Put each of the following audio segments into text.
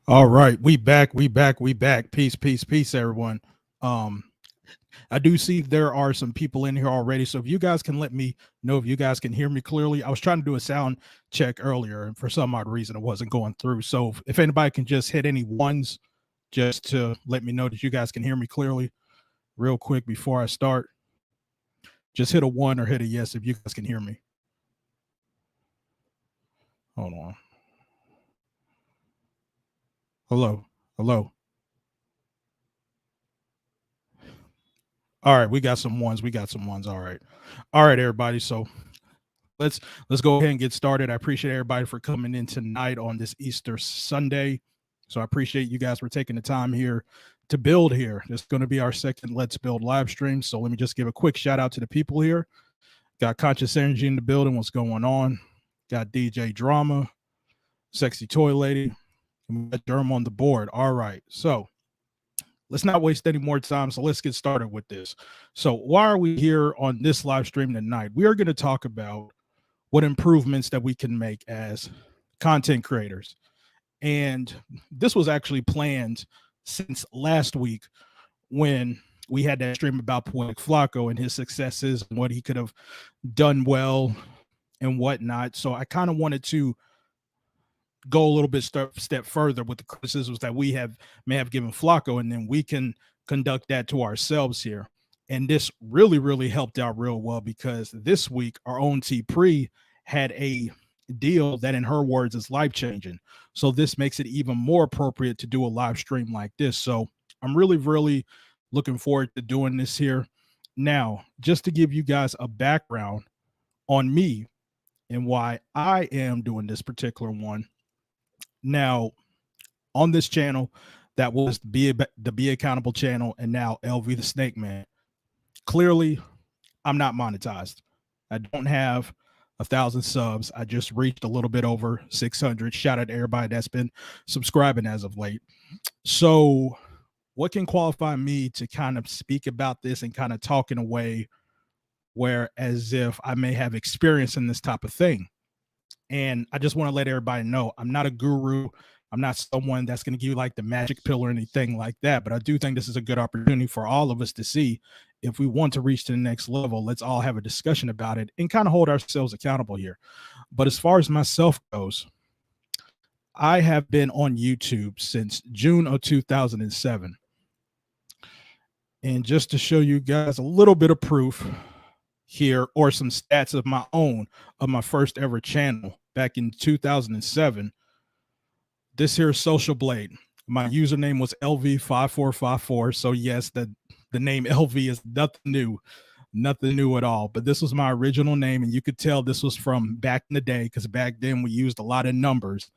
All right, we back. Peace, everyone. I do see there are some people in here already, so if you guys can let me know if you guys can hear me clearly. I was trying to do a sound check earlier, and for some odd reason, it wasn't going through. So if anybody can just hit any ones, just to let me know that you guys can hear me clearly, real quick before I start. Just hit a 1 or hit a yes if you guys can hear me. Hold on. Hello. All right, we got some ones. All right, everybody. So let's go ahead and get started. I appreciate everybody for coming in tonight on this Easter Sunday. So I appreciate you guys for taking the time here to build here. This is going to be our second Let's Build live stream. So let me just give a quick shout out to the people here. Got Conscious Energy in the building. What's going on? Got DJ Drama, Sexy Toy Lady, and we got Derm on the board. All right, so let's not waste any more time. So let's get started with this. So why are we here on this live stream tonight? We are going to talk about what improvements that we can make as content creators. And this was actually planned since last week when we had that stream about Poetik Flakko and his successes and what he could have done well and whatnot. So I kind of wanted to go a little bit step further with the criticisms that we may have given Flakko, and then we can conduct that to ourselves here. And this really helped out real well, because this week our own T Pre had a deal that, in her words, is life-changing. So this makes it even more appropriate to do a live stream like this. So I'm really looking forward to doing this here. Now, just to give you guys a background on me and why I am doing this particular one. Now, on this channel, that was the Be Accountable channel, and now LV the Snake Man. Clearly, I'm not monetized. I don't have 1,000 subs. I just reached a little bit over 600. Shout out to everybody that's been subscribing as of late. So what can qualify me to kind of speak about this and kind of talk in a way where as if I may have experience in this type of thing? And I just want to let everybody know I'm not a guru. I'm not someone that's going to give you like the magic pill or anything like that. But I do think this is a good opportunity for all of us to see if we want to reach to the next level. Let's all have a discussion about it and kind of hold ourselves accountable here. But as far as myself goes, I have been on YouTube since June of 2007. And just to show you guys a little bit of proof here, or some stats of my own, of my first ever channel back in 2007. This here is Social Blade. My username was LV5454. So yes, the name LV is nothing new at all. But this was my original name, and you could tell this was from back in the day, because back then we used a lot of numbers.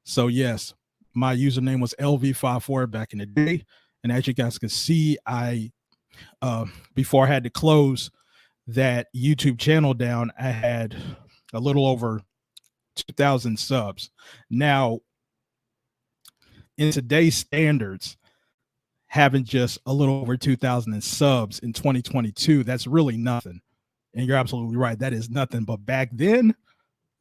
So yes, my username was LV54 back in the day. And as you guys can see, I before I had to close that YouTube channel down, I had a little over 2,000 subs. Now, in today's standards, having just a little over 2,000 subs in 2022, that's really nothing. And you're absolutely right, that is nothing. But back then,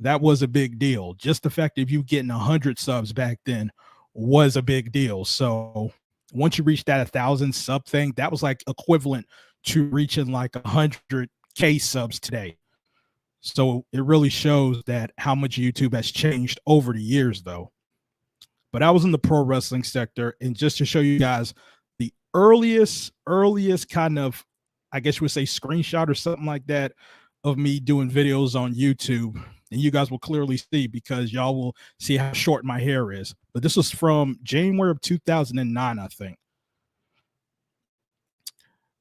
that was a big deal. Just the fact of you getting 100 subs back then was a big deal. So once you reach that 1,000 sub thing, that was like equivalent to reaching like 100K subs today. So it really shows that how much YouTube has changed over the years, though. But I was in the pro wrestling sector, and just to show you guys the earliest kind of, I guess you would say, screenshot or something like that of me doing videos on YouTube And you guys will clearly see because y'all will see how short my hair is. But this was from January of 2009, I think.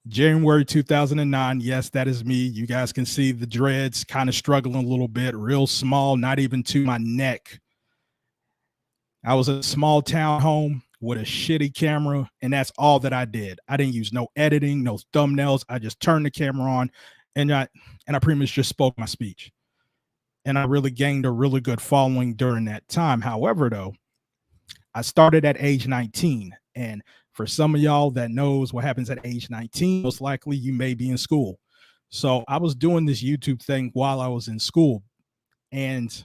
January 2009. Yes, that is me. You guys can see the dreads kind of struggling a little bit, real small, not even to my neck. I was a small town home with a shitty camera, and that's all that I did. I didn't use no editing, no thumbnails. I just turned the camera on, and I pretty much just spoke my speech. And I really gained a really good following during that time. However, though, I started at age 19, and for some of y'all that knows what happens at age 19, most likely you may be in school. So I was doing this YouTube thing while I was in school, and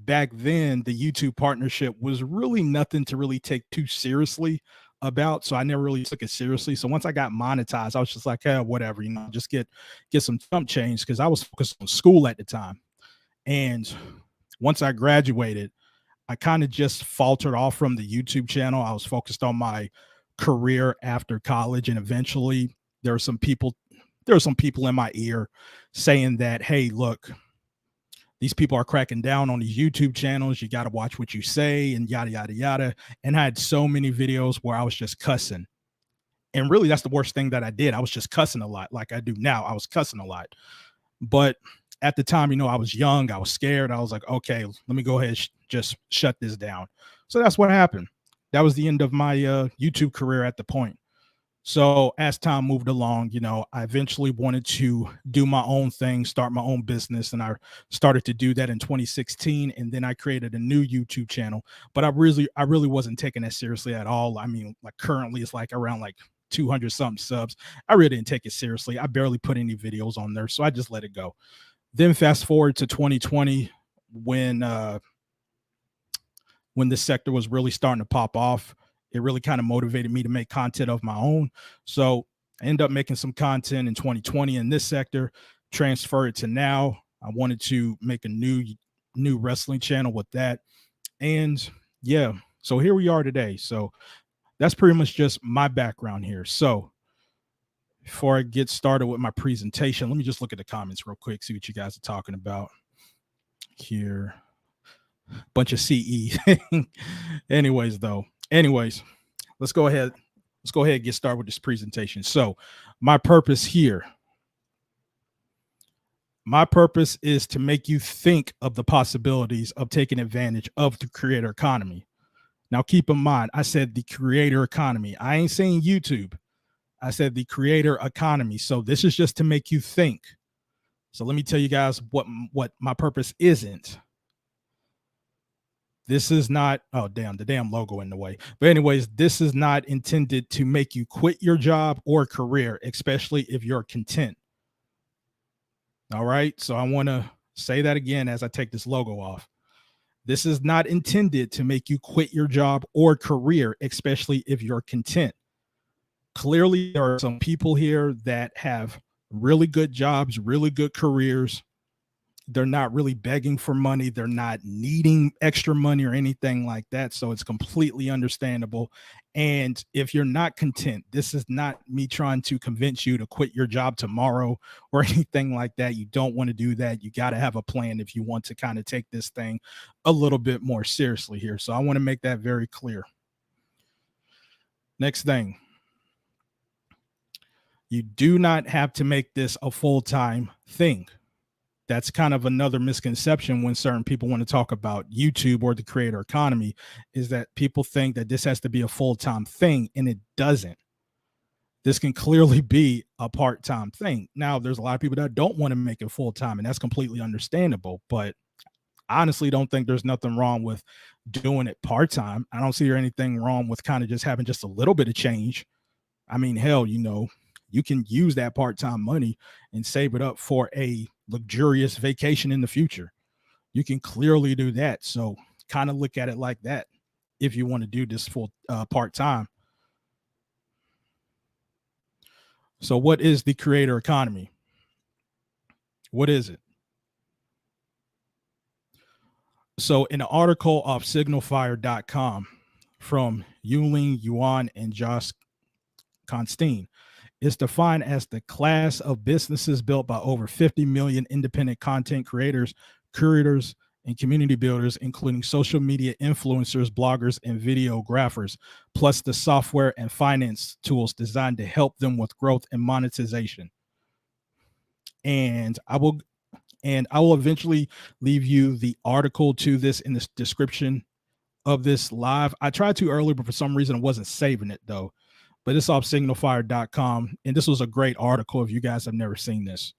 back then the YouTube partnership was really nothing to really take too seriously about, so I never really took it seriously. So once I got monetized, I was just like, hey, whatever, just get some thumb change, because I was focused on school at the time. And once I graduated, I kind of just faltered off from the YouTube channel. I was focused on my career after college, and eventually there were some people in my ear saying that, hey, look, these people are cracking down on these YouTube channels. You got to watch what you say, and yada, yada, yada. And I had so many videos where I was just cussing. And really, that's the worst thing that I did. I was just cussing a lot, like I do now. I was cussing a lot. But at the time, I was young. I was scared. I was like, okay, let me go ahead, just shut this down. So that's what happened. That was the end of my YouTube career at the point. So as time moved along, I eventually wanted to do my own thing, start my own business. And I started to do that in 2016. And then I created a new YouTube channel, but I really wasn't taking that seriously at all. I mean, like currently it's like around like 200 something subs. I really didn't take it seriously. I barely put any videos on there. So I just let it go. Then fast forward to 2020, when this sector was really starting to pop off. It really kind of motivated me to make content of my own. So I ended up making some content in 2020 in this sector, transfer it to now. I wanted to make a new wrestling channel with that. And yeah, so here we are today. So that's pretty much just my background here. So before I get started with my presentation, let me just look at the comments real quick, see what you guys are talking about here. Bunch of CE. Anyways, let's go ahead and get started with this presentation. So my purpose here, is to make you think of the possibilities of taking advantage of the creator economy. Now, keep in mind, I said the creator economy. I ain't saying YouTube. I said the creator economy. So this is just to make you think. So let me tell you guys what my purpose isn't. This is not, oh, damn, the damn logo in the way. But anyways, this is not intended to make you quit your job or career, especially if you're content. All right. So I want to say that again as I take this logo off. This is not intended to make you quit your job or career, especially if you're content. Clearly, there are some people here that have really good jobs, really good careers. They're not really begging for money. They're not needing extra money or anything like that. So it's completely understandable. And if you're not content, this is not me trying to convince you to quit your job tomorrow or anything like that. You don't want to do that. You got to have a plan if you want to kind of take this thing a little bit more seriously here. So I want to make that very clear. Next thing. You do not have to make this a full-time thing. That's kind of another misconception when certain people want to talk about YouTube or the creator economy, is that people think that this has to be a full-time thing, and it doesn't. This can clearly be a part-time thing. Now, there's a lot of people that don't want to make it full-time, and that's completely understandable. But I honestly don't think there's nothing wrong with doing it part-time. I don't see anything wrong with kind of just having just a little bit of change. I mean, hell, you can use that part-time money and save it up for a luxurious vacation in the future. You can clearly do that. So kind of look at it like that if you want to do this full part-time. So what is the creator economy? What is it? So in an article of signalfire.com from Yuling Yuan and Josh Constantine, is defined as the class of businesses built by over 50 million independent content creators curators and community builders, including social media influencers, bloggers, and videographers, plus the software and finance tools designed to help them with growth and monetization. And I will eventually leave you the article to this in the description of this live. I tried to earlier, but for some reason I wasn't saving it though. But it's off signalfire.com. And this was a great article if you guys have never seen this.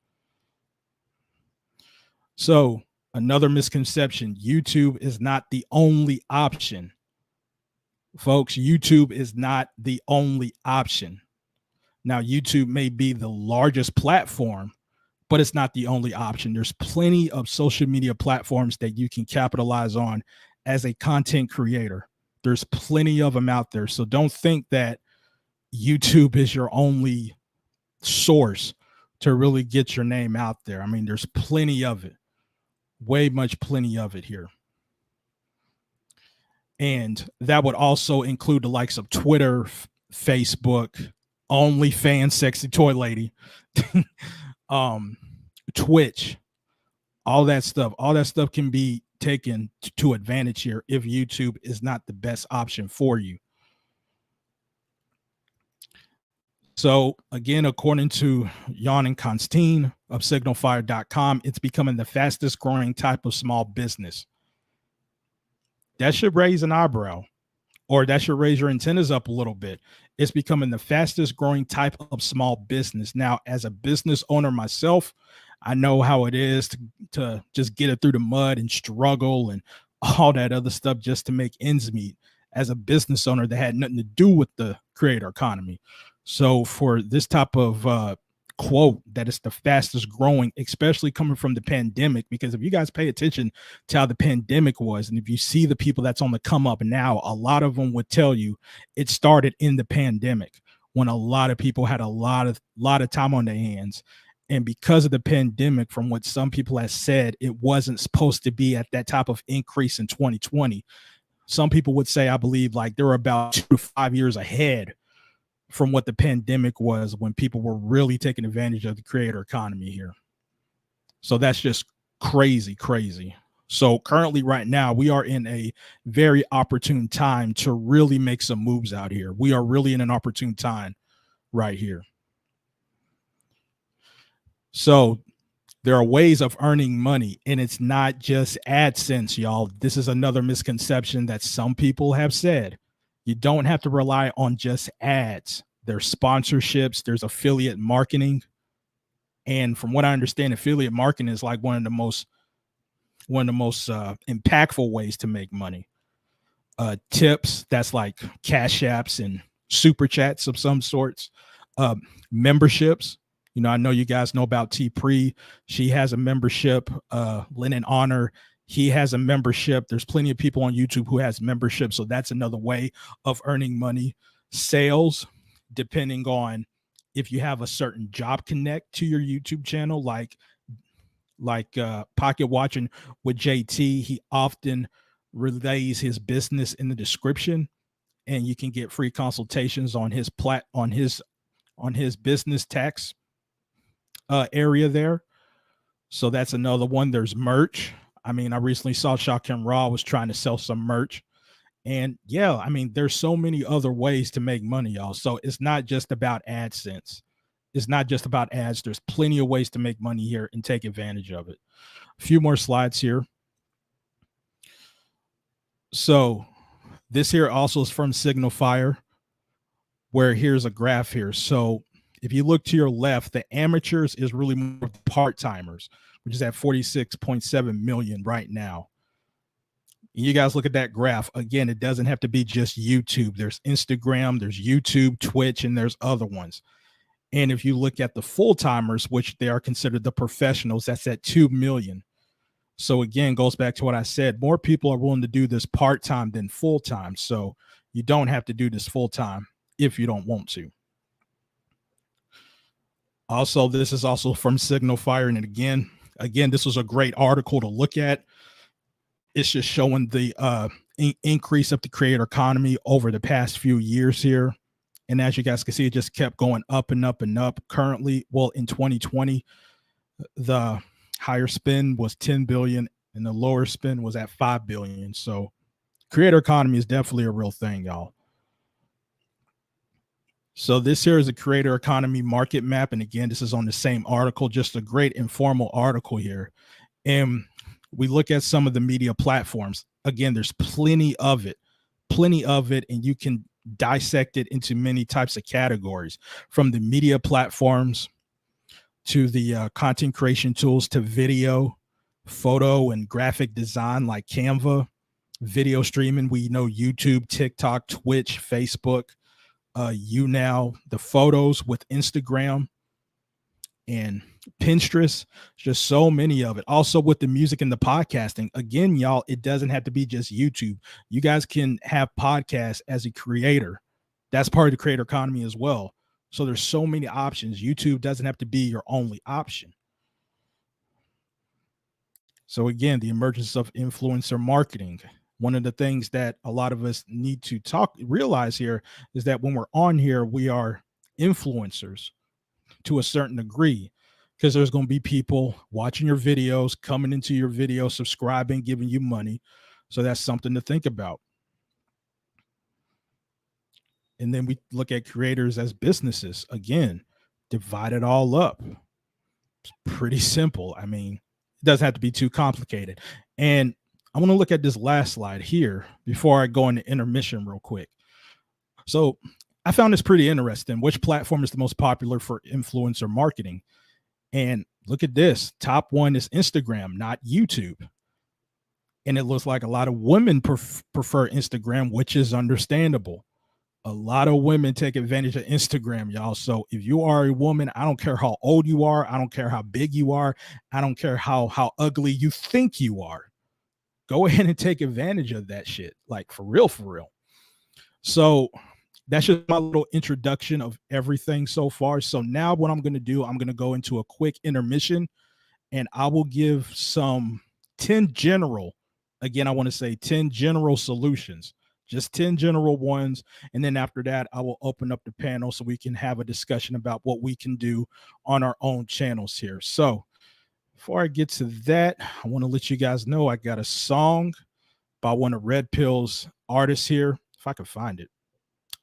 So another misconception, YouTube is not the only option. Folks, YouTube is not the only option. Now, YouTube may be the largest platform, but it's not the only option. There's plenty of social media platforms that you can capitalize on as a content creator. There's plenty of them out there. So don't think that YouTube is your only source to really get your name out there. I mean, there's plenty of it, plenty of it here. And that would also include the likes of Twitter, Facebook, OnlyFans, Sexy Toy Lady, Twitch, all that stuff can be taken to advantage here if YouTube is not the best option for you. So again, according to Jan and Constantine of signalfire.com, it's becoming the fastest growing type of small business. That should raise an eyebrow, or that should raise your antennas up a little bit. It's becoming the fastest growing type of small business. Now, as a business owner myself, I know how it is to just get it through the mud and struggle and all that other stuff just to make ends meet as a business owner that had nothing to do with the creator economy. So for this type of quote that it's the fastest growing, especially coming from the pandemic, because if you guys pay attention to how the pandemic was, and if you see the people that's on the come up now, a lot of them would tell you it started in the pandemic when a lot of people had a lot of time on their hands. And because of the pandemic, from what some people have said, it wasn't supposed to be at that type of increase in 2020. Some people would say, I believe, like they're about 2 to 5 years ahead from what the pandemic was, when people were really taking advantage of the creator economy here. So that's just crazy. So currently right now, we are in a very opportune time to really make some moves out here. We are really in an opportune time right here. So there are ways of earning money, and it's not just AdSense, y'all. This is another misconception that some people have said. You don't have to rely on just ads. There's sponsorships, there's affiliate marketing. And from what I understand, affiliate marketing is like one of the most impactful ways to make money. Tips, that's like cash apps and super chats of some sorts. Memberships. You know, I know you guys know about T-Pre. She has a membership. Lennon Honor, he has a membership. There's plenty of people on YouTube who has membership. So that's another way of earning money. Sales, depending on if you have a certain job connect to your YouTube channel, like Pocket Watching with JT, he often relays his business in the description, and you can get free consultations on his business tax area there. So that's another one. There's merch. I mean, I recently saw Shakim Raw was trying to sell some merch. And yeah, I mean, there's so many other ways to make money, y'all. So it's not just about AdSense. It's not just about ads. There's plenty of ways to make money here and take advantage of it. A few more slides here. So this here also is from Signal Fire, where here's a graph here. So if you look to your left, the amateurs is really more part-timers, which is at 46.7 million right now. And you guys look at that graph. Again, it doesn't have to be just YouTube. There's Instagram, there's YouTube, Twitch, and there's other ones. And if you look at the full-timers, which they are considered the professionals, that's at 2 million. So again, goes back to what I said. More people are willing to do this part-time than full-time. So you don't have to do this full-time if you don't want to. Also, this is also from Signal Fire. And again, this was a great article to look at. It's just showing the increase of the creator economy over the past few years here. And as you guys can see, it just kept going up and up and up. Currently, well, in 2020, the higher spend was 10 billion, and the lower spend was at 5 billion. So creator economy is definitely a real thing, y'all. So this here is a creator economy market map. And again, this is on the same article, just a great informal article here. And we look at some of the media platforms. Again, there's plenty of it, and you can dissect it into many types of categories, from the media platforms to the content creation tools, to video, photo, and graphic design like Canva, video streaming. We know YouTube, TikTok, Twitch, Facebook, YouNow, the photos with Instagram and Pinterest, just so many of it. Also with the music and the podcasting. Again, y'all, it doesn't have to be just YouTube. You guys can have podcasts as a creator. That's part of the creator economy as well. So there's so many options. YouTube doesn't have to be your only option. So again, the emergence of influencer marketing. One of the things that a lot of us need to realize here is that when we're on here, we are influencers to a certain degree, because there's going to be people watching your videos, coming into your video, subscribing, giving you money. So that's something to think about. And then we look at creators as businesses. Again, divide it all up. It's pretty simple. I mean, it doesn't have to be too complicated. And I want to look at this last slide here before I go into intermission real quick. So I found this pretty interesting. Which platform is the most popular for influencer marketing? And look at this. Top one is Instagram, not YouTube. And it looks like a lot of women prefer Instagram, which is understandable. A lot of women take advantage of Instagram, y'all. So if you are a woman, I don't care how old you are. I don't care how big you are. I don't care how ugly you think you are. Go ahead and take advantage of that shit. Like, for real, for real. So that's just my little introduction of everything so far. So now what I'm going to do, I'm going to go into a quick intermission, and I will give some 10 general, again, I want to say 10 general solutions, just 10 general ones. And then after that, I will open up the panel so we can have a discussion about what we can do on our own channels here. So before I get to that, I want to let you guys know I got a song by one of Red Pill's artists here, if I can find it.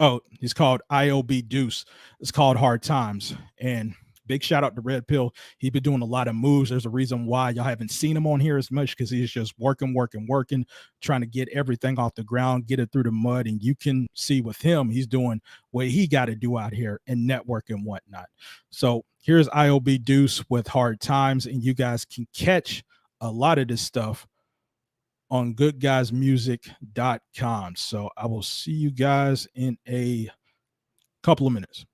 Oh, he's called IOB Deuce. It's called Hard Times. And big shout out to Red Pill. He's been doing a lot of moves. There's a reason why y'all haven't seen him on here as much, because he's just working, trying to get everything off the ground, get it through the mud. And you can see with him, he's doing what he got to do out here and network and whatnot. So here's IOB Deuce with Hard Times. And you guys can catch a lot of this stuff on goodguysmusic.com. So I will see you guys in a couple of minutes.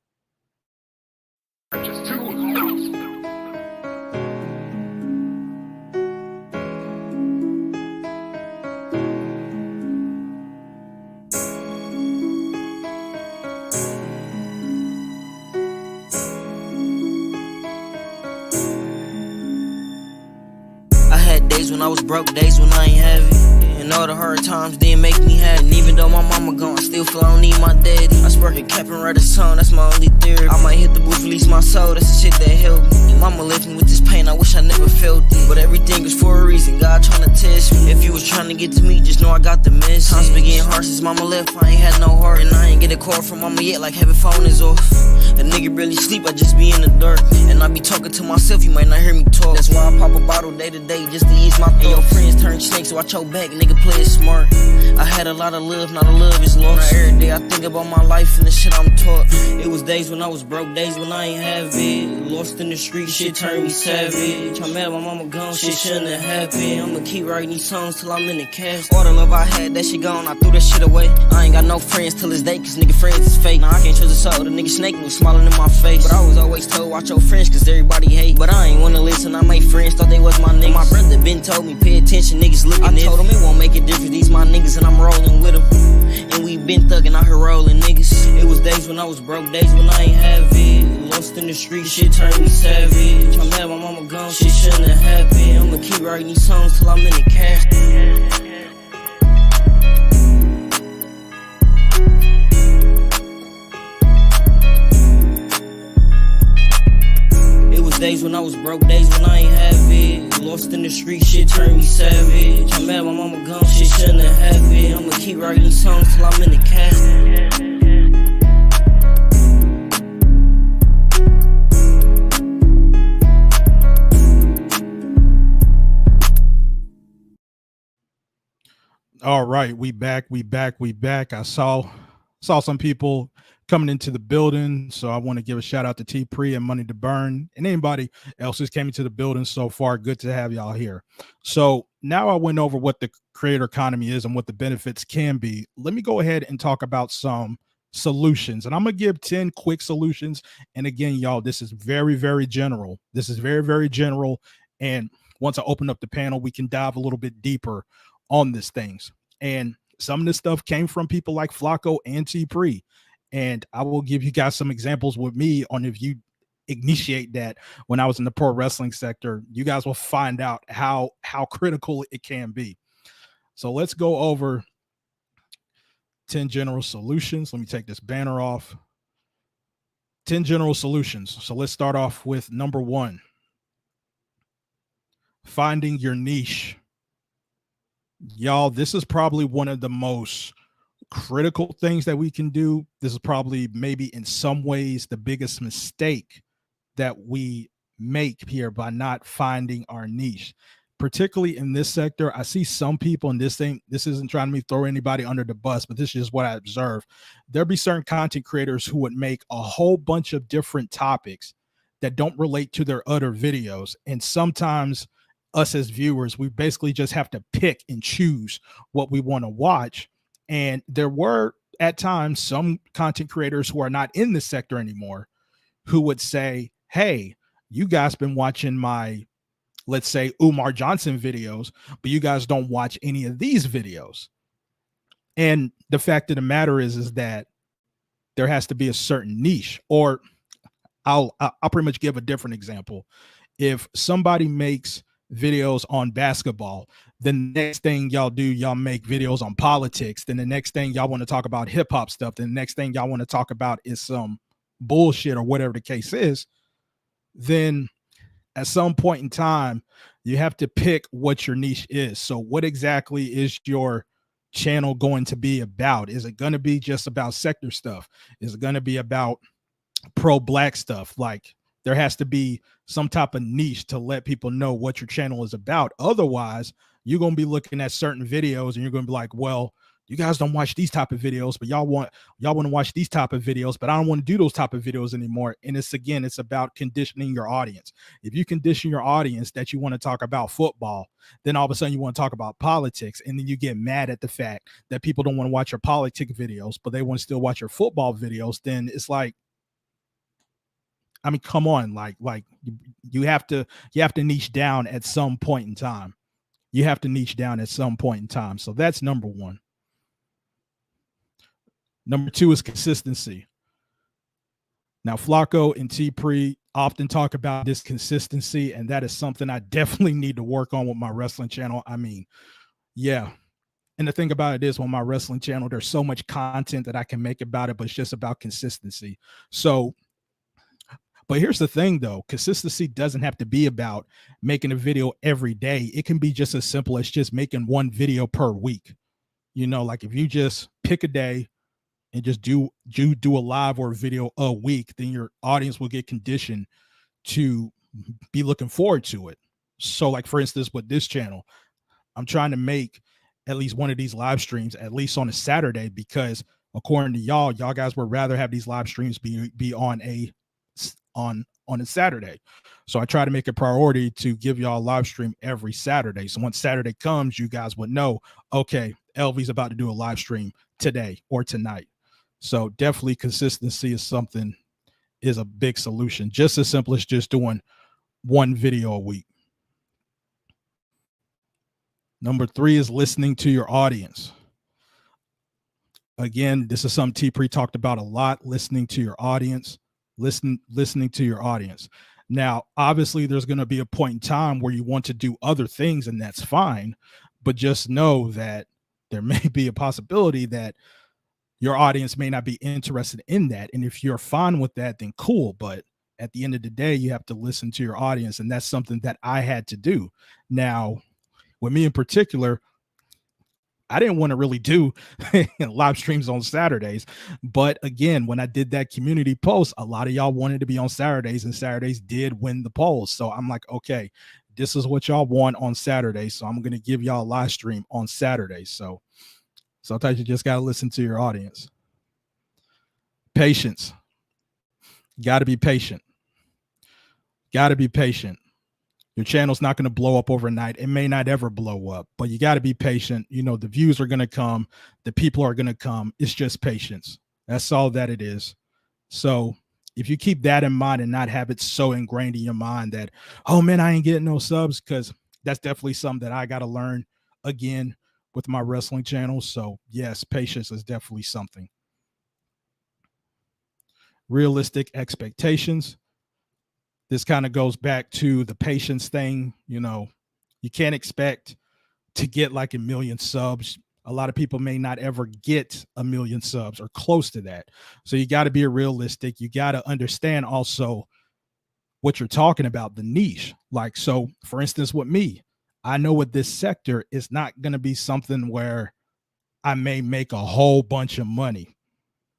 Just two. I had days when I was broke, days when I ain't have it. And all the hard times didn't make me happy. And even though my mama gone, I still feel I don't need my daddy. I spark a cap and write a song, that's my only theory. I might hit the booth, release my soul, that's the shit that helped me. And mama left me with this pain, I wish I never felt it. But everything is for a reason, God tryna test me. If you was trying to get to me, just know I got the message. Times been getting hard since mama left, I ain't had no heart. And I ain't get a call from mama yet, like heaven phone is off. A nigga really sleep, I just be in the dark. And I be talking to myself, you might not hear me talk. That's why I pop a bottle day to day, just to ease my thoughts. And your friends turn snakes, so watch your back, nigga play it smart. I had a lot of love, now the love is lost. Every day I think about my life and the shit I'm taught. It was days when I was broke, days when I ain't have it. Lost in the street, shit turned me savage. I'm mad my mama gone, shit shouldn't have happened. I'ma keep writing these songs till I'm in the cast. All the love I had, that shit gone, I threw that shit away. I ain't got no friends till this day, cause nigga friends is fake. Now I can't trust a soul, the nigga snake was smiling in my face. But I was always told, watch your friends, cause everybody hate. But I ain't wanna listen, I made friends, thought they was my niggas. And my brother been told me, pay attention, niggas looking. I told him it won't make a difference, these my niggas, and I'm rolling with them. And we been thugging out here rolling niggas. It was days when I was broke, days when I ain't have it. Lost in the street, shit turned me savage. I'm mad my mama gone, shit shouldn't have happened. I'ma keep writing these songs till I'm in the cast. Days when I was broke, days when I ain't have it. Lost in the street, shit turned me savage. I'm mad my mama gone, shit shouldn't have happened. I'ma keep writing songs till I'm in the casket. All right, we back. I saw some people coming into the building, so I want to give a shout out to T Pre and Money to Burn and anybody else who's came into the building so far. Good to have y'all here. So now I went over what the creator economy is and what the benefits can be. Let me go ahead and talk about some solutions, and I'm gonna give 10 quick solutions. And again, y'all, this is very, very general. This is very, very general. And once I open up the panel, we can dive a little bit deeper on these things. And some of this stuff came from people like Flakko and T Pre. And I will give you guys some examples with me on if you initiate that when I was in the pro wrestling sector, you guys will find out how critical it can be. So let's go over 10 general solutions. Let me take this banner off. 10 general solutions. So let's start off with number 1. Finding your niche. Y'all, this is probably one of the most critical things that we can do. This is probably maybe in some ways the biggest mistake that we make here by not finding our niche, particularly in this sector. I see some people, and this isn't trying to throw anybody under the bus, but this is just what I observe. There'll be certain content creators who would make a whole bunch of different topics that don't relate to their other videos. And sometimes us as viewers, we basically just have to pick and choose what we want to watch. And there were at times some content creators who are not in this sector anymore who would say, hey, you guys been watching my, let's say, Umar Johnson videos, but you guys don't watch any of these videos. And the fact of the matter is that there has to be a certain niche. Or I'll pretty much give a different example. If somebody makes videos on basketball, then the next thing y'all do, y'all make videos on politics. Then the next thing y'all want to talk about hip hop stuff. Then the next thing y'all want to talk about is some bullshit or whatever the case is. Then at some point in time, you have to pick what your niche is. So what exactly is your channel going to be about? Is it going to be just about sector stuff? Is it going to be about pro-black stuff? Like, there has to be some type of niche to let people know what your channel is about. Otherwise, you're going to be looking at certain videos and you're going to be like, well, you guys don't watch these type of videos, but y'all want to watch these type of videos, but I don't want to do those type of videos anymore. And it's about conditioning your audience. If you condition your audience that you want to talk about football, then all of a sudden you want to talk about politics. And then you get mad at the fact that people don't want to watch your politic videos, but they want to still watch your football videos. Then it's like, I mean, come on, like you have to niche down at some point in time. You have to niche down at some point in time. So that's number 1. Number 2 is consistency. Now, Flakko and T Pre often talk about this consistency, and that is something I definitely need to work on with my wrestling channel. I mean, yeah. And the thing about it is, on my wrestling channel, there's so much content that I can make about it, but it's just about consistency. So, but here's the thing, though. Consistency doesn't have to be about making a video every day. It can be just as simple as just making one video per week. You know, like if you just pick a day and just do a live or a video a week, then your audience will get conditioned to be looking forward to it. So like, for instance, with this channel, I'm trying to make at least one of these live streams, at least on a Saturday, because according to y'all guys would rather have these live streams be on a Saturday. So I try to make a priority to give y'all a live stream every Saturday. So once Saturday comes, you guys would know, okay, LV's about to do a live stream today or tonight. So definitely consistency is a big solution. Just as simple as just doing one video a week. Number 3 is listening to your audience. Again, this is something T Pre talked about a lot, listening to your audience. Listening to your audience. Now, obviously, there's going to be a point in time where you want to do other things, and that's fine. But just know that there may be a possibility that your audience may not be interested in that. And if you're fine with that, then cool. But at the end of the day, you have to listen to your audience. And that's something that I had to do. Now, with me in particular, I didn't want to really do live streams on Saturdays. But again, when I did that community post, a lot of y'all wanted to be on Saturdays, and Saturdays did win the polls. So I'm like, okay, this is what y'all want on Saturdays. So I'm going to give y'all a live stream on Saturdays. So sometimes you just got to listen to your audience. Patience. Got to be patient. Got to be patient. Your channel's not going to blow up overnight. It may not ever blow up, but you got to be patient. You know, the views are going to come. The people are going to come. It's just patience. That's all that it is. So if you keep that in mind and not have it so ingrained in your mind that, oh man, I ain't getting no subs, because that's definitely something that I got to learn again with my wrestling channel. So yes, patience is definitely something. Realistic expectations. This kind of goes back to the patience thing. You know, you can't expect to get like 1 million subs. A lot of people may not ever get 1 million subs or close to that. So you got to be realistic. You got to understand also what you're talking about, the niche. Like, so for instance, with me, I know with this sector, it's not going to be something where I may make a whole bunch of money,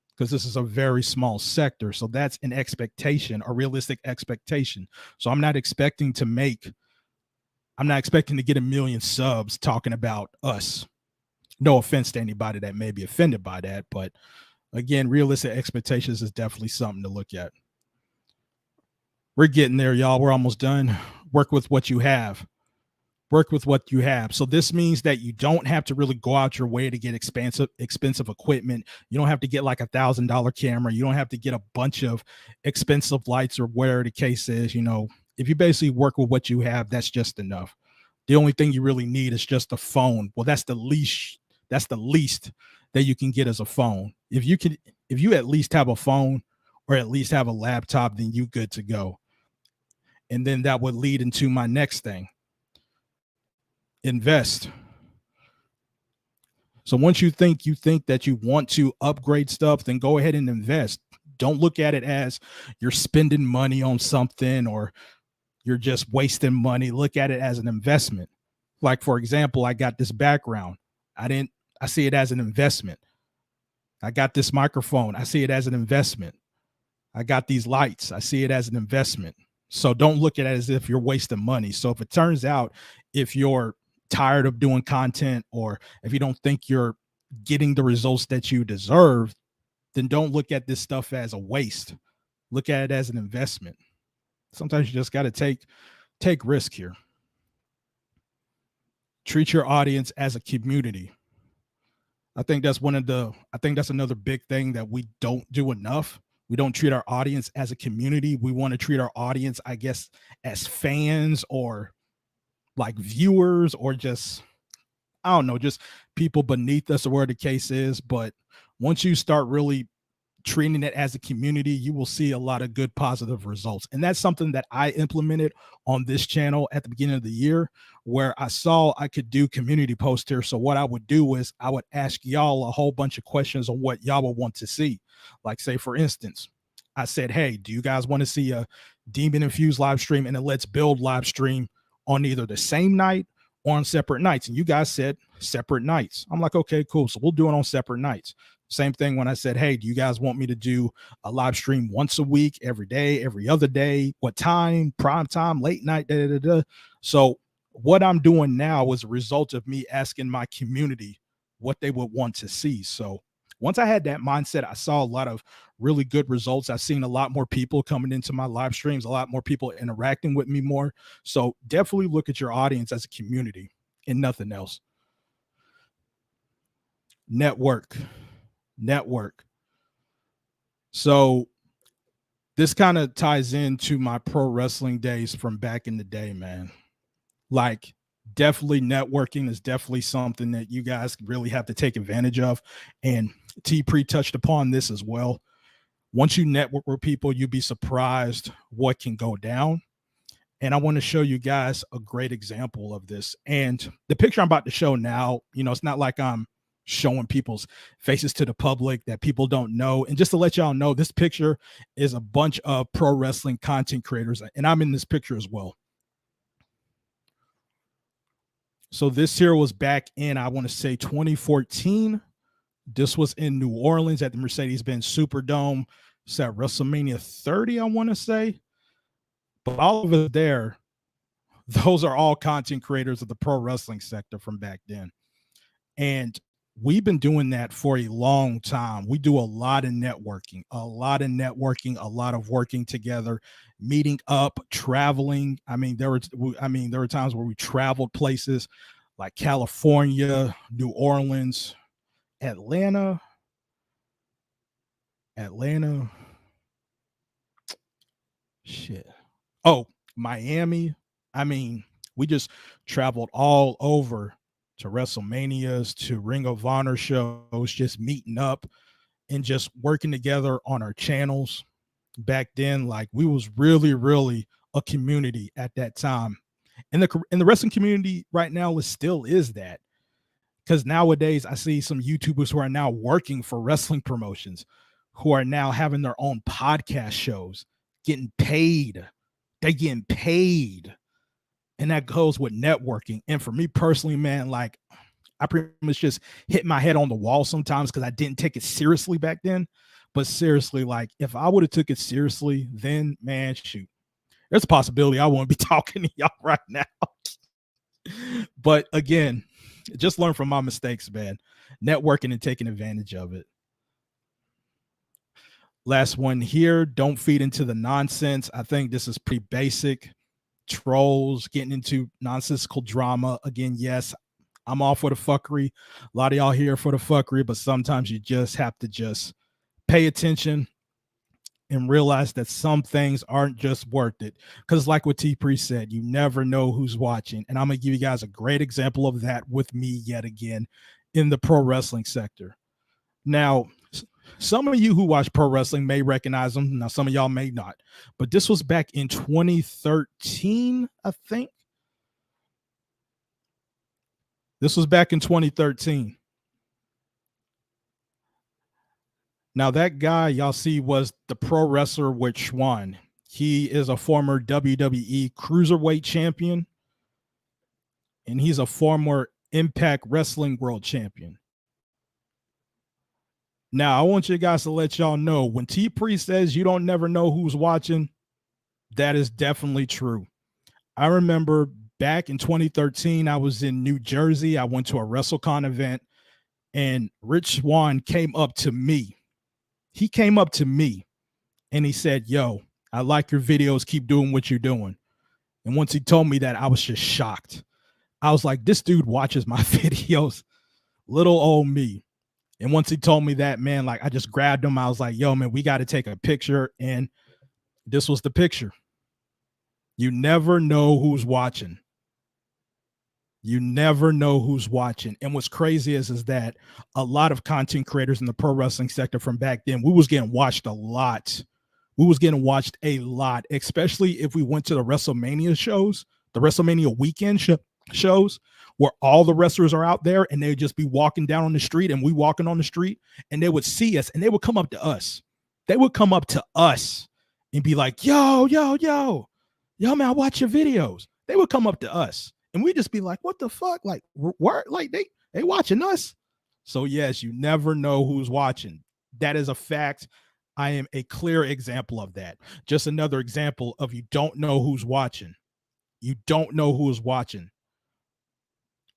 because this is a very small sector. So that's an expectation, a realistic expectation. So I'm not expecting to get 1 million subs talking about us. No offense to anybody that may be offended by that, but again, realistic expectations is definitely something to look at. We're getting there, y'all. We're almost done. Work with what you have. Work with what you have. So this means that you don't have to really go out your way to get expensive equipment. You don't have to get like $1,000 camera. You don't have to get a bunch of expensive lights or whatever the case is. You know, if you basically work with what you have, that's just enough. The only thing you really need is just a phone. Well, that's the least that you can get as a phone. If you at least have a phone or at least have a laptop, then you good to go. And then that would lead into my next thing. Invest. So once you think that you want to upgrade stuff, then go ahead and invest. Don't look at it as you're spending money on something or you're just wasting money. Look at it as an investment. Like, for example, I got this background. I see it as an investment. I got this microphone. I see it as an investment. I got these lights. I see it as an investment. So don't look at it as if you're wasting money. So if it turns out, if you're tired of doing content, or if you don't think you're getting the results that you deserve, then don't look at this stuff as a waste. Look at it as an investment. Sometimes you just got to take risk here. Treat your audience as a community. I think that's another big thing that we don't do enough. We don't treat our audience as a community. We want to treat our audience, I guess, as fans or like viewers, or just, I don't know, just people beneath us or where the case is. But once you start really treating it as a community, you will see a lot of good positive results. And that's something that I implemented on this channel at the beginning of the year, where I saw I could do community posts here. So what I would do is I would ask y'all a whole bunch of questions on what y'all would want to see. Like, say, for instance, I said, hey, do you guys want to see a Demon Infused live stream and a Let's Build live stream on either the same night or on separate nights? And you guys said separate nights. I'm like, okay, cool. So we'll do it on separate nights. Same thing when I said, hey, do you guys want me to do a live stream once a week, every day, every other day? What time? Prime time, late night, da, da, da, da. So what I'm doing now was a result of me asking my community what they would want to see. So once I had that mindset, I saw a lot of really good results. I've seen a lot more people coming into my live streams, a lot more people interacting with me more. So definitely look at your audience as a community and nothing else. Network. So this kind of ties into my pro wrestling days from back in the day, man. Like, definitely networking is definitely something that you guys really have to take advantage of. And T-Pre touched upon this as well. Once you network with people, you'd be surprised what can go down. And I want to show you guys a great example of this. And the picture I'm about to show now, you know, it's not like I'm showing people's faces to the public that people don't know. And just to let y'all know, this picture is a bunch of pro wrestling content creators, and I'm in this picture as well. So this here was back in, I want to say 2014. This was in New Orleans at the Mercedes-Benz Superdome. It's at WrestleMania 30, I want to say. But all of it there, those are all content creators of the pro wrestling sector from back then. And we've been doing that for a long time. We do a lot of networking, a lot of working together, meeting up, traveling. I mean, there were times where we traveled places like California, New Orleans, Atlanta. Shit. Oh, Miami. I mean, we just traveled all over to WrestleManias, to Ring of Honor shows, just meeting up and just working together on our channels. Back then, like, we was really a community at that time. And the wrestling community right now still is that. Because nowadays I see some YouTubers who are now working for wrestling promotions, who are now having their own podcast shows, getting paid. They're getting paid. And that goes with networking. And for me personally, man, like, I pretty much just hit my head on the wall sometimes because I didn't take it seriously back then. But seriously, like, if I would have took it seriously, then, man, shoot, there's a possibility I won't be talking to y'all right now. But again, just learn from my mistakes, man. Networking and taking advantage of it. Last one here. Don't feed into the nonsense. I think this is pretty basic. Trolls, getting into nonsensical drama. Again, yes, I'm all for the fuckery. A lot of y'all here for the fuckery, but sometimes you just have to just pay attention and realize that some things aren't just worth it. Because like what T-Priest said, you never know who's watching. And I'm going to give you guys a great example of that with me yet again in the pro wrestling sector. Now, some of you who watch pro wrestling may recognize them. Now, some of y'all may not. But this was back in 2013, I think. This was back in 2013. Now, that guy y'all see was the pro wrestler which won. He is a former WWE Cruiserweight champion, and he's a former Impact Wrestling World Champion. Now, I want you guys to let y'all know, when T-Priest says you don't never know who's watching, that is definitely true. I remember back in 2013, I was in New Jersey. I went to a WrestleCon event, and Rich Swann came up to me. He came up to me, and he said, "Yo, I like your videos. Keep doing what you're doing." And once he told me that, I was just shocked. I was like, this dude watches my videos, little old me. And once he told me that, man, like, I just grabbed him. I was like, yo, man, we got to take a picture. And this was the picture. You never know who's watching. You never know who's watching. And what's crazy is that a lot of content creators in the pro wrestling sector from back then, we was getting watched a lot. We was getting watched a lot, especially if we went to the WrestleMania shows, the WrestleMania weekend shows, where all the wrestlers are out there, and they'd just be walking down on the street, and we walking on the street, and they would see us, and they would come up to us. They would come up to us and be like, yo, man, I watch your videos. They would come up to us, and we'd just be like, what the fuck? Like, what? Like, they watching us? So yes, you never know who's watching. That is a fact. I am a clear example of that. Just another example of you don't know who's watching. You don't know who is watching.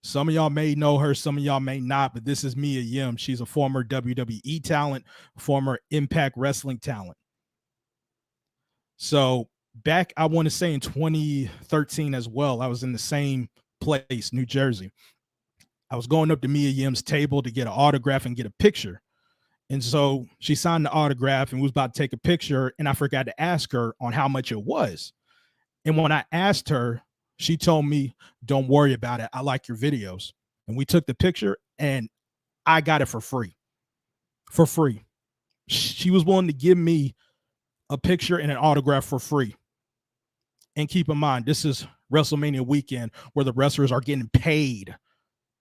Some of y'all may know her, some of y'all may not, but this is Mia Yim. She's a former WWE talent, former Impact Wrestling talent. So back, I want to say in 2013 as well, I was in the same place, New Jersey. I was going up to Mia Yim's table to get an autograph and get a picture. And so she signed the autograph and was about to take a picture, and I forgot to ask her on how much it was. And when I asked her, she told me, don't worry about it. I like your videos. And we took the picture, and I got it for free. For free. She was willing to give me a picture and an autograph for free. And keep in mind, this is WrestleMania weekend where the wrestlers are getting paid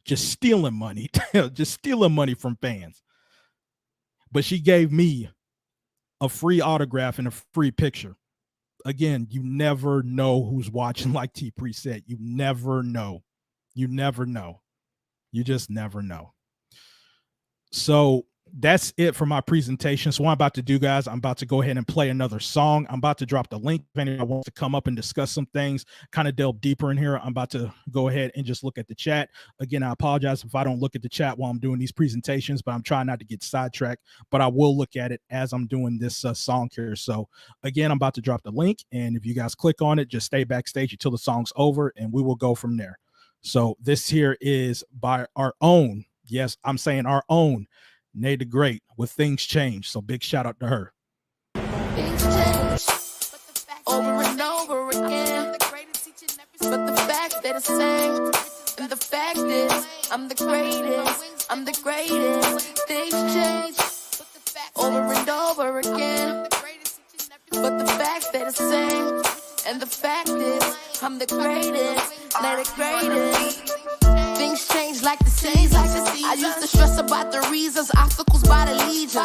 just stealing money, just stealing money from fans. But she gave me a free autograph and a free picture. Again, you never know who's watching, like T Preset. You never know. You never know. You just never know. So that's it for my presentation. So what I'm about to do, guys, I'm about to go ahead and play another song. I'm about to drop the link if anyone wants to come up and discuss some things, kind of delve deeper in here. I'm about to go ahead and just look at the chat. Again, I apologize if I don't look at the chat while I'm doing these presentations, but I'm trying not to get sidetracked, but I will look at it as I'm doing this song here. So again, I'm about to drop the link, and if you guys click on it, just stay backstage until the song's over, and we will go from there. So this here is by our own, yes, I'm saying our own, Nay the Great, with Things Change. So big shout out to her. Things change over and over again, but the fact that it's same, and the fact is I'm the greatest, I'm the greatest. Things change over and over again, but the fact that it's same, and the fact is I'm the greatest, not the greatest. Things change like the seasons. I used to stress about the reasons, obstacles by the legions.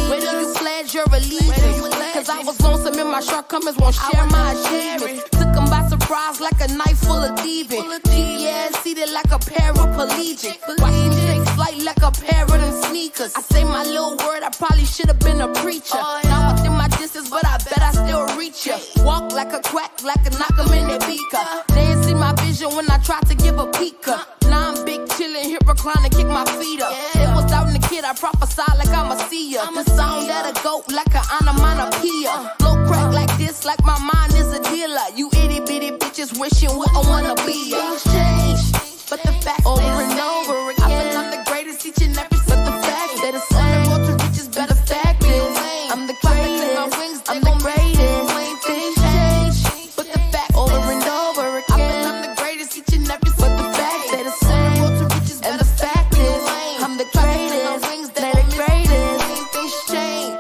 Where do you pledge your allegiance? Cause I was lonesome and my shortcomings won't share my achievements. Took them by surprise like a knife full of thieving. Yeah, seated like a paraplegic. Watching me take flight like a pair of them sneakers. I say my little word, I probably should have been a preacher. Now within my distance, but I bet I still reach ya. Walk like a quack, like a knock 'em in their beaker. They didn't see my vision when I tried to give a peeker. Now I'm big chillin', hip recline and kick my feet up. It was out in the kid, I prophesied like I'm a seer. The sound that a goat like an onomatopoeia. Blow crack like this, like my mind is a dealer. You itty bitty bitches wishing what I wanna be. Things change, but the fact over and over again. I feel I'm the greatest each and every but the fact that it's same. Road to riches, better fact is I'm the greatest, I'm the greatest. Things change, but the fact over and over again. I feel I'm the greatest each and every but the fact that it's same. Road to riches, and the fact is I'm the greatest, not the greatest. Things change,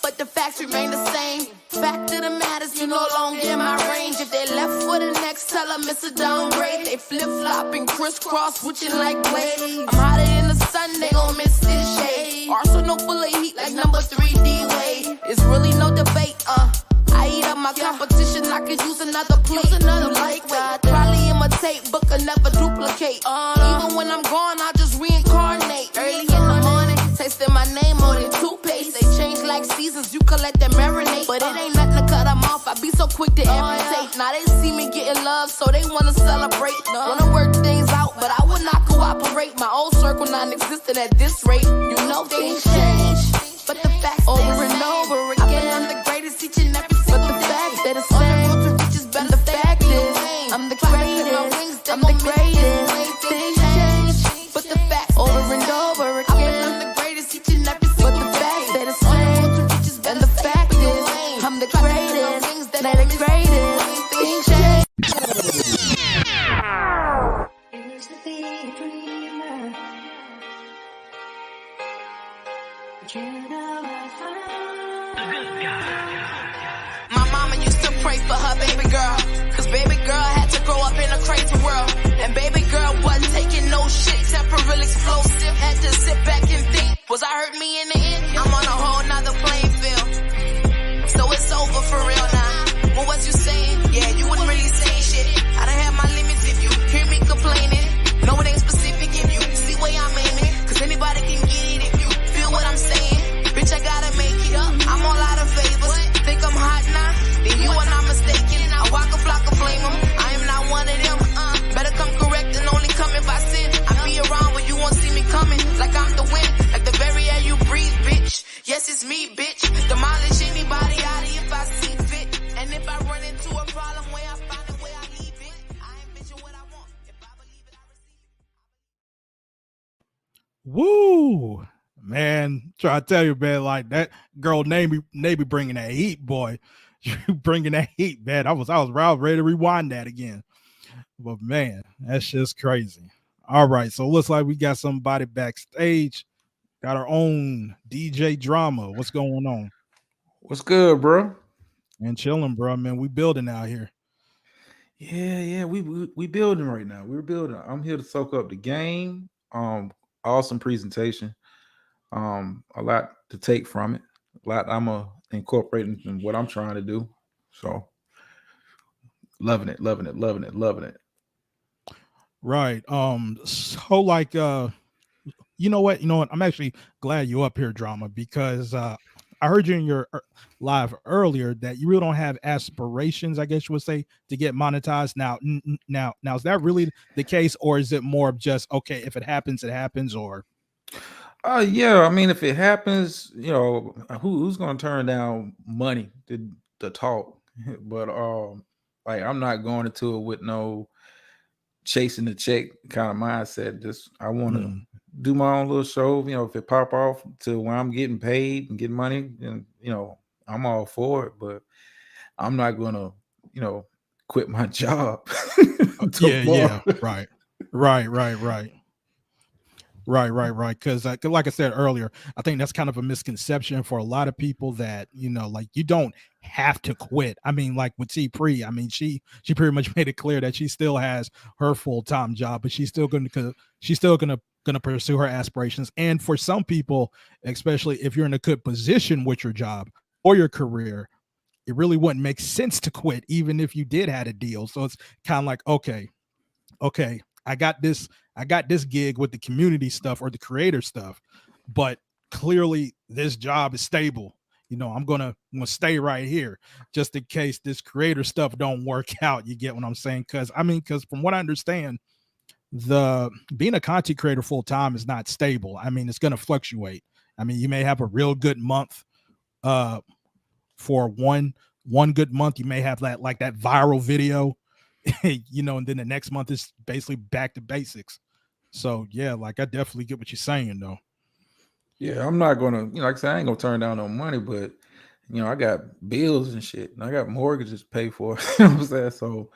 but the facts remain the same. Fact of the matter is you no longer in my range. If they left for the next, tell them it's a downgrade. They flip-flopping, crisscross, switching like blades. I'm hotter than the sun, they gon' miss this shade. Arsenal full of heat like number 3D Wade. It's really no debate, I eat up my competition, I could use another plate. Another like that. Probably imitate, but could never duplicate. Even when I'm gone, I'll just reincarnate. Early in the morning, tasting my name more than toothpaste. They change like seasons, you can let them marinate. But it ain't nothing to cut them off, I be so quick to amputate. Now they see me getting love, so they wanna celebrate. Wanna work things out, but I will not cooperate. My old circle non-existent at this rate. You know things change, but the facts over and over again. I'm the greatest each and every but the fact that it's same. Road to riches, but the fact is I'm the greatest, I'm the greatest. Things change, but the facts over and over again. I'm the greatest each and every but the fact that it's same. Road to riches, and the fact is I'm the greatest, not the greatest. Things change. Used to be a dreamer, but you know I found. My mama used to pray for her baby girl, cause baby girl had to grow up in a crazy world. And baby girl wasn't taking no shit, temporal explosive, had to sit back and think, was I hurt me in the end? I'm on a whole nother playing field, so it's over for real now. What was you saying? Yeah, you wouldn't really say shit. I done had my limits if you hear me complaining. No, it ain't specific if you see where I'm aiming, cause anybody can get it if you feel what I'm saying. Bitch, I gotta make it up, I'm all out of favors. Think I'm hot now? Then you are not mistaken. I walk a flock of flame 'em. I am not one of them. Better come correct and only come if I sin. I be around when you won't see me coming. Like I'm the wind, like the very air you breathe, bitch. Yes, it's me, bitch. Demolish anybody out of if I see fit. And if I run into a problem, where I find it, where I leave it. I envision what I want. If I believe it, I receive it. Woo, man! Try to tell you, man, like that girl Navy bringing that heat, boy. You bringing that heat, man. I was ready to rewind that again, but man, that's just crazy. All right, so it looks like we got somebody backstage. Got our own DJ Drama. What's going on? What's good, bro? And chilling, bro. Man, we building out here. Yeah, we building right now. We're building. I'm here to soak up the game. Awesome presentation. A lot to take from it. A lot I'm incorporating in what I'm trying to do. So loving it, loving it, loving it, loving it. Right. So like you know what? I'm actually glad you up here, Drama, because I heard you in your live earlier that you really don't have aspirations, I guess you would say, to get monetized. Now, now, is that really the case, or is it more of just okay, if it happens, it happens, or? Yeah. I mean, if it happens, who's gonna turn down money to talk? But like I'm not going into it with no chasing the check kind of mindset. Just I want to do my own little show. If it pop off to where I'm getting paid and getting money, and I'm all for it. But I'm not gonna, quit my job. Yeah, right. Because like I said earlier, I think that's kind of a misconception for a lot of people that like you don't have to quit. I mean, like with T Pre, I mean she pretty much made it clear that she still has her full-time job, but she's still gonna pursue her aspirations. And for some people, especially if you're in a good position with your job or your career, it really wouldn't make sense to quit even if you did have a deal. So it's kind of like, okay, I got this gig with the community stuff or the creator stuff, but clearly this job is stable. I'm gonna stay right here just in case this creator stuff don't work out. You get what I'm saying? Because from what I understand, being a content creator full time is not stable. I mean, it's gonna fluctuate. I mean, you may have a real good month. For one good month, you may have that viral video. And then the next month is basically back to basics. So yeah, like I definitely get what you're saying though. Yeah, I'm not gonna, like I said, I ain't gonna turn down no money, but I got bills and shit, and I got mortgages to pay for. You know what I'm saying? So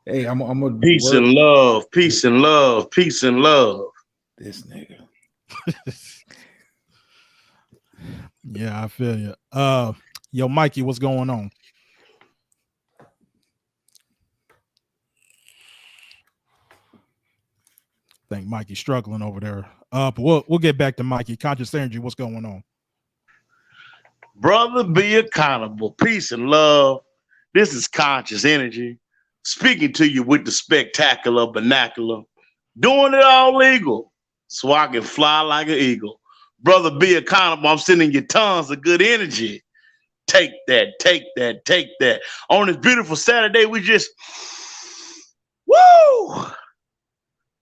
hey, I'm gonna peace and love, peace and love, peace and love. This nigga. Yeah, I feel you. Yo, Mikey, what's going on? I think Mikey's struggling over there. But we'll get back to Mikey. Conscious Energy, what's going on? Brother, be accountable. Peace and love. This is Conscious Energy, speaking to you with the spectacular vernacular, doing it all legal so I can fly like an eagle. Brother, be accountable. I'm sending you tons of good energy. Take that, take that, take that. On this beautiful Saturday, we just, woo,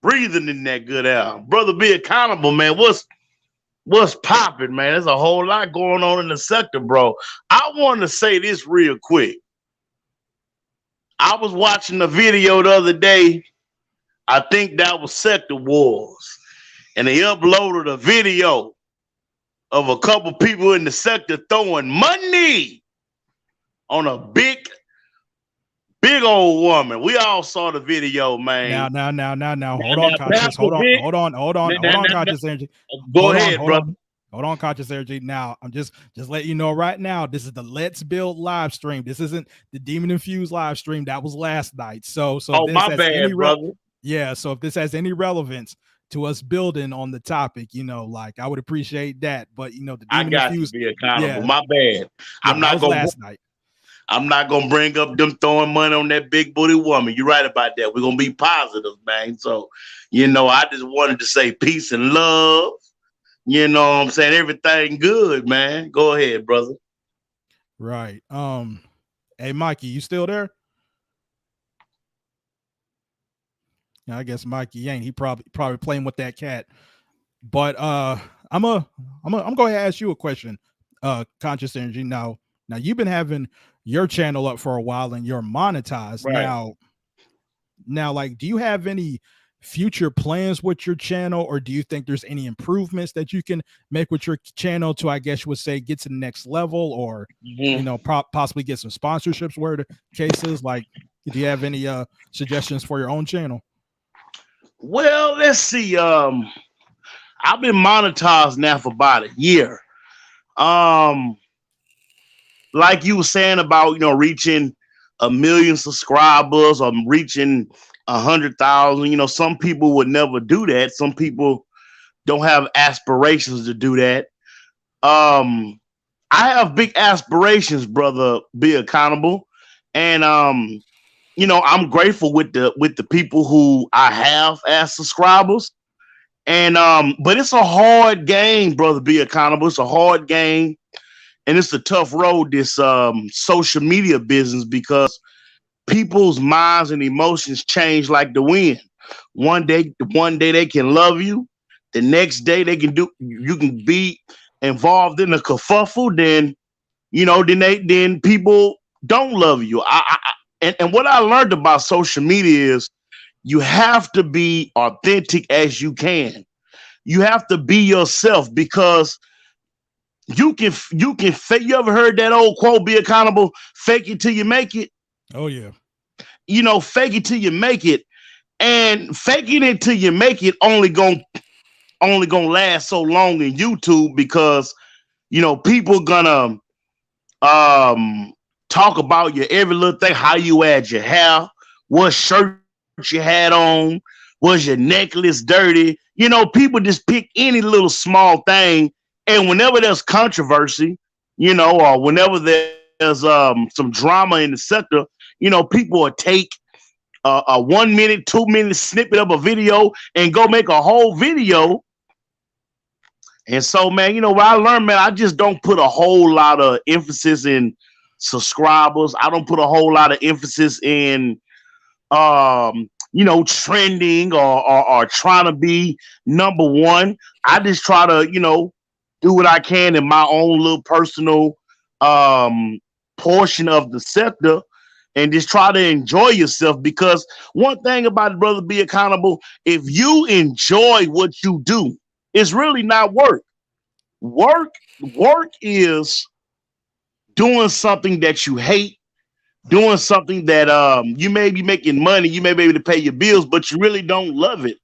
breathing in that good air. Brother, be accountable, man. What's popping, man? There's a whole lot going on in the sector, bro. I want to say this real quick. I was watching a video the other day. I think that was Sector Wars. And they uploaded a video of a couple people in the sector throwing money on a big old woman. We all saw the video, man. Now. Hold on, Conscious Energy. Go ahead, brother. Hold on, Conscious Energy. Now, I'm just letting you know right now, this is the Let's Build live stream. This isn't the Demon Infused live stream. That was last night. So my bad, brother. Yeah, so if this has any relevance to us building on the topic, like I would appreciate that. But the Demon Infused, to be accountable. Yeah, my bad. Yeah, I'm not gonna bring up them throwing money on that big booty woman. You're right about that. We're gonna be positive, man. So, I just wanted to say peace and love. You know what I'm saying? Everything good, man. Go ahead, brother. Right. Hey, Mikey, you still there? Yeah, I guess Mikey ain't. He probably playing with that cat. But I'm going to ask you a question, Conscious Energy. Now you've been having your channel up for a while and you're monetized. Right. Now, like, do you have any future plans with your channel, or do you think there's any improvements that you can make with your channel to, I guess you would say, get to the next level, or possibly get some sponsorships where the case is? Like, do you have any suggestions for your own channel? Well, let's see. I've been monetized now for about a year. Like you were saying about, reaching 1 million subscribers or reaching 100,000. You know, some people would never do that. Some people don't have aspirations to do that. I have big aspirations, brother. Be accountable, and you know, I'm grateful with the people who I have as subscribers. And but it's a hard game, brother. Be accountable. It's a hard game, and it's a tough road. This social media business, because people's minds and emotions change like the wind. One day they can love you. The next day you can be involved in a kerfuffle. Then then people don't love you. And what I learned about social media is you have to be authentic as you can. You have to be yourself, because you can fake. You ever heard that old quote, be accountable, fake it till you make it? Oh yeah. You know, fake it till you make it. And faking it till you make it only gonna last so long in YouTube, because people gonna talk about your every little thing, how you had your hair, what shirt you had on, was your necklace dirty. People just pick any little small thing, and whenever there's controversy, or whenever there's some drama in the sector, people will take a 1 minute, 2 minute snippet of a video and go make a whole video. And so, man, what I learned, man, I just don't put a whole lot of emphasis in subscribers. I don't put a whole lot of emphasis in trending or trying to be number one. I just try to, do what I can in my own little personal portion of the sector, and just try to enjoy yourself. Because one thing about it, brother, be accountable. If you enjoy what you do, it's really not work. Work is doing something that you hate, doing something that you may be making money, you may be able to pay your bills, but you really don't love it.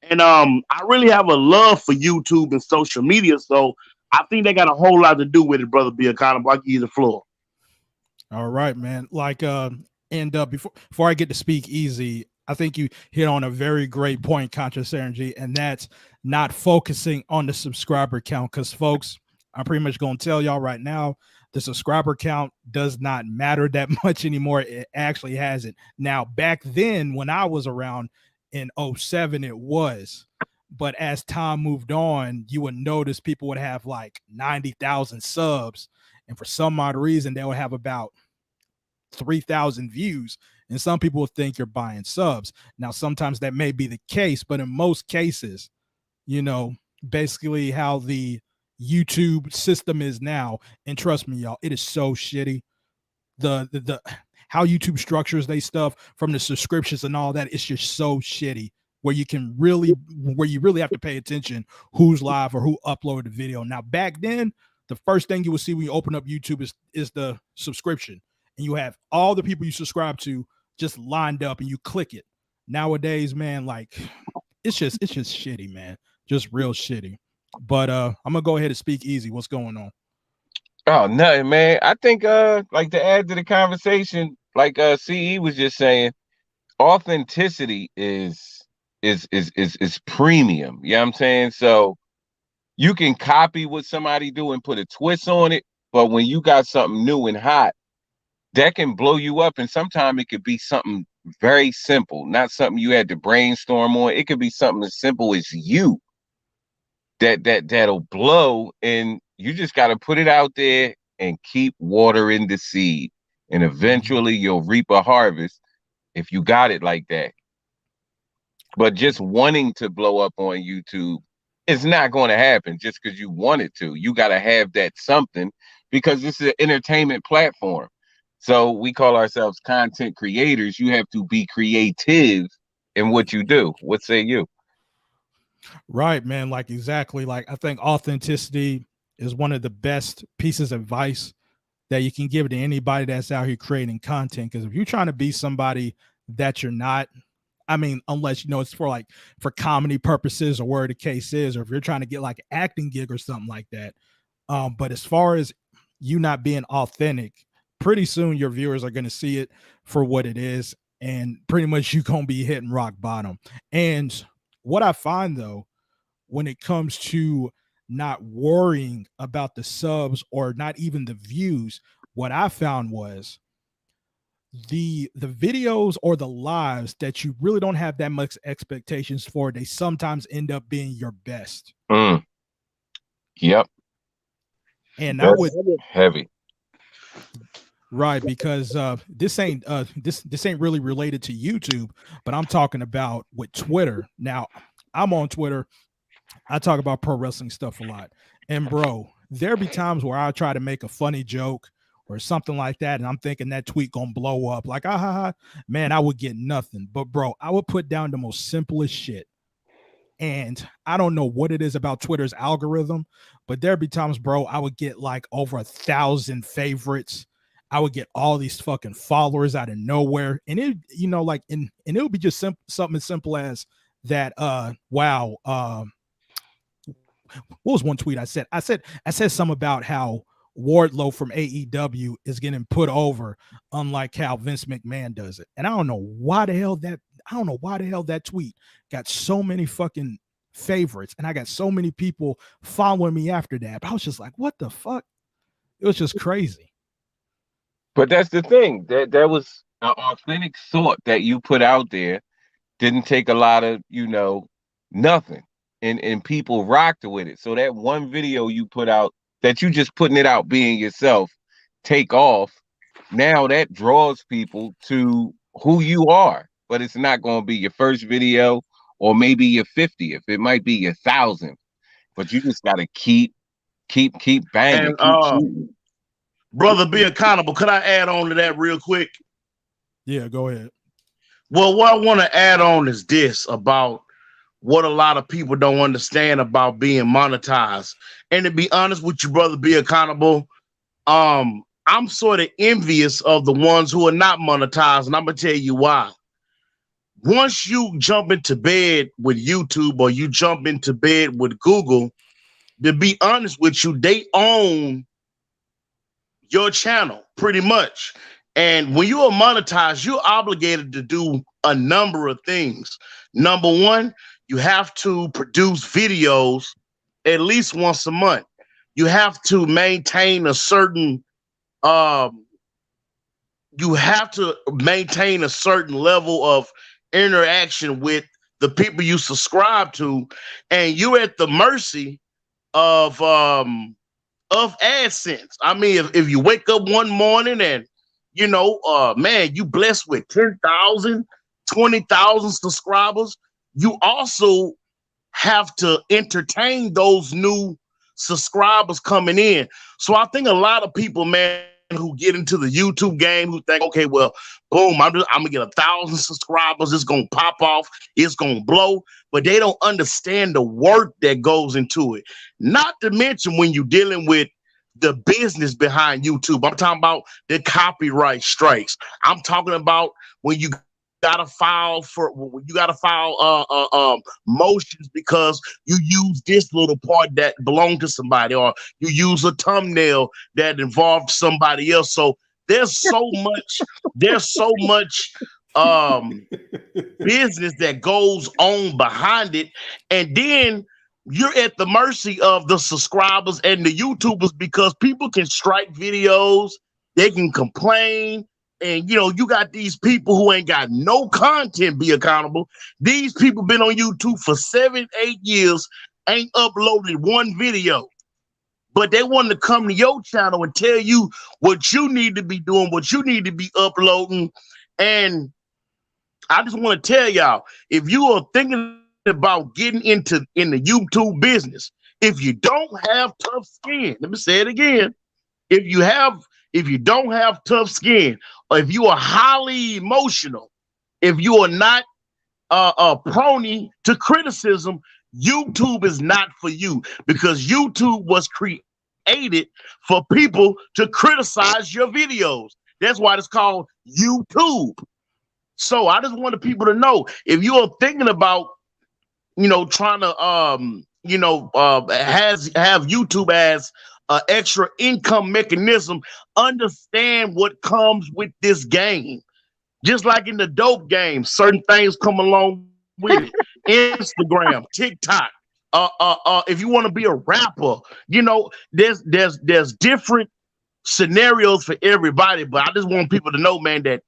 And I really have a love for YouTube and social media, so I think they got a whole lot to do with it, brother. Be accountable. I'll give you the floor. All right, man. Before I get to speak easy, I think you hit on a very great point, Conscious Energy, and that's not focusing on the subscriber count. Because, folks, I'm pretty much going to tell y'all right now, the subscriber count does not matter that much anymore. It actually hasn't. Now, back then, when I was around in 07, it was. But as time moved on, you would notice people would have like 90,000 subs. And for some odd reason, they would have about 3,000 views. And some people will think you're buying subs. Now, sometimes that may be the case, but in most cases, basically how the YouTube system is now, and trust me, y'all, it is so shitty. The how YouTube structures they stuff from the subscriptions and all that, it's just so shitty, where you really have to pay attention who's live or who uploaded the video. Now, back then, the first thing you will see when you open up YouTube is the subscription, and you have all the people you subscribe to just lined up, and you click it. Nowadays, man, like it's just shitty, man, just real shitty. But I'm gonna go ahead and speak easy. What's going on? Oh, nothing, man. I think like to add to the conversation, like CE was just saying, authenticity is premium. You know what I'm saying? So you can copy what somebody do and put a twist on it, but when you got something new and hot, that can blow you up. And sometimes it could be something very simple, not something you had to brainstorm on. It could be something as simple as you that'll blow, and you just got to put it out there and keep watering the seed, and eventually you'll reap a harvest if you got it like that. But just wanting to blow up on YouTube is not going to happen just because you want it to. You got to have that something, because this is an entertainment platform. So we call ourselves content creators. You have to be creative in what you do. What say you? Right, man. Like, exactly. Like, I think authenticity is one of the best pieces of advice that you can give to anybody that's out here creating content. Because if you're trying to be somebody that you're not, I mean, unless it's for comedy purposes or where the case is, or if you're trying to get like an acting gig or something like that. But as far as you not being authentic, pretty soon your viewers are going to see it for what it is. and pretty much you gonna be hitting rock bottom. And what I find though, when it comes to not worrying about the subs or not even the views, what I found was the videos or the lives that you really don't have that much expectations for, they sometimes end up being your best. Yep. And That's I would heavy. Right, because this ain't this ain't really related to YouTube, but I'm talking about with Twitter. Now, I'm on Twitter. I talk about pro wrestling stuff a lot. And bro, there be times where I try to make a funny joke or something like that, and I'm thinking that tweet gonna blow up. Like, man, I would get nothing. But bro, I would put down the most simplest shit. And I don't know what it is about Twitter's algorithm, but there be times, bro, I would get like over 1,000 favorites. I would get all these fucking followers out of nowhere. And it, you know, like, and it would be just something as simple as that. Wow. What was one tweet I said? I said something about how Wardlow from AEW is getting put over, unlike how Vince McMahon does it. And I don't know why the hell that tweet got so many fucking favorites, and I got so many people following me after that. But I was just like, what the fuck? It was just crazy. But that's the thing. That was an authentic thought that you put out there. Didn't take a lot of, nothing. And people rocked with it. So that one video you put out, that you just putting it out being yourself, take off. Now that draws people to who you are. But it's not going to be your first video or maybe your 50th. It might be your 1,000th. But you just got to keep banging. And brother, be accountable. Could I add on to that real quick? Yeah, go ahead. Well, what I want to add on is this about what a lot of people don't understand about being monetized. And to be honest with you, brother, be accountable. I'm sort of envious of the ones who are not monetized, and I'm gonna tell you why. Once you jump into bed with YouTube or you jump into bed with Google, to be honest with you, they own your channel pretty much. And when you are monetized, you're obligated to do a number of things. Number one, you have to produce videos at least once a month. You have to maintain a certain level of interaction with the people you subscribe to, and you're at the mercy of AdSense. I mean, if you wake up one morning and man, you blessed with 10,000, 20,000 subscribers, you also have to entertain those new subscribers coming in. So I think a lot of people, man, who get into the YouTube game, who think, okay, well, boom, I'm gonna get 1,000 subscribers, it's gonna pop off, it's gonna blow, but they don't understand the work that goes into it. Not to mention when you're dealing with the business behind YouTube. I'm talking about the copyright strikes. I'm talking about when you gotta file motions because you use this little part that belonged to somebody, or you use a thumbnail that involved somebody else. So there's so much business that goes on behind it, and then you're at the mercy of the subscribers and the YouTubers, because people can strike videos, they can complain. And, you got these people who ain't got no content, be accountable. These people been on YouTube for 7-8 years, ain't uploaded one video. But they want to come to your channel and tell you what you need to be doing, what you need to be uploading. And I just want to tell y'all, if you are thinking about getting in the YouTube business, if you don't have tough skin, let me say it again. If you don't have tough skin, or if you are highly emotional, if you are not prone to criticism, YouTube is not for you, because YouTube was created for people to criticize your videos. That's why it's called YouTube. So I just wanted people to know, if you are thinking about, trying to, have YouTube as an extra income mechanism, understand what comes with this game. Just like in the dope game, certain things come along with it. Instagram, TikTok. If you want to be a rapper, you know, there's different scenarios for everybody. But I just want people to know, man, that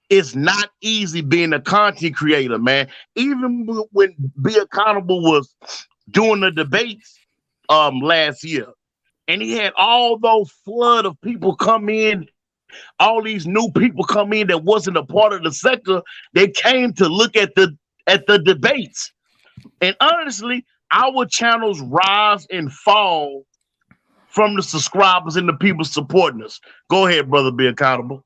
it's not easy being a content creator, man. Even when Be Accountable was doing the debates last year, and he had all those flood of people come in, all these new people come in that wasn't a part of the sector. They came to look at the debates. And honestly, our channels rise and fall from the subscribers and the people supporting us. Go ahead, brother, Be Accountable.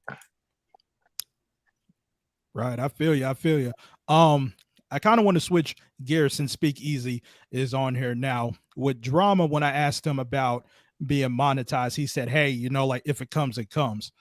Right, I feel you. I feel you. I kind of want to switch gears since Speak Easy is on here now. With Drama, when I asked him about being monetized, he said, "Hey, you know, like if it comes, it comes."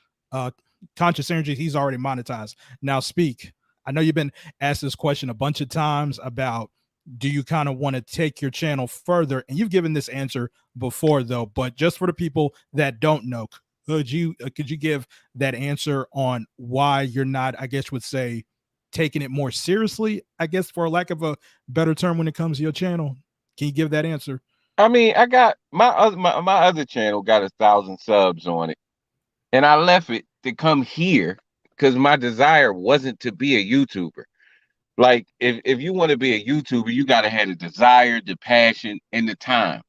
Conscious Energy, he's already monetized. Now, Speak, I know you've been asked this question a bunch of times about, do you kind of want to take your channel further? And you've given this answer before, though, but just for the people that don't know, could you give that answer on why you're not, I guess would say, taking it more seriously, I guess, for lack of a better term, when it comes to your channel? Can you give that answer? I mean, I got my other channel got 1,000 subs on it, and I left it to come here because my desire wasn't to be a YouTuber. Like, if you want to be a YouTuber, you got to have the desire, the passion, and the time.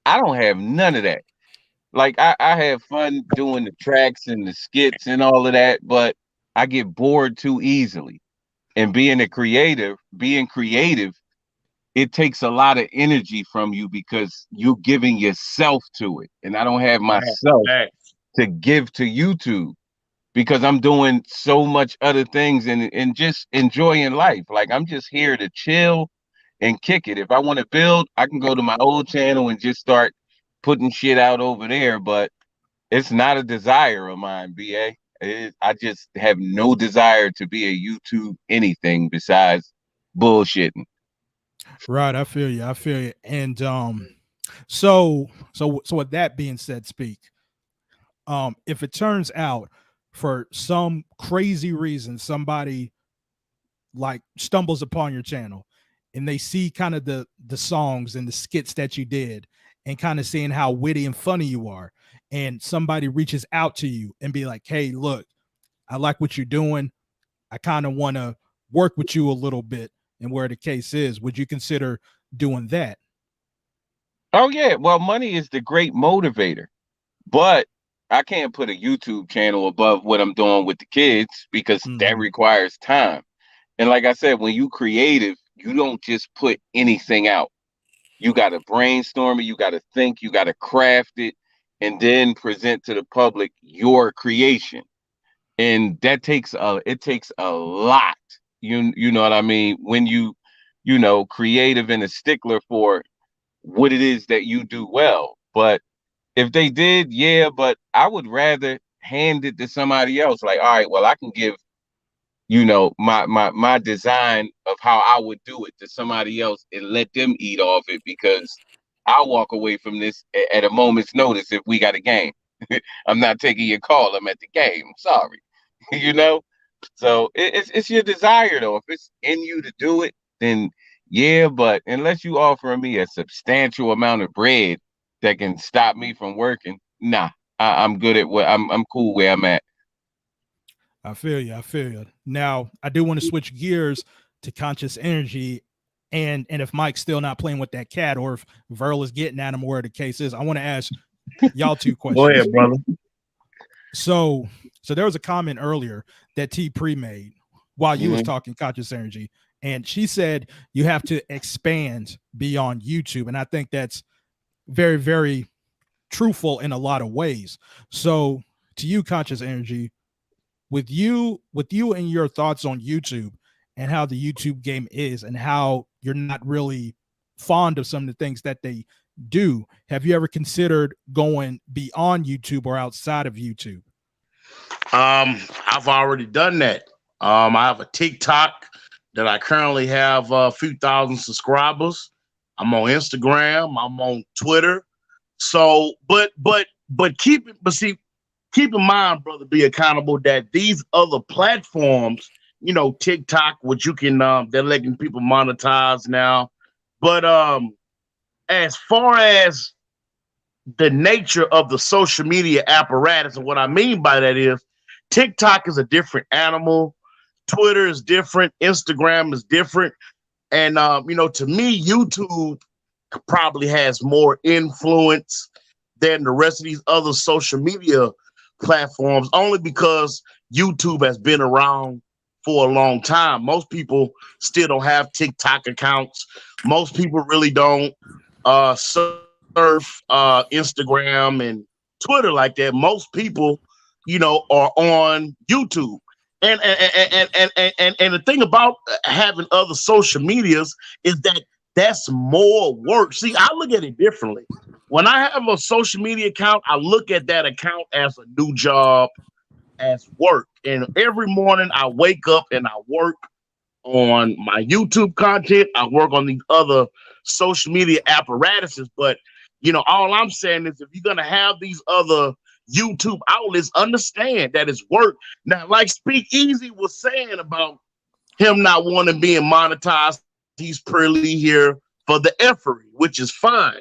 I don't have none of that. Like, I have fun doing the tracks and the skits and all of that, but I get bored too easily. And being creative, it takes a lot of energy from you because you're giving yourself to it. And I don't have myself to give to YouTube because I'm doing so much other things and just enjoying life. Like, I'm just here to chill and kick it. If I want to build, I can go to my old channel and just start putting shit out over there, but it's not a desire of mine, BA. I just have no desire to be a YouTube anything besides bullshitting. Right, I feel you. I feel you. And so with that being said, Speak, if it turns out for some crazy reason somebody like stumbles upon your channel and they see kind of the songs and the skits that you did and kind of seeing how witty and funny you are, and somebody reaches out to you and be like, "Hey, look, I like what you're doing. I kind of want to work with you a little bit," and where the case is, would you consider doing that? Oh yeah, well, money is the great motivator, but I can't put a YouTube channel above what I'm doing with the kids because that requires time. And like I said, when you creative, you don't just put anything out. You got to brainstorm it, you got to think, you got to craft it, and then present to the public your creation. And that takes a lot. You know what I mean? When you know, creative and a stickler for what it is that you do well. But if they did, yeah, but I would rather hand it to somebody else. Like, all right, well, I can give, you know, my design of how I would do it to somebody else and let them eat off it, because I'll walk away from this at a moment's notice if we got a game. I'm not taking your call. I'm at the game. Sorry. You know? So it's your desire, though. If it's in you to do it, then yeah, but unless you offering me a substantial amount of bread that can stop me from working, nah, I'm good at what I'm cool where I'm at. I feel you. I feel you. Now, I do want to switch gears to Conscious Energy, and if Mike's still not playing with that cat, or if Verl is getting at him, where the case is, I want to ask y'all two questions. Go ahead, brother. So there was a comment earlier that T Pre made while you was talking Conscious Energy, and she said you have to expand beyond YouTube, and I think that's very, very truthful in a lot of ways. So to you, Conscious Energy, with you and your thoughts on YouTube and how the YouTube game is and how you're not really fond of some of the things that they do, have you ever considered going beyond YouTube or outside of YouTube? I've already done that. I have a TikTok that I currently have a few thousand subscribers. I'm on Instagram. I'm on Twitter. So, but see, keep in mind, brother, be accountable that these other platforms, TikTok, which you can they're letting people monetize now. But as far as the nature of the social media apparatus, and what I mean by that is TikTok is a different animal, Twitter is different, Instagram is different. And to me, YouTube probably has more influence than the rest of these other social media platforms, only because YouTube has been around for a long time. Most people still don't have TikTok accounts. Most people really don't surf Instagram and Twitter like that. Most people, are on YouTube. And the thing about having other social medias is that that's more work. See, I look at it differently. When I have a social media account, I look at that account as a new job, as work. And every morning I wake up and I work on my YouTube content. I work on these other social media apparatuses. But, all I'm saying is if you're going to have these other YouTube outlets, understand that it's work. Now, like Speak Easy was saying about him not wanting being monetized, he's purely here for the efforty, which is fine.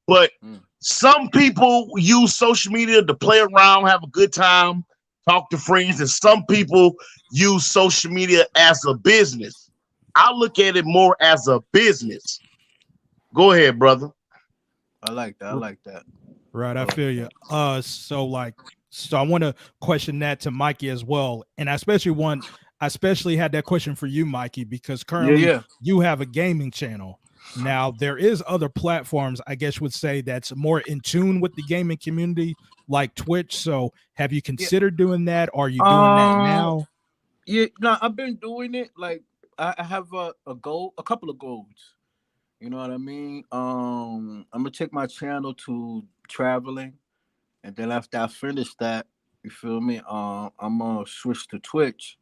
But some people use social media to play around, have a good time, talk to friends, and some people use social media as a business. I look at it more as a business. Go ahead, brother. I like that. Right, I feel you. So I want to question that to Mikey as well, and I especially had that question for you, Mikey, because currently you have a gaming channel. Now there is other platforms, I guess, would say that's more in tune with the gaming community, like Twitch. So have you considered doing that? Are you doing that now? Yeah, no, I've been doing it. Like I have a couple of goals. You know what I mean? I'm gonna take my channel to traveling, and then after I finish that, you feel me? I'm gonna switch to Twitch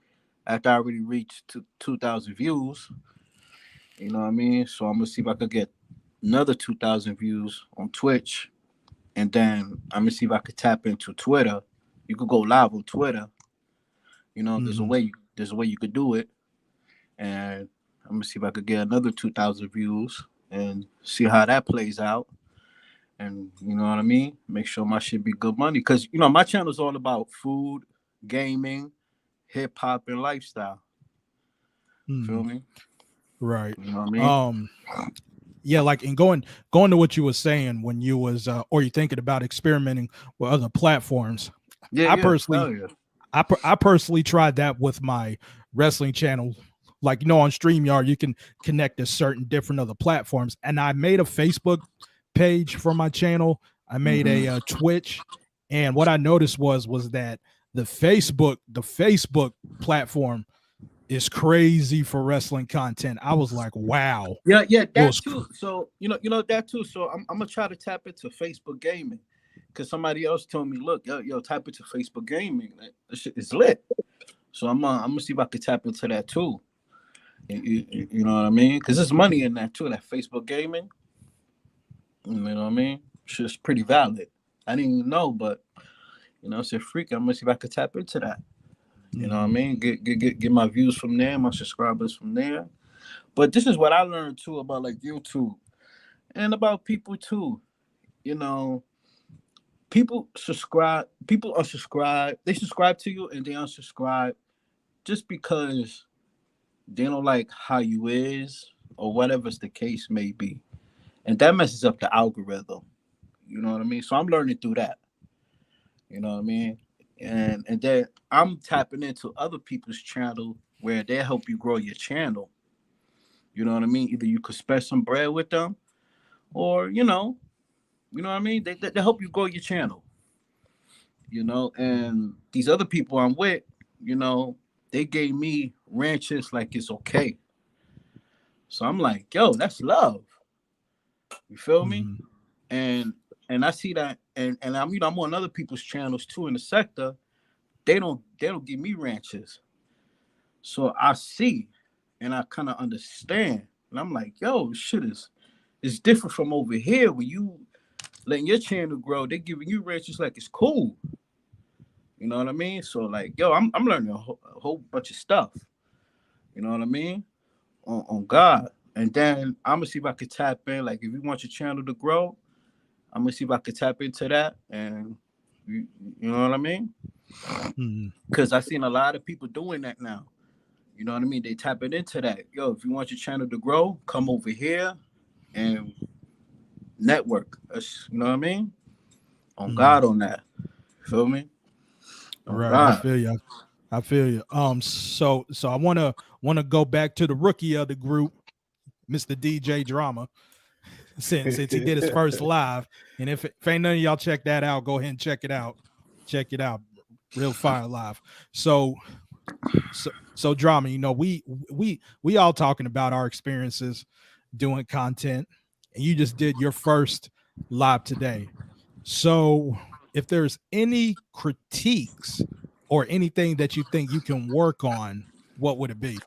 after I already reached 2,000 views. You know what I mean? So I'm gonna see if I could get another 2,000 views on Twitch, and then I'm gonna see if I could tap into Twitter. You could go live on Twitter. There's a way you could do it, and I'm gonna see if I could get another 2,000 views and see how that plays out. And you know what I mean? Make sure my shit be good money, because my channel is all about food, gaming, hip hop, and lifestyle. Feel me? Right. You know what I mean? Yeah, like, and going to what you were saying when you was or you thinking about experimenting with other platforms. I personally tried that with my wrestling channel. Like, on StreamYard, you can connect to certain different other platforms. And I made a Facebook page for my channel. I made a Twitch. And what I noticed was that the Facebook platform is crazy for wrestling content. I was like, wow. Yeah, that too. So, that too. So I'm gonna try to tap into Facebook gaming, because somebody else told me, look, yo, type into Facebook gaming. That shit is lit. So I'm gonna see if I can tap into that too. You know what I mean? Because there's money in that too, that Facebook gaming. You know what I mean? Shit's pretty valid. I didn't even know, but it's a freak. I'm gonna see if I could tap into that. You know what I mean? Get my views from there, my subscribers from there. But this is what I learned too about like YouTube and about people too. People unsubscribe. They subscribe to you and they unsubscribe just because they don't like how you is or whatever's the case may be. And that messes up the algorithm. You know what I mean? So I'm learning through that. You know what I mean? And then I'm tapping into other people's channel where they help you grow your channel. You know what I mean? Either you could spend some bread with them, or you know what I mean? They help you grow your channel. And these other people I'm with, they gave me ranches like it's okay. So I'm like, yo, that's love. You feel me? And I see that, and I'm I'm on other people's channels too in the sector. They don't give me ranches. So I see and I kind of understand. And I'm like, yo, shit is different from over here. When you letting your channel grow, they giving you ranches like it's cool. You know what I mean? So like, yo, I'm learning a whole bunch of stuff. You know what I mean? On God. And then I'm gonna see if I could tap in. Like, if you want your channel to grow, I'm gonna see if I could tap into that. And you know what I mean? Because I've seen a lot of people doing that now. You know what I mean? They tapping into that. Yo, if you want your channel to grow, come over here and network. You know what I mean? On God on that. Feel me? Right. God. I feel you. I feel you. So I wanna go back to the rookie of the group, Mr. DJ Drama, since he did his first live. And if ain't none of y'all check that out, go ahead and check it out. Check it out. Real fire live. So Drama, you know, we all talking about our experiences doing content, and you just did your first live today. So if there's any critiques or anything that you think you can work on, what would it be?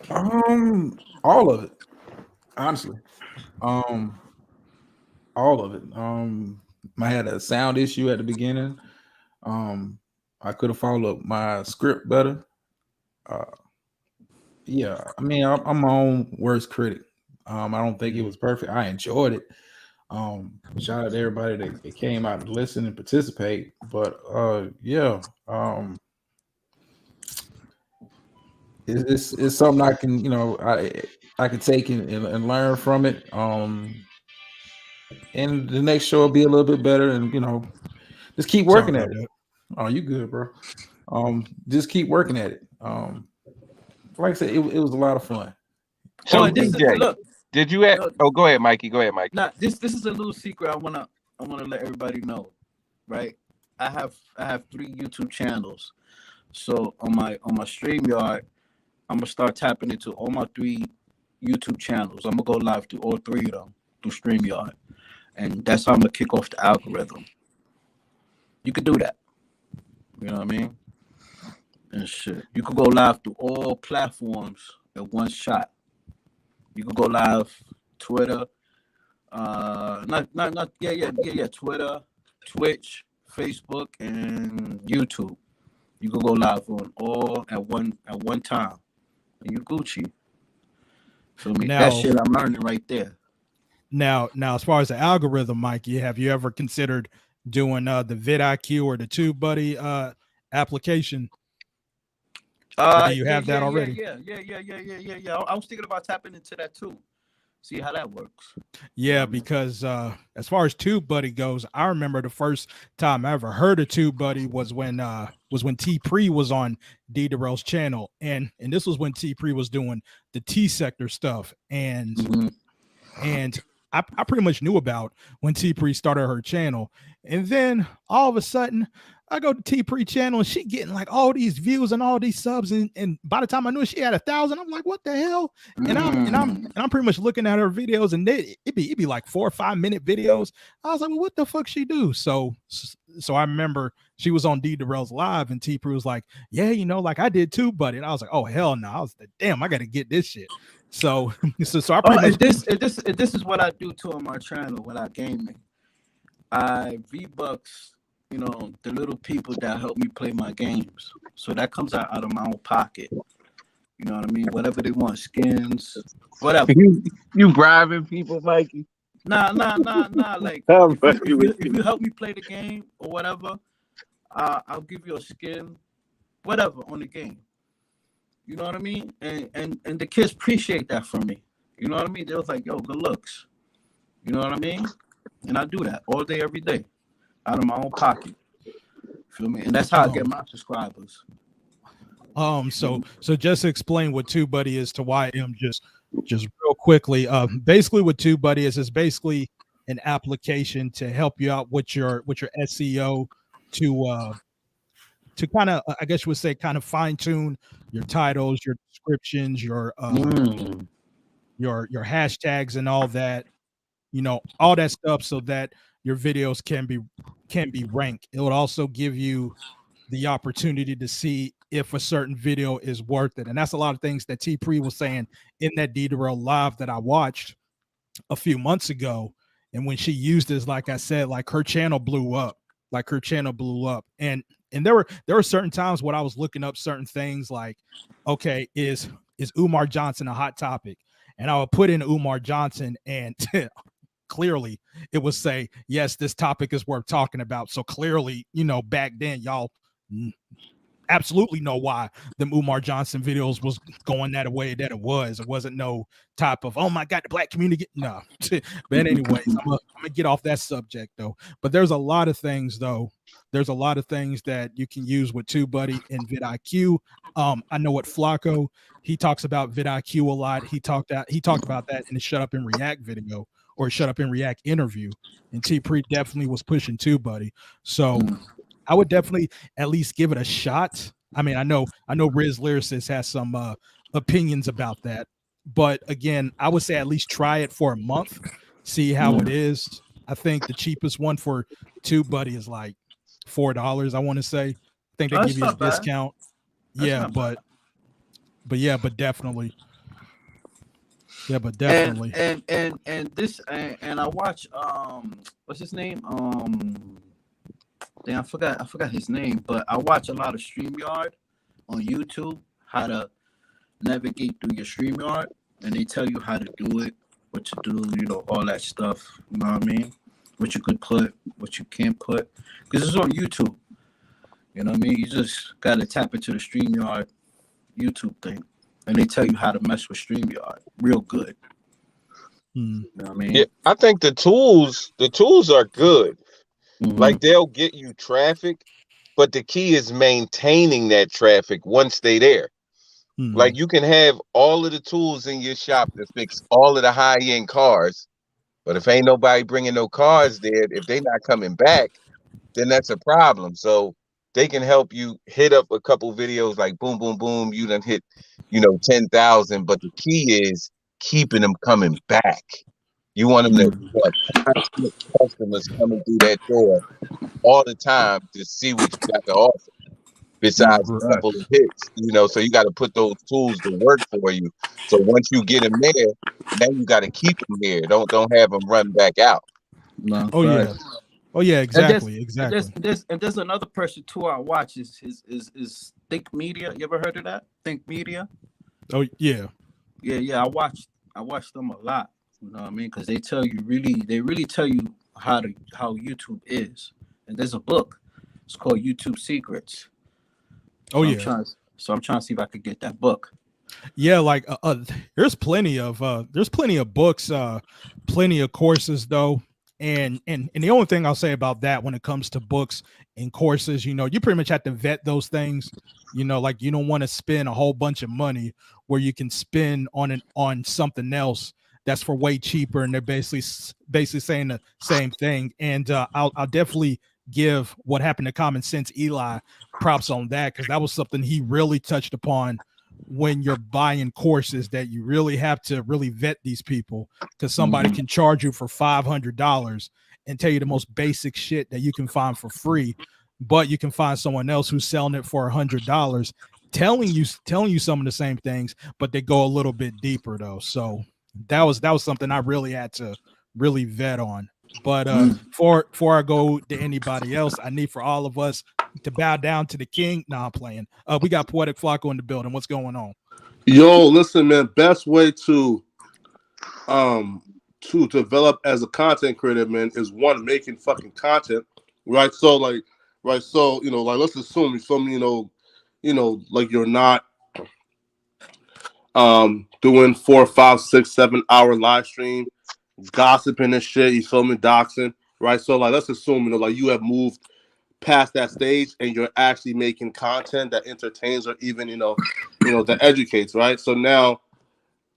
All of it, honestly. All of it. I had a sound issue at the beginning. I could have followed my script better. Yeah, I mean, I'm my own worst critic. I don't think it was perfect. I enjoyed it. Shout out to everybody that came out to listen and participate. But yeah, it's something I can, you know, I can take and learn from it. And the next show will be a little bit better, and you know, just keep working at it. Oh, you good, bro? Just keep working at it. Like I said, it was a lot of fun. So DJ, did you have? Oh, go ahead, Mikey. Go ahead, Mike. Nah, this is a little secret. I wanna let everybody know, right? I have 3 YouTube channels. So on my StreamYard, I'm gonna start tapping into all my 3 YouTube channels. I'm gonna go live through all 3 of them through StreamYard, and that's how I'm gonna kick off the algorithm. You could do that. You know what I mean? And shit, you could go live through all platforms at one shot. You could go live Twitter, Twitter, Twitch, Facebook, and YouTube. You could go live on all at one time, and you Gucci. Feel me? Now, that shit I'm learning right there. Now, as far as the algorithm, Mikey, have you ever considered doing the vidIQ or the TubeBuddy application? Do you have that already? Yeah. I was thinking about tapping into that too. See how that works. Yeah, because as far as TubeBuddy goes, I remember the first time I ever heard of TubeBuddy was when T Pre was on D Darrell's channel, and this was when T Pre was doing the T sector stuff, and I pretty much knew about when T Pre started her channel, and then all of a sudden I go to T Pre channel and she getting like all these views and all these subs, and by the time I knew it, she had 1,000. I'm like, what the hell? And I'm pretty much looking at her videos, and it'd be like 4 or 5 minute videos. I was like, well, what the fuck she do? So I remember she was on D Darrell's live, and T Pre was like, yeah, you know, like I did too, buddy. And I was like, oh hell no! I was like, damn, I got to get this shit. So I pretty much this is what I do too on my channel when I gaming. I V-Bucks, you know, the little people that help me play my games. So that comes out of my own pocket. You know what I mean? Whatever they want, skins, whatever. You bribing people, Mikey? Nah. Like if you help me play the game or whatever, I'll give you a skin, whatever on the game. You know what I mean? And the kids appreciate that from me. You know what I mean? They was like, yo, good looks. You know what I mean? And I do that all day, every day, out of my own pocket. Feel me? And that's how I get my subscribers. So just explain what TubeBuddy is to YM just real quickly. Basically what TubeBuddy is basically an application to help you out with your SEO to kind of, I guess you would say, kind of fine tune your titles, your descriptions, your hashtags and all that, you know, all that stuff, so that your videos can be ranked. It would also give you the opportunity to see if a certain video is worth it. And that's a lot of things that T Pre was saying in that D Darrell live that I watched a few months ago. And when she used this, like I said, like her channel blew up. like her channel blew up. And there were certain times when I was looking up certain things like, okay, is Umar Johnson a hot topic? And I would put in Umar Johnson, and clearly it would say, yes, this topic is worth talking about. So clearly, back then y'all absolutely know why the Umar Johnson videos was going that way that it was. It wasn't no type of, oh my God, the black community. No. But anyways, I'm gonna get off that subject though. But there's a lot of things though. There's a lot of things that you can use with TubeBuddy and vidIQ. I know what Flakko, he talks about vidIQ a lot. He talked about that in the Shut Up and React video or Shut Up and React interview. And T Pre definitely was pushing TubeBuddy. So I would definitely at least give it a shot. I mean, I know Riz Lyricist has some opinions about that, but again, I would say at least try it for a month, see how it is. I think the cheapest one for TubeBuddy is like $4. I want to say. I think they give you a discount. Yeah, but definitely. Yeah, but definitely. And this and I watch what's his name? Damn, I forgot his name, but I watch a lot of StreamYard on YouTube, how to navigate through your StreamYard, and they tell you how to do it, what to do, all that stuff. You know what I mean? What you could put, what you can't put, because it's on YouTube. You know what I mean? You just gotta tap into the StreamYard YouTube thing, and they tell you how to mess with StreamYard real good. You know what I mean? Yeah, I think the tools are good. Like they'll get you traffic, but the key is maintaining that traffic once they there. Like you can have all of the tools in your shop to fix all of the high-end cars, but if ain't nobody bringing no cars there, if they not coming back, then that's a problem. So they can help you hit up a couple videos like boom, boom, boom. You done hit, 10,000, but the key is keeping them coming back. You want them to have customers coming through that door all the time to see what you got to offer. Besides a couple of hits, so you got to put those tools to work for you. So once you get them there, now you got to keep them there. Don't have them run back out. No, yeah, exactly. And there's another person too I watch is Think Media. You ever heard of that? Think Media. Oh yeah. I watch them a lot. You know what I mean? Because they really tell you how YouTube is. And there's a book. It's called YouTube Secrets. So I'm trying to see if I could get that book. Yeah, like there's plenty of books, plenty of courses though. And the only thing I'll say about that when it comes to books and courses, you pretty much have to vet those things. Like you don't want to spend a whole bunch of money where you can spend on something else that's for way cheaper, and they're basically saying the same thing. And I'll definitely give what happened to Common Sense Eli props on that, because that was something he really touched upon when you're buying courses, that you really have to really vet these people, because somebody can charge you for $500 and tell you the most basic shit that you can find for free, but you can find someone else who's selling it for $100 telling you some of the same things, but they go a little bit deeper though. So that was something I really had to really vet on. But before I go to anybody else, I need for all of us to bow down to the king. Nah, I'm playing. We got Poetik Flakko in the building. What's going on? Yo, listen, man. Best way to develop as a content creator, man, is one, making fucking content, right? So like let's assume you feel me, like you're not doing 4, 5, 6, 7 hour live stream, gossiping and shit, you feel me, doxing, right? So like let's assume, like you have moved past that stage and you're actually making content that entertains or even, that educates, right? So now,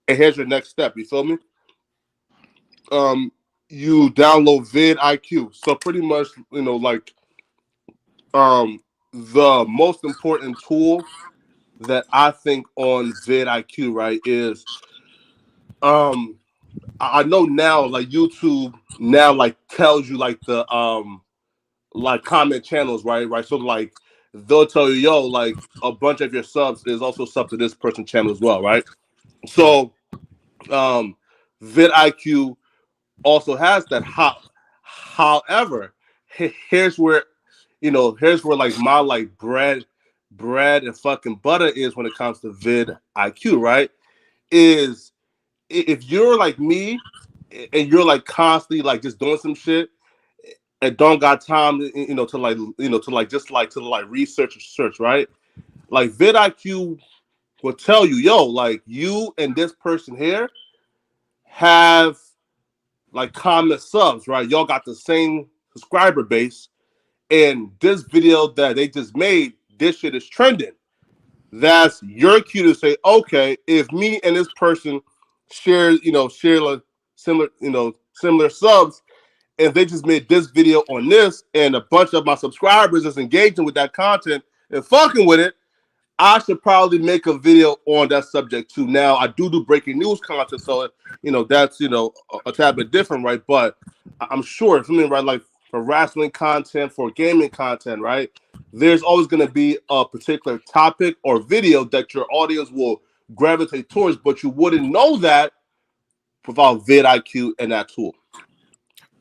and here's your next step, you feel me? You download vidIQ. So pretty much, the most important tool that I think on vidIQ, right, is I know now, like YouTube now like tells you like the like comment channels, right? So like they'll tell you, yo, like a bunch of your subs is also sub to this person channel as well, right? So vidIQ also has that. However, here's where here's where like my like bread and fucking butter is when it comes to vid IQ, right? Is if you're like me and you're like constantly like just doing some shit and don't got time, to like, to like just like to like research or search, right? Like vidIQ will tell you, yo, like you and this person here have like common subs, right? Y'all got the same subscriber base, and this video that they just made, this shit is trending. That's your cue to say, okay, if me and this person share like similar subs, and they just made this video on this, and a bunch of my subscribers is engaging with that content and fucking with it, I should probably make a video on that subject too. Now, I do breaking news content, so that's a tad bit different, right? But I'm sure something right like for wrestling content, for gaming content, right? There's always going to be a particular topic or video that your audience will gravitate towards, but you wouldn't know that without vidIQ and that tool.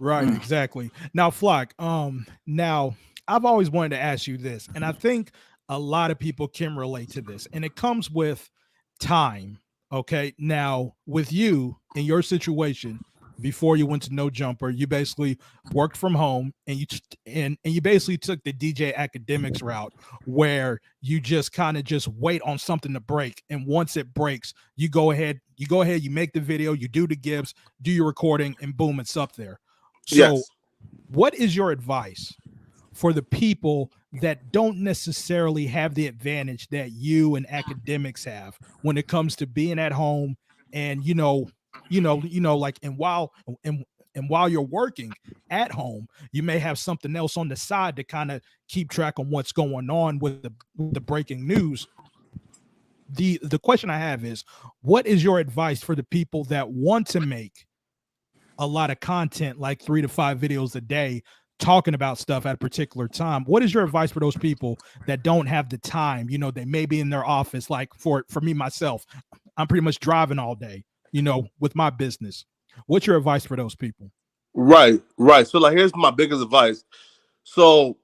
Right, exactly. Now, Flock, now I've always wanted to ask you this, and I think a lot of people can relate to this, and it comes with time. Okay. Now, with you in your situation, before you went to No Jumper, you basically worked from home, and you basically took the DJ academics route, where you just kind of just wait on something to break, and once it breaks, you go ahead, you make the video, you do the gives, do your recording, and boom, it's up there. So, Yes. what is your advice for the people that don't necessarily have the advantage that you and academics have when it comes to being at home and like, and while you're working at home, you may have something else on the side to kind of keep track on what's going on with the breaking news. The question I have is, what is your advice for the people that want to make a lot of content, like 3 to 5 videos a day, talking about stuff at a particular time? What is your advice for those people that don't have the time? They may be in their office. Like for me, myself, I'm pretty much driving all day, with my business. What's your advice for those people? Right. So like, here's my biggest advice. So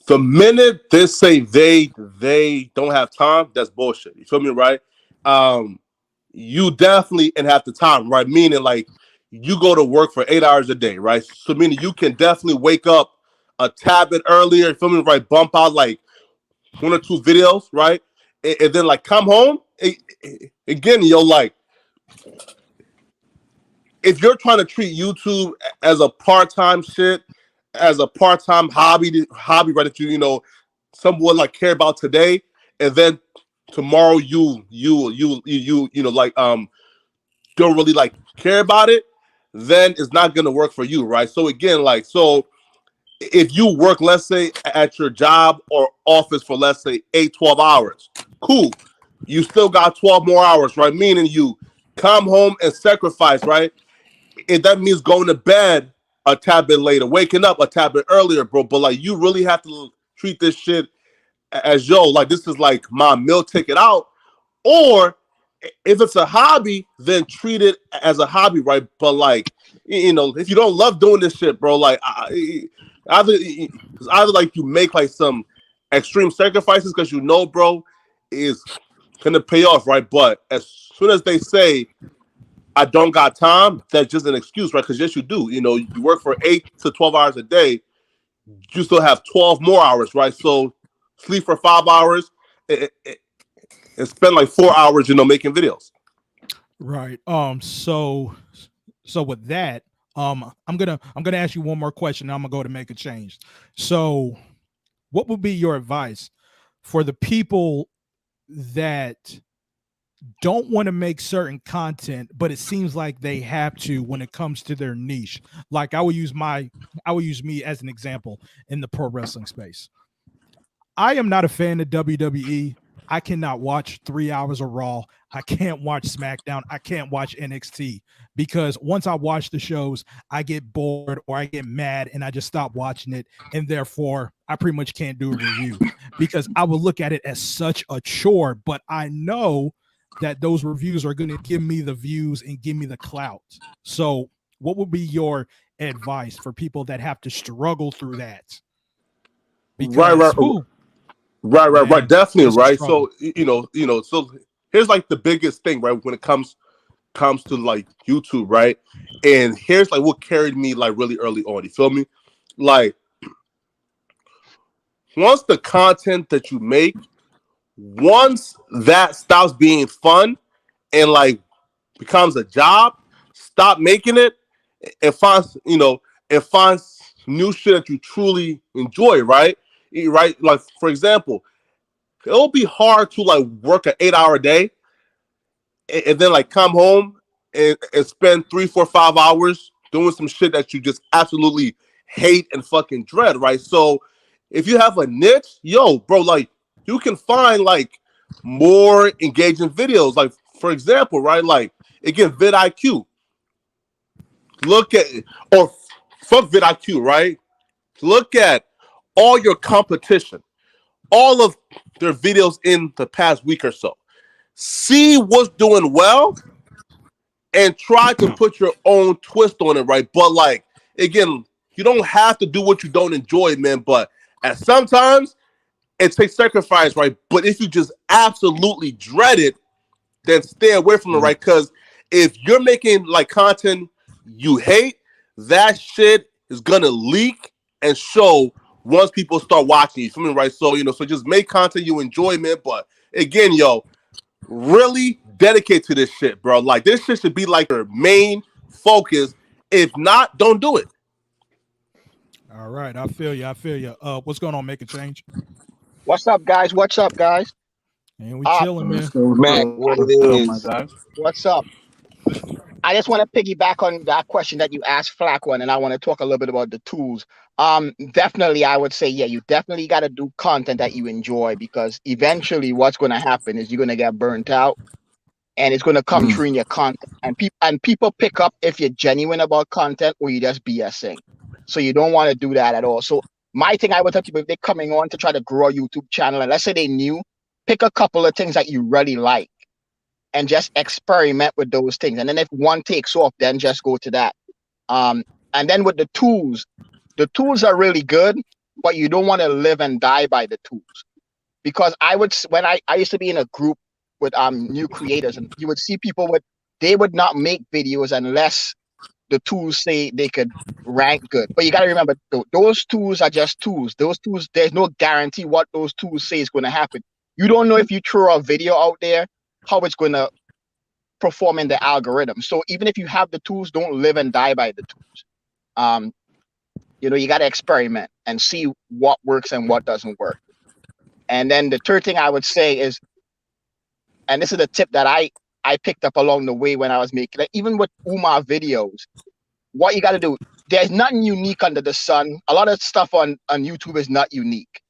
the minute they say they don't have time, that's bullshit. You feel me, right? You definitely and have the time, right? Meaning like you go to work for 8 hours a day, right? So meaning you can definitely wake up a tad bit earlier, you feel me, right? Bump out like 1 or 2 videos, right? And then like come home again, like, if you're trying to treat YouTube as a part-time shit, as a part-time hobby, right, that you someone like care about today, and then tomorrow you like don't really like care about it, then it's not gonna work for you, right? So again, like, so if you work, let's say, at your job or office for, let's say, 8-12 hours, cool, you still got 12 more hours, right? Meaning you come home and sacrifice, right? If that means going to bed a tad bit later, waking up a tad bit earlier, bro, but like you really have to treat this shit as like this is like my meal ticket out. Or if it's a hobby, then treat it as a hobby, right? But like, if you don't love doing this shit, bro, like either like you make like some extreme sacrifices because bro, is gonna pay off, right? But as soon as they say I don't got time, that's just an excuse, right? Because yes, you do. You work for 8 to 12 hours a day. You still have 12 more hours, right? So sleep for 5 hours and spend like 4 hours, making videos. Right. So with that, I'm gonna ask you one more question. I'm gonna go to make a change. So, what would be your advice for the people that don't want to make certain content, but it seems like they have to when it comes to their niche? Like I will use me as an example in the pro wrestling space. I am not a fan of WWE. I cannot watch 3 hours of Raw. I can't watch SmackDown. I can't watch NXT because once I watch the shows, I get bored or I get mad and I just stop watching it. And therefore, I pretty much can't do a review because I would look at it as such a chore. But I know that those reviews are going to give me the views and give me the clout. So what would be your advice for people that have to struggle through that? Right, because right, who right. man, Definitely, it's a right. struggle. So so here's like the biggest thing, right? When it comes to like YouTube, right? And here's like what carried me like really early on. You feel me? Like once the content that you make, once that stops being fun and like becomes a job, stop making it and find new shit that you truly enjoy, right? Right? Like for example, it'll be hard to like work an 8 hour day and then like come home and spend 3, 4, 5 hours doing some shit that you just absolutely hate and fucking dread, right? So if you have a niche, yo, bro, like you can find like more engaging videos. Like for example, right? Like again, vidIQ. Look at or fuck vidIQ, right? Look at all your competition, all of their videos in the past week or so. See what's doing well and try to put your own twist on it, right? But like again, you don't have to do what you don't enjoy, man. But at sometimes it takes sacrifice, right? But if you just absolutely dread it, then stay away from it, right? Because if you're making like content you hate, that shit is gonna leak and show once people start watching you. For me, right? So so just make content you enjoy, man. But again, yo, really dedicate to this shit, bro. Like this shit should be like your main focus. If not, don't do it. All right, I feel you. I feel you. What's going on? Make a change, What's up, guys? What's up, guys? and we chilling, man. Mac, what it What's up, my is? guy? What's up? I just want to piggyback on that question that you asked Flakko, and I want to talk a little bit about the tools. Definitely, I would say, yeah, you definitely got to do content that you enjoy, because eventually, what's going to happen is you're going to get burnt out, and it's going to come true in your content, and people pick up if you're genuine about content or you just BSing. So you don't want to do that at all. So my thing, I would tell people, if they're coming on to try to grow a YouTube channel, and let's say they new, pick a couple of things that you really like and just experiment with those things. And then if one takes off, then just go to that. And then with the tools are really good, but you don't want to live and die by the tools. Because when I used to be in a group with new creators, and you would see people they would not make videos unless the tools say they could rank good. But you got to remember, those tools are just tools. Those tools, there's no guarantee what those tools say is going to happen. You don't know if you throw a video out there, how it's going to perform in the algorithm. So even if you have the tools, don't live and die by the tools. You got to experiment and see what works and what doesn't work. And then the third thing I would say is, and this is the tip that I picked up along the way when I was making, like, even with Umar videos, what you got to do, there's nothing unique under the sun. A lot of stuff on YouTube is not unique.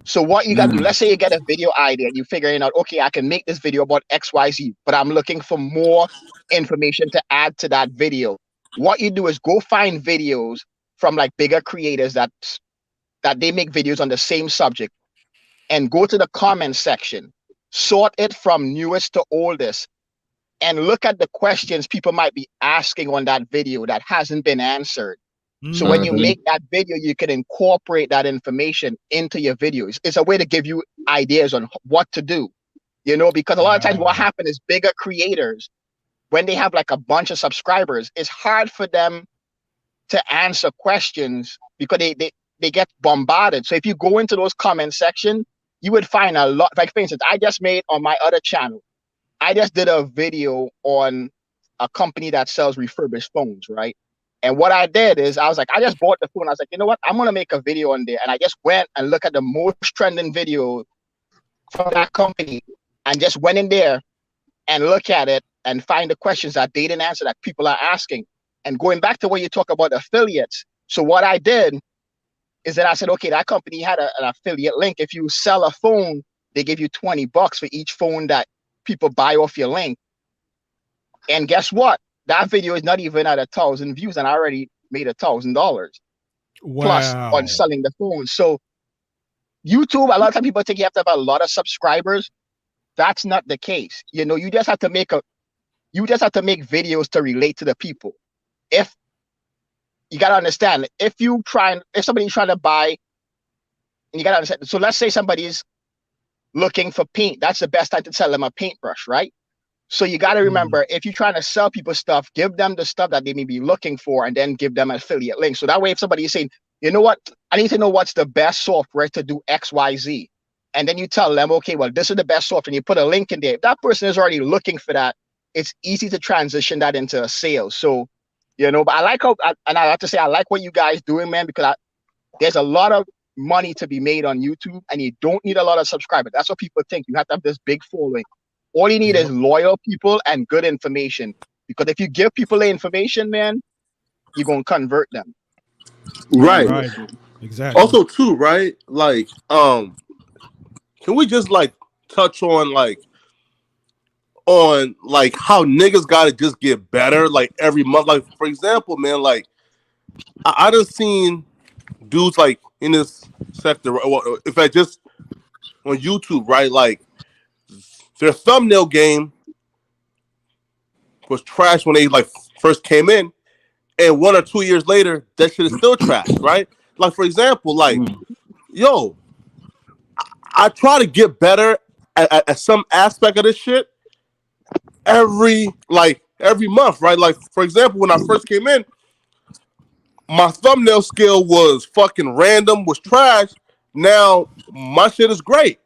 So what you got to do, let's say you get a video idea and you're figuring out, okay, I can make this video about XYZ, but I'm looking for more information to add to that video. What you do is go find videos from like bigger creators that they make videos on the same subject, and go to the comment section, sort it from newest to oldest, and look at the questions people might be asking on that video that hasn't been answered. So when you make that video, you can incorporate that information into your videos. It's a way to give you ideas on what to do, because a lot of times what happens is bigger creators, when they have like a bunch of subscribers, it's hard for them to answer questions because they get bombarded. So if you go into those comment section, you would find a lot. Like for instance, I just made on my other channel, I just did a video on a company that sells refurbished phones, right? And what I did is I was like, I just bought the phone. I was like, you know what? I'm going to make a video on there. And I just went and looked at the most trending video from that company and just went in there and look at it and find the questions that they didn't answer that people are asking. And going back to what you talk about affiliates. So what I did is that I said, okay, that company had an affiliate link. If you sell a phone, they give you $20 for each phone that people buy off your link. And guess what? That video is not even at 1,000 views, and I already made $1,000 plus on selling the phone. So YouTube, a lot of times people think you have to have a lot of subscribers. That's not the case. You just have to make videos to relate to the people. If you got to understand, if somebody's trying to buy you gotta understand. So let's say somebody's looking for paint. That's the best time to sell them a paintbrush, right? So you got to remember, if you're trying to sell people stuff, give them the stuff that they may be looking for, and then give them an affiliate link. So that way, if somebody is saying, you know what, I need to know what's the best software to do X, Y, Z, and then you tell them, okay, well, this is the best software, and you put a link in there. If that person is already looking for that, it's easy to transition that into a sale. So, you know, but I like how, and I have to say, I like what you guys doing, man, because there's a lot of money to be made on YouTube, and you don't need a lot of subscribers. That's what people think. You have to have this big following. All you need is loyal people and good information. Because if you give people the information, man, you're gonna convert them. Right. Exactly. Also, too, right? Like, can we just like touch on like how niggas gotta just get better like every month? Like, for example, man, like I done seen dudes like in this sector, if I just on YouTube, right? Like their thumbnail game was trash when they like first came in, and 1 or 2 years later, that shit is still trash, right? Like for example, like yo, I try to get better at some aspect of this shit every month, right? Like for example, when I first came in, my thumbnail skill was fucking random, was trash. Now my shit is great,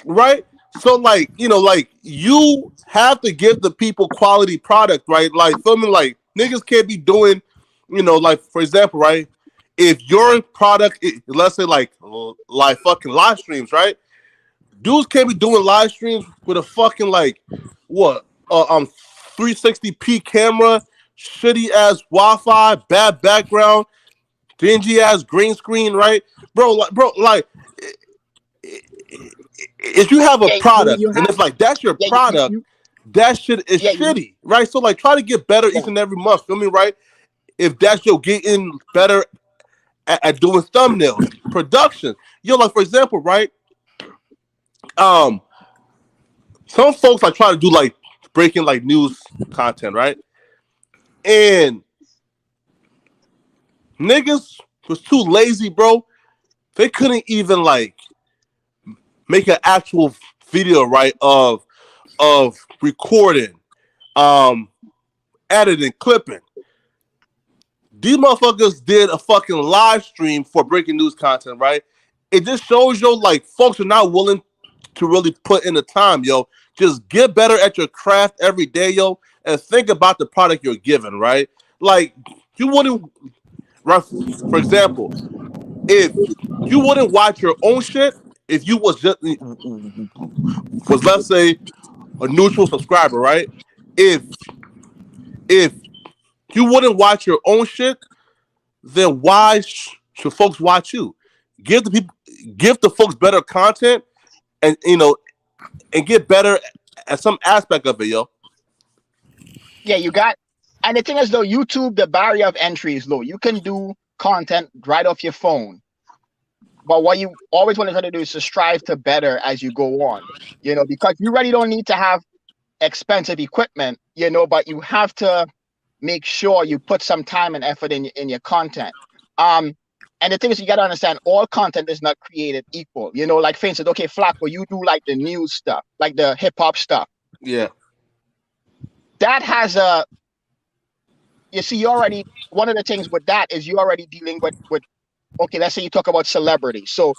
right? So like, you know, like you have to give the people quality product, right? Like filming, like niggas can't be doing, you know, like for example, right? If your product, let's say like fucking live streams, right? Dudes can't be doing live streams with a fucking like what 360p camera, shitty ass Wi-Fi, bad background, dingy ass green screen, right, bro? Like, if you have a product and it's like that's your product, that shit is shitty, right? So like, try to get better each and every month. Feel me, right? If that's your getting better at doing thumbnails, production, yo, like for example, right? Some folks like try to do like breaking like news content, right? And niggas was too lazy, bro. They couldn't even like make an actual video, right, of recording, editing, clipping. These motherfuckers did a fucking live stream for breaking news content, right? It just shows, yo, like folks are not willing to really put in the time, yo. Just get better at your craft every day, yo, and think about the product you're given, right? Like, you wouldn't, right, for example, if you wouldn't watch your own shit, if you was just, let's say, a neutral subscriber, right? If you wouldn't watch your own shit, then why should folks watch you? Give the folks better content, and you know, and get better at some aspect of it, yo. Yeah, you got, and the thing is though, YouTube, the barrier of entry is low. You can do content right off your phone. But what you always want to try to do is to strive to better as you go on, you know, because you really don't need to have expensive equipment, you know, but you have to make sure you put some time and effort in your content. And the thing is, you got to understand, all content is not created equal. You know, like for instance, okay, Flakko, you do like the news stuff, like the hip hop stuff. Yeah. That has you see, one of the things with that is you already dealing with, okay, let's say you talk about celebrity. So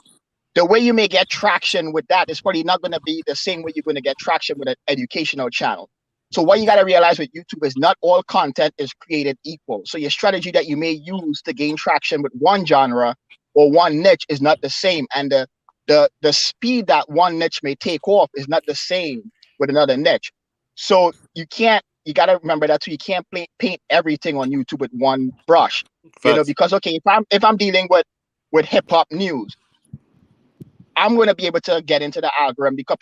the way you may get traction with that is probably not going to be the same way you're going to get traction with an educational channel. So what you got to realize with YouTube is not all content is created equal. So your strategy that you may use to gain traction with one genre or one niche is not the same. And the speed that one niche may take off is not the same with another niche. So you got to remember that too. You can't paint everything on YouTube with one brush. Facts. You know, because okay, if I'm dealing with hip hop news, I'm going to be able to get into the algorithm because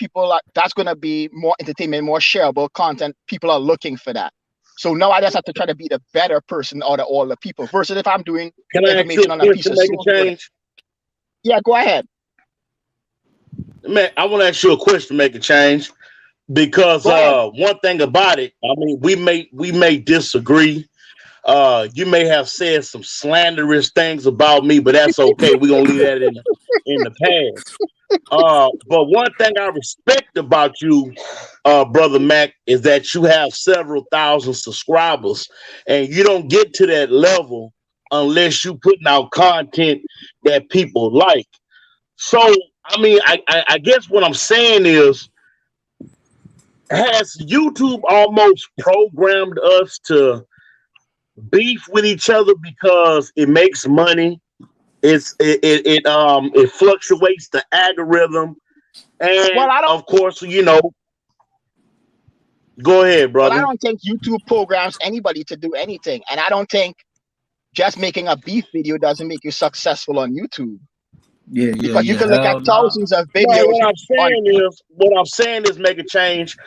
that's going to be more entertainment, more shareable content. People are looking for that. So now I just have to try to be the better person out of all the people. Versus if I'm doing information on a piece of change. Yeah, go ahead. Man, I want to ask you a question to make a change. Because one thing about it, I mean, we may disagree. You may have said some slanderous things about me, but that's okay. We're gonna leave that in the past. But one thing I respect about you, brother Mac, is that you have several thousand subscribers, and you don't get to that level unless you putting out content that people like. So, I mean, I guess what I'm saying is, has YouTube almost programmed us to beef with each other because it makes money? It fluctuates the algorithm, and Well, I don't. of course, go ahead, Well, I brother. don't think YouTube programs anybody to do anything, and I don't think just making a beef video doesn't make you successful on YouTube. Yeah, Because you can look at hell nah. thousands of No, videos. what I'm saying is make a change.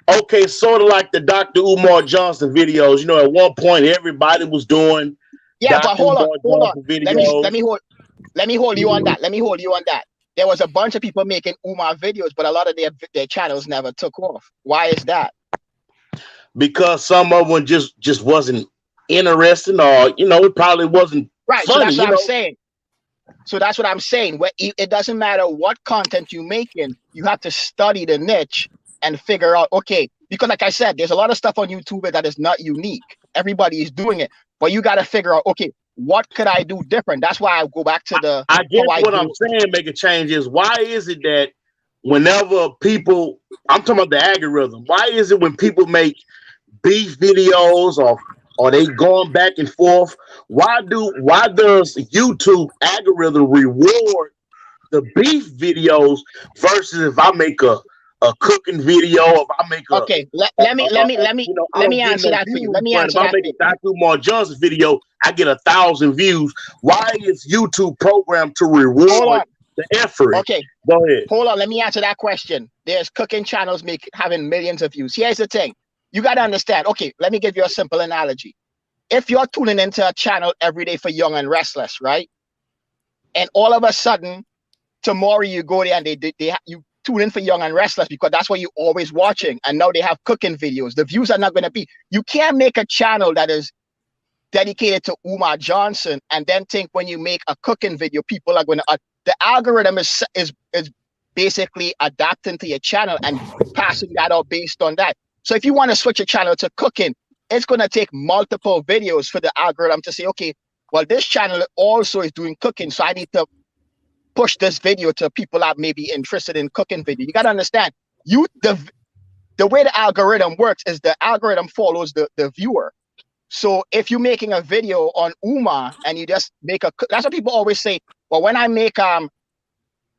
Okay, sort of like the Dr. Umar Johnson videos. At one point everybody was doing. Yeah, but Dr. hold on. Videos. Let me hold you on that. There was a bunch of people making Umar videos, but a lot of their channels never took off. Why is that? Because some of them just wasn't interesting, or it probably wasn't right. funny, So that's what I'm saying. So that's what I'm saying. It doesn't matter what content you're making, you have to study the niche and figure out, okay, because like I said, there's a lot of stuff on YouTube that is not unique. Everybody is doing it, but you got to figure out, okay, what could I do different? That's why I go back to the. I guess what I'm saying, make a change is, why is it that whenever people, I'm talking about the algorithm, why is it when people make beef videos or they going back and forth, why does YouTube algorithm reward the beef videos versus if I make a cooking video, if I make let me answer that for you. Let me answer that. If I make a Dr. Umar Johnson video, I get 1,000 views. Why is YouTube programmed to reward the effort? Okay, go ahead. Hold on, let me answer that question. There's cooking channels having millions of views. Here's the thing. You got to understand. Okay, let me give you a simple analogy. If you're tuning into a channel every day for Young and Restless, right? And all of a sudden, tomorrow you go there and you tune in for Young and Restless because that's what you're always watching. And now they have cooking videos. The views are not going to be. You can't make a channel that is dedicated to Umar Johnson and then think when you make a cooking video, people are going to. The algorithm is basically adapting to your channel and passing that out based on that. So if you want to switch your channel to cooking, it's going to take multiple videos for the algorithm to say, okay, well, this channel also is doing cooking, so I need to push this video to people that may be interested in cooking video. You got to understand, the way the algorithm works is the algorithm follows the viewer. So if you're making a video on Umar and you just make that's what people always say, well, when I make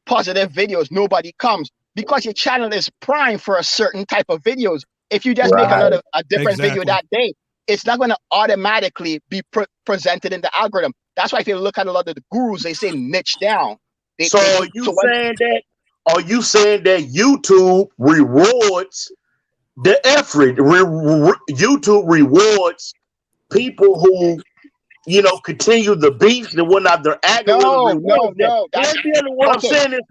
positive videos, nobody comes, because your channel is primed for a certain type of videos. If you just make a different video that day, it's not going to automatically be presented in the algorithm. That's why if you look at a lot of the gurus, they say niche down. Are you saying that YouTube rewards the effort? YouTube rewards people who continue the beef and whatnot. Their algorithm. No. What I'm saying is,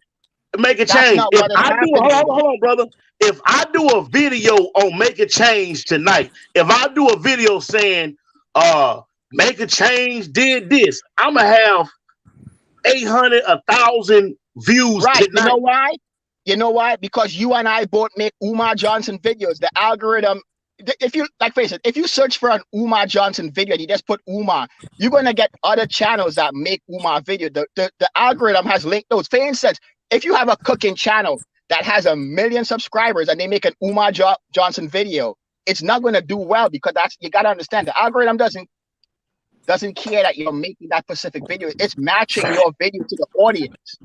make a change. Hold on, brother. If I do a video on Make a Change tonight, if I do a video saying Make a Change did this, I'm gonna have 800, 1,000 views tonight. You know why? Because you and I both make Umar Johnson videos. The algorithm, if you search for an Umar Johnson video and you just put Umar, you're gonna get other channels that make Umar video. The algorithm has linked those. For instance, if you have a cooking channel that has 1 million subscribers and they make an Umar Johnson video, it's not going to do well, because you got to understand, the algorithm doesn't care that you're making that specific video. It's matching your video to the audience.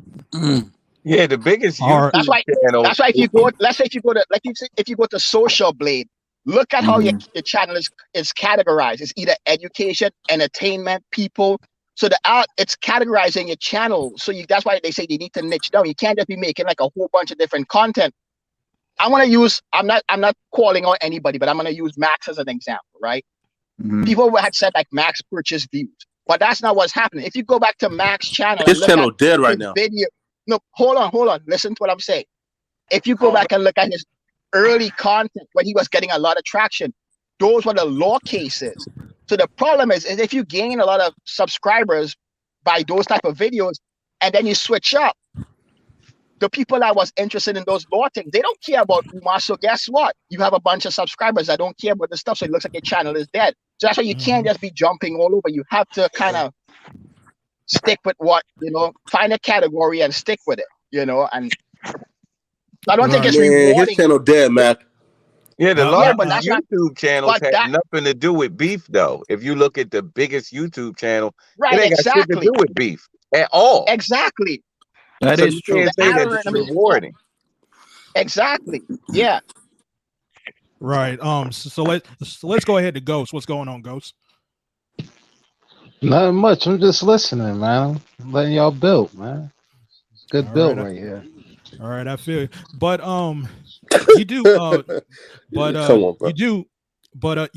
Yeah, the biggest. That's why if you go, let's say if you go to Social Blade, look at how your channel is categorized. It's either education, entertainment, people. So it's categorizing your channel. So that's why they say they need to niche down. You can't just be making like a whole bunch of different content. I'm not calling out anybody, but I'm gonna use Max as an example, right? People had said like Max purchased views, but that's not what's happening. If you go back to Max's channel, his channel dead right now. Video, no, hold on. Listen to what I'm saying. If you go back and look at his early content when he was getting a lot of traction, those were the law cases. So the problem is if you gain a lot of subscribers by those type of videos and then you switch up. The people that was interested in those lore things, they don't care about Umar. So guess what? You have a bunch of subscribers that don't care about the stuff. So it looks like your channel is dead. So that's why you can't just be jumping all over. You have to kind of stick with what, find a category and stick with it, and I don't think it's rewarding. His channel dead, man. Yeah, the largest but that's YouTube channels have nothing to do with beef, though. If you look at the biggest YouTube channel, right, it ain't got shit to do with beef at all. Exactly. That is true. You can't say that it's rewarding. Exactly. Yeah. Right. So let's go ahead to Ghost. What's going on, Ghost? Nothing much. I'm just listening, man. I'm letting y'all build, man. It's good All build right, right here. All right, I feel you. But you do Come on, bro. you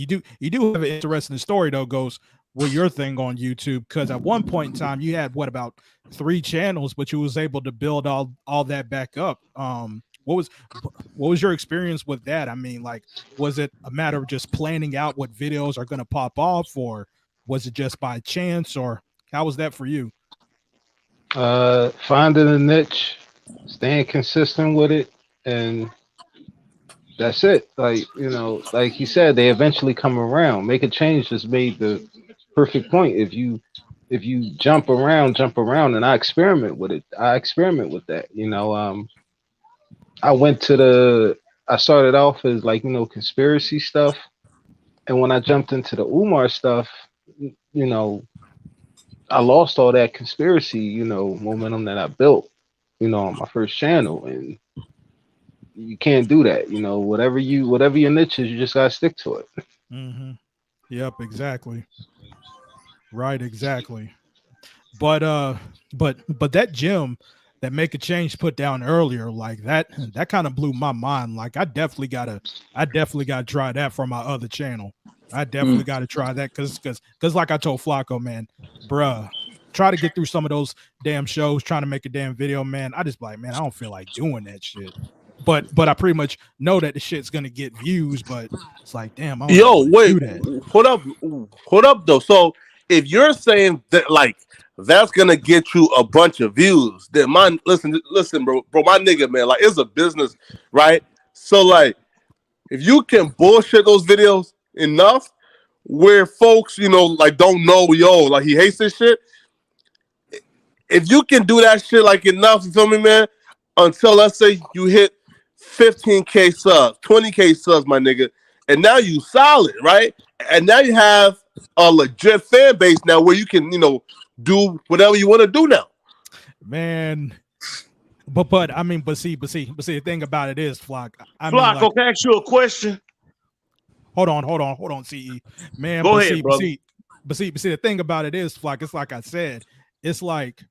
do have an interesting story though, Ghost, with your thing on YouTube, because at one point in time you had about 3 channels, but you was able to build all that back up. What was your experience with that? I mean, like, was it a matter of just planning out what videos are going to pop off, or was it just by chance, or how was that for you? Finding a niche, staying consistent with it, and that's it. Like, like he said, they eventually come around. Make a change just made the perfect point. If you jump around, and I experiment with it. I experiment with that. I started off as conspiracy stuff, and when I jumped into the Umar stuff, I lost all that conspiracy, momentum that I built, on my first channel, and you can't do that. Whatever your niche is, you just gotta stick to it. Mm-hmm. Yep, exactly. Right, exactly. But that gem that Make a Change put down earlier, like that kind of blew my mind. Like I definitely gotta try that for my other channel. I definitely gotta try that because like I told Flakko, man, bruh, try to get through some of those damn shows, trying to make a damn video, man. I just like, man, I don't feel like doing that shit. But I pretty much know that the shit's gonna get views, but it's like, damn, I don't wait, do that. Hold up though. So if you're saying that like that's gonna get you a bunch of views, then listen, bro, my nigga, man, like it's a business, right? So like if you can bullshit those videos enough where folks, like don't know, like he hates this shit. If you can do that shit like enough, you feel me, man, until let's say you hit 15K subs, 20K subs, my nigga, and now you solid, right? And now you have a legit fan base now where you can, do whatever you want to do now. Man, but see, the thing about it is, Flock. Flakko, can I ask you a question? Hold on, CE. Man, Go ahead, brother. See, the thing about it is, Flock, it's like I said, it's like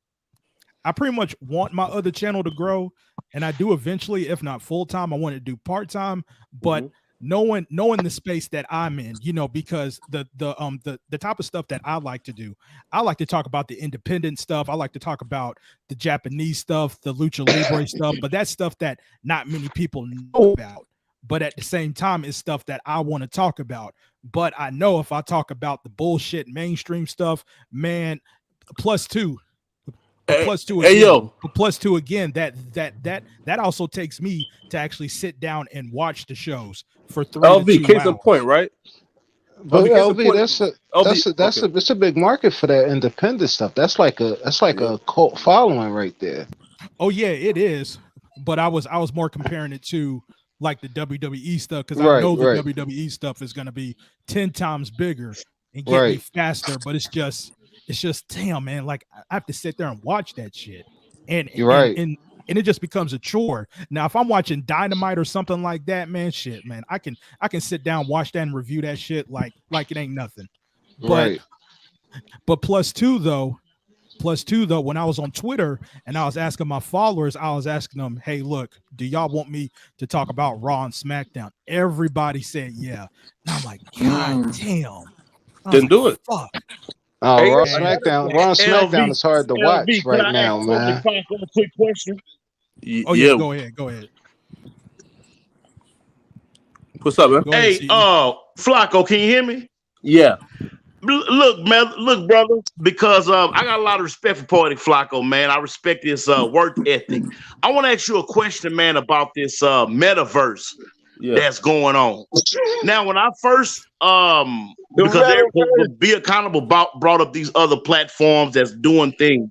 I pretty much want my other channel to grow, and I do eventually, if not full time, I want to do part time, but knowing the space that I'm in, because the type of stuff that I like to do, I like to talk about the independent stuff. I like to talk about the Japanese stuff, the lucha libre stuff, but that's stuff that not many people know about. But at the same time, it's stuff that I want to talk about. But I know if I talk about the bullshit mainstream stuff, man, plus two again, that also takes me to actually sit down and watch the shows for 3 LV, to 2 case in hours. point, right? But LV, that's a big market for that independent stuff. That's like a cult following right there. Oh yeah, it is. But I was more comparing it to like the WWE stuff, because Right, I know the right. WWE stuff is going to be 10 times bigger and get me Right. faster. But it's just damn, man. Like I have to sit there and watch that shit, and You're right. and it just becomes a chore. Now, if I'm watching Dynamite or something like that, man, I can sit down, watch that, and review that shit like it ain't nothing. Right. But plus two though, when I was on Twitter and I was asking my followers, I was asking them, hey, look, do y'all want me to talk about Raw and SmackDown? Everybody said yeah. And I'm like, God damn. Then do it. Fuck. Oh, Hey, Raw man. SmackDown is hard to watch LV, right now, man. Can I ask a quick question? Oh yeah, go ahead. What's up, man? Go ahead, Hey, CE. Flakko, can you hear me? Yeah. Look, man, look, brother, because I got a lot of respect for Poetic Flakko, man. I respect his work ethic. I want to ask you a question, man, about this metaverse that's going on. Now, when I first because Be Accountable brought up these other platforms that's doing things,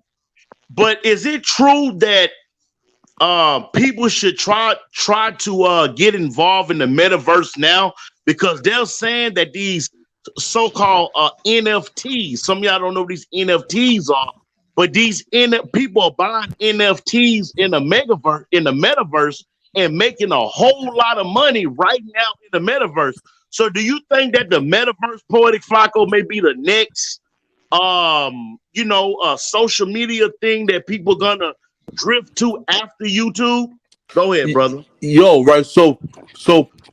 but is it true that people should try to get involved in the metaverse now, because they're saying that these so-called NFTs, some of y'all don't know what these NFTs are, but these people are buying NFTs in the metaverse and making a whole lot of money right now in the metaverse. So do you think that the metaverse, Poetic Flakko, may be the next social media thing that people gonna drift to after YouTube? Go ahead, brother. Yo, right. So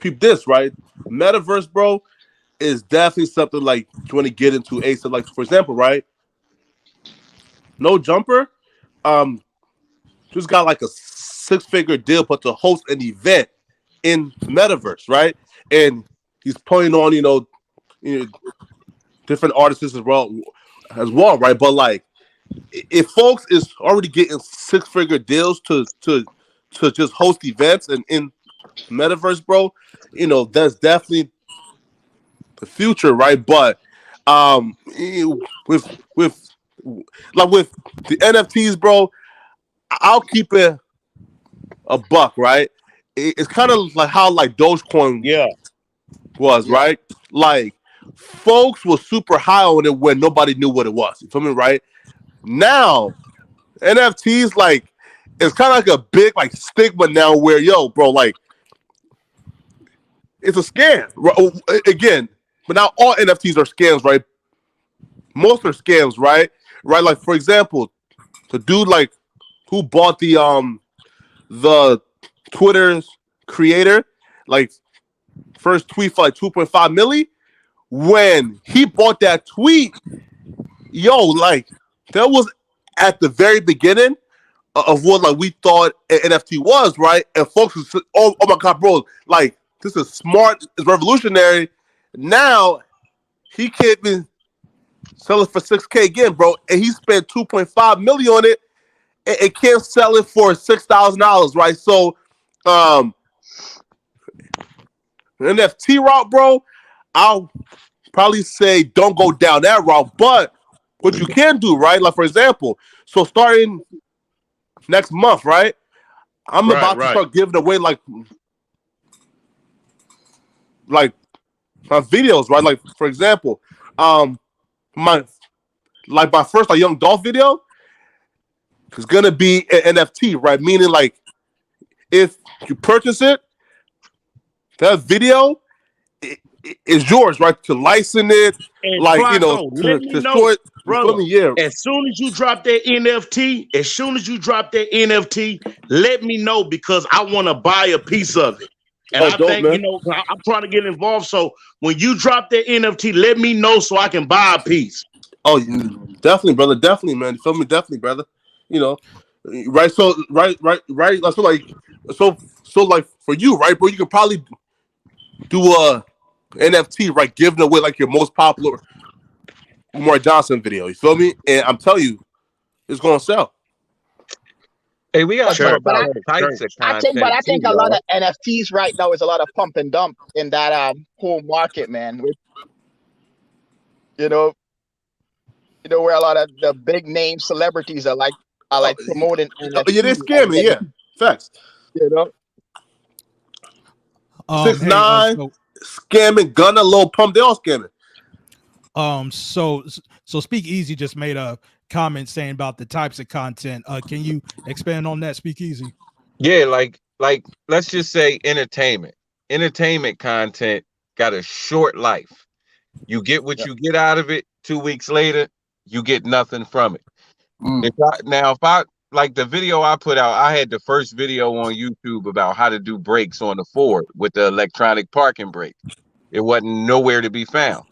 peep this, right? Metaverse, bro, is definitely something like you want to get into. So, like, for example, right? No Jumper, just got like a 6-figure deal, but to host an event in Metaverse, right? And he's pulling on, different artists as well, right? But like, if folks is already getting 6-figure deals to just host events and in Metaverse, bro, that's definitely the future, right? But with the NFTs, bro, I'll keep it a buck, right? It's kind of like how like Dogecoin was, right? Like, folks were super high on it when nobody knew what it was. You feel me, right? Now, NFTs, like, it's kind of like a big like stigma now where, yo, bro, like, it's a scam. Again, but now all NFTs are scams, right? Most are scams, right? Right, like, for example, the dude like who bought the Twitter's creator, like, first tweet for like 2.5 milli. When he bought that tweet, yo, like, that was at the very beginning of what like we thought an NFT was, right? And folks was, oh my god, bro, like, this is smart, it's revolutionary. Now he can't even sell it for 6K again, bro, and he spent 2.5 million on it and can't sell it for $6,000, right? So NFT route, bro, I'll probably say don't go down that route. But what you can do, right? Like, for example, so starting next month, right? I'm about to start giving away like my videos, right? Like, for example, my first like Young Dolph video is gonna be an NFT, right? Meaning, like, if you purchase it, that video is yours, right? To license it, and like, Flakko, to show it, brother. As soon as you drop that NFT, let me know, because I want to buy a piece of it. And I think, I'm trying to get involved. So when you drop that NFT, let me know so I can buy a piece. Oh, definitely, brother. Definitely, man. You feel me? Definitely, brother. Right. So, right. So like for you, right, bro, you could probably do a NFT, right, giving away like your most popular Umar Johnson video. You feel me? And I'm telling you, it's gonna sell. Hey, we gotta talk about types of content. I think a lot of NFTs right now is a lot of pump and dump in that whole market, man. Where a lot of the big name celebrities are promoting NFTs. Yeah, they're scamming. Yeah, facts. 6ix9ine, scamming, Gunna, Lil Pump, they all scamming. So Speak Easy just made a comment saying about the types of content. Can you expand on that, Speak Easy? Yeah, like let's just say entertainment content got a short life. You get what you get out of it. 2 weeks later, you get nothing from it. If I like the video I put out, I had the first video on YouTube about how to do brakes on the Ford with the electronic parking brake. It wasn't nowhere to be found.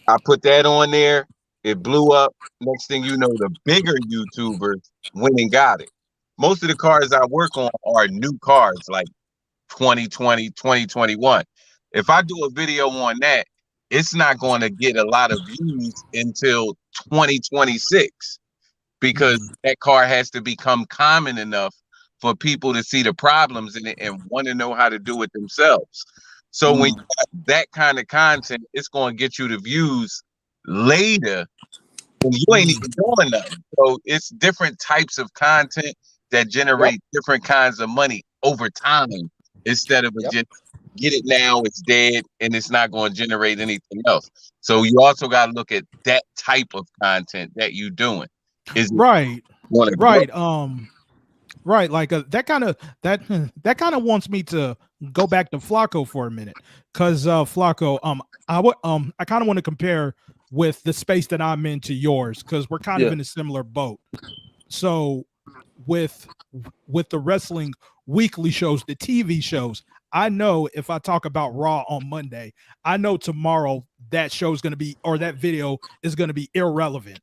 I put that on there. It blew up. Next thing you know, the bigger YouTubers went and got it. Most of the cars I work on are new cars, like 2020, 2021. If I do a video on that, it's not going to get a lot of views until 2026 because that car has to become common enough for people to see the problems in it and want to know how to do it themselves. So when you got that kind of content, it's going to get you the views later and you ain't even doing nothing. So it's different types of content that generate different kinds of money over time instead of just get it now, it's dead, and it's not going to generate anything else. So you also got to look at that type of content that you're doing. Is right, right, right. Like that kind of wants me to go back to Flakko for a minute, because Flakko, I kind of want to compare with the space that I'm in to yours, because we're kind of in a similar boat. So with the wrestling weekly shows, the TV shows, I know if I talk about Raw on Monday, I know tomorrow that show is going to be, or that video is going to be irrelevant.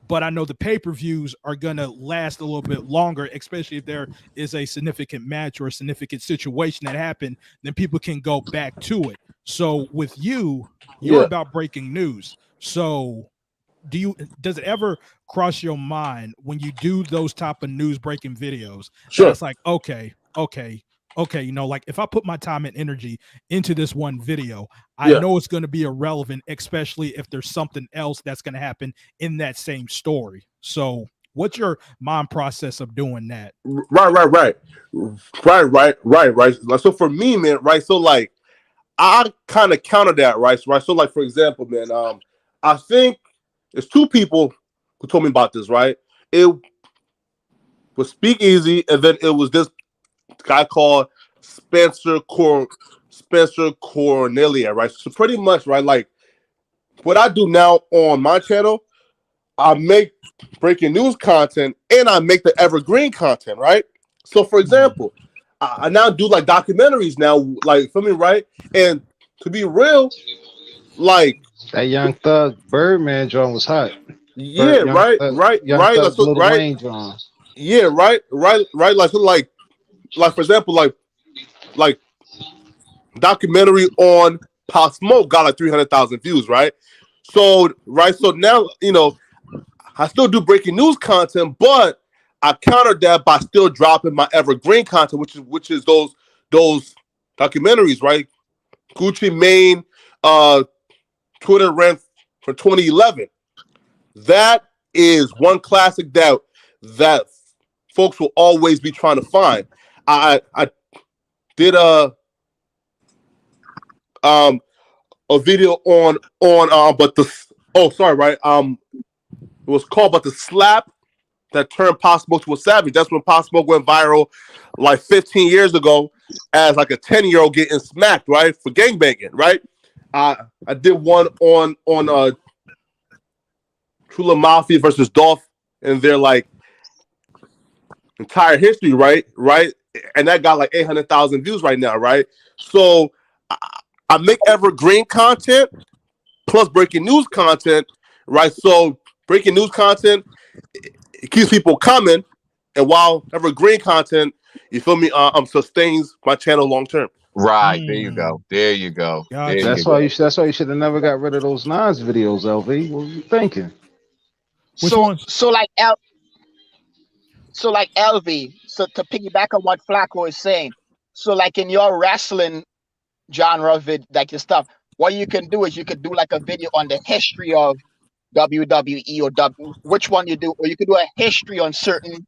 But I know the pay-per-views are going to last a little bit longer, especially if there is a significant match or a significant situation that happened, then people can go back to it. So with you're about breaking news. So does it ever cross your mind when you do those type of news breaking videos? Sure. That's like, okay, you know, like if I put my time and energy into this one video, I know it's going to be irrelevant, especially if there's something else that's going to happen in that same story. So what's your mind process of doing that? Right. Like, so for me, man, right. So like, I kind of counter that, right? So like, for example, man, I think there's two people who told me about this, right? It was Speakeasy, and then it was this guy called Spencer Cornelia, right? So pretty much, right, like what I do now on my channel, I make breaking news content and I make the evergreen content, right? So for example, I now do like documentaries now, like for me, right? And to be real, like that Young Thug Birdman joint was hot. Yeah, right. Thug, Lil Wayne joint. Yeah, right. Like so, like for example, like documentary on Pop Smoke got like 300,000 views, right? So now, you know, I still do breaking news content, but I countered that by still dropping my evergreen content, which is those documentaries, right? Gucci Mane, Twitter rant for 2011. That is one classic that folks will always be trying to find. I did a video on it was called But the Slap That Turned Pop Smoke to a Savage. That's when Pop Smoke went viral like 15 years ago as like a 10-year-old getting smacked, right? For gangbanging, right? I did one on Trula Mafia versus Dolph and their like entire history, right? And that got like 800,000 views right now, right? So I make evergreen content plus breaking news content, right? So breaking news content, it keeps people coming, and while evergreen content, you feel me, sustains my channel long term. Right, there you go. Gotcha. That's why you should have never got rid of those Nas videos, LV. What were you thinking? So like LV, so to piggyback on what Flakko is saying, so like in your wrestling genre like your stuff, what you can do is you could do like a video on the history of WWE or which one you do, or you could do a history on certain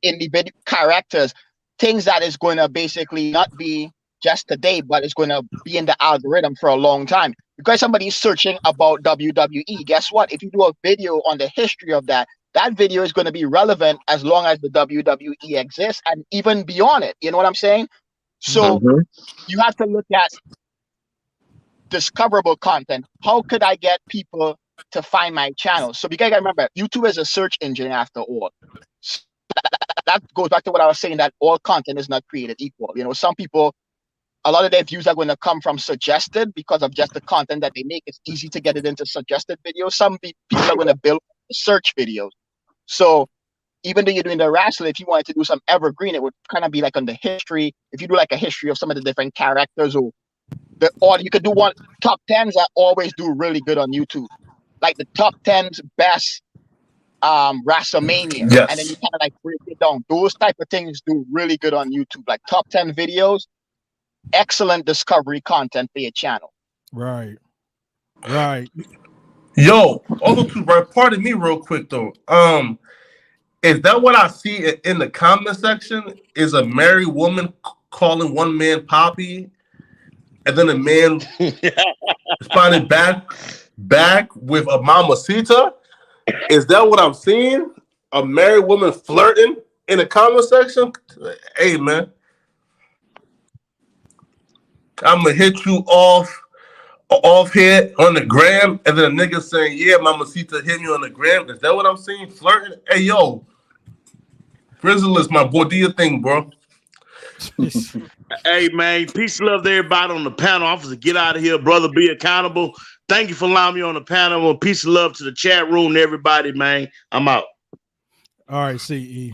individual characters, things that is going to basically not be just today, but it's going to be in the algorithm for a long time. Because somebody's searching about WWE, guess what? If you do a video on the history of that video is going to be relevant as long as the WWE exists and even beyond it. You know what I'm saying? So you have to look at discoverable content. How could I get people to find my channel? So because I remember, YouTube is a search engine after all. So that goes back to what I was saying, that all content is not created equal. You know, some people, a lot of their views are going to come from suggested because of just the content that they make. It's easy to get it into suggested videos. Some people are going to build search videos. So even though you're doing the wrestling, if you wanted to do some evergreen, it would kind of be like on the history. If you do like a history of some of the different characters or or you could do one top 10s. I always do really good on YouTube, like the top 10s best WrestleMania, and then you Yes. kind of like break it down. Those type of things do really good on YouTube, like top 10 videos. Excellent discovery content for your channel. Right. Right. Yo, also too, right? Pardon me, real quick though. Is that what I see in the comment section? Is a married woman calling one man Poppy, and then a man responding back with a mamacita? Is that what I'm seeing? A married woman flirting in the comment section? Hey man, I'm gonna hit you off here on the gram, and then a nigga saying, "Yeah, mamacita hit me on the gram." Is that what I'm seeing? Flirting? Hey yo, Frizzle, my boy, do your thing, bro. Hey man, peace and love to everybody on the panel. I'm supposed to get out of here, brother. Be accountable. Thank you for allowing me on the panel. Peace and love to the chat room, and everybody, man. I'm out. All right, CE.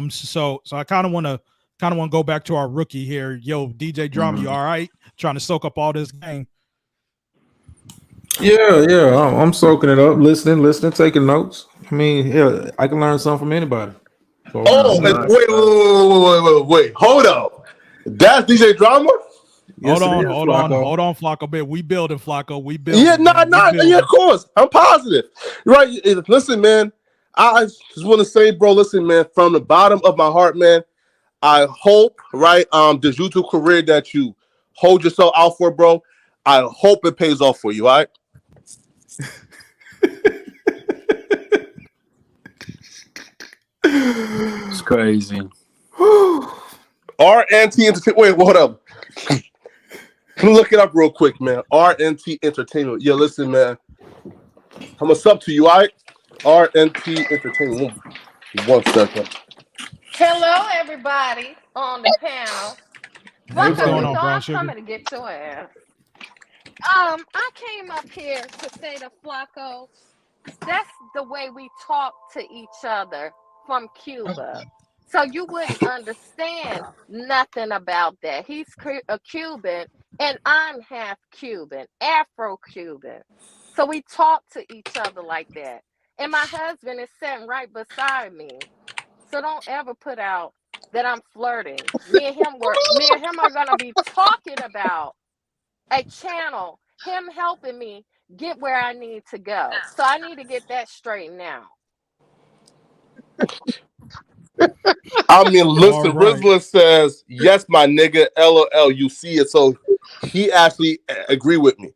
So I kind of want to go back to our rookie here. Yo, DJ Drama, you all right? Trying to soak up all this game. Yeah. I'm soaking it up, listening, taking notes. I mean, yeah, I can learn something from anybody. So, Wait. Hold up. That's DJ Drama? Yes, hold it is, on, Flakko. hold on, Flakko. Man, we building, Flakko. We building. Yeah, yeah, of course. I'm positive. Right. Listen, man. I just want to say, bro, listen, man, from the bottom of my heart, man, I hope, right, this YouTube career that you hold yourself out for, bro, I hope it pays off for you, all right? It's crazy. RNT Entertainment. Wait, hold up. Look it up real quick, man. RNT Entertainment. Yeah, listen, man. I'm gonna sub to you, all right? RNT Entertainment. One second. Hello, everybody on the panel. What's Flakko, going you on, know Brown I'm Sugar? coming to get your ass. I came up here to say to Flakko, that's the way we talk to each other from Cuba. So you wouldn't understand nothing about that. He's a Cuban, and I'm half Cuban, Afro-Cuban. So we talk to each other like that. And my husband is sitting right beside me. So don't ever put out that I'm flirting. Me and him are gonna be talking about a channel, him helping me get where I need to go. So I need to get that straightened out. I mean, listen, All right. Rizzler says, yes, my nigga, LOL, you see it. So he actually agree with me.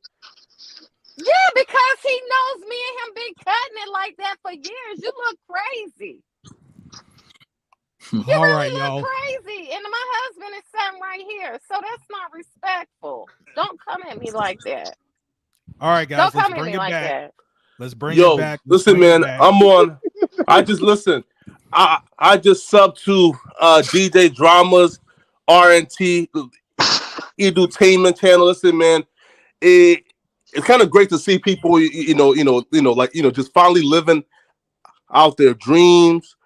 Yeah, because he knows me and him been cutting it like that for years. You look crazy. You All really right, look y'all. crazy. And my husband is sitting right here. So that's not respectful. Don't come at me like that. All right, guys. Don't Let's come at bring me it like back. that. Let's bring it back. Let's Listen, bring it man, back. I'm on. I just listen. I just sub to DJ Drama's RNT Edutainment channel. Listen, man, it's kind of great to see people, just finally living out their dreams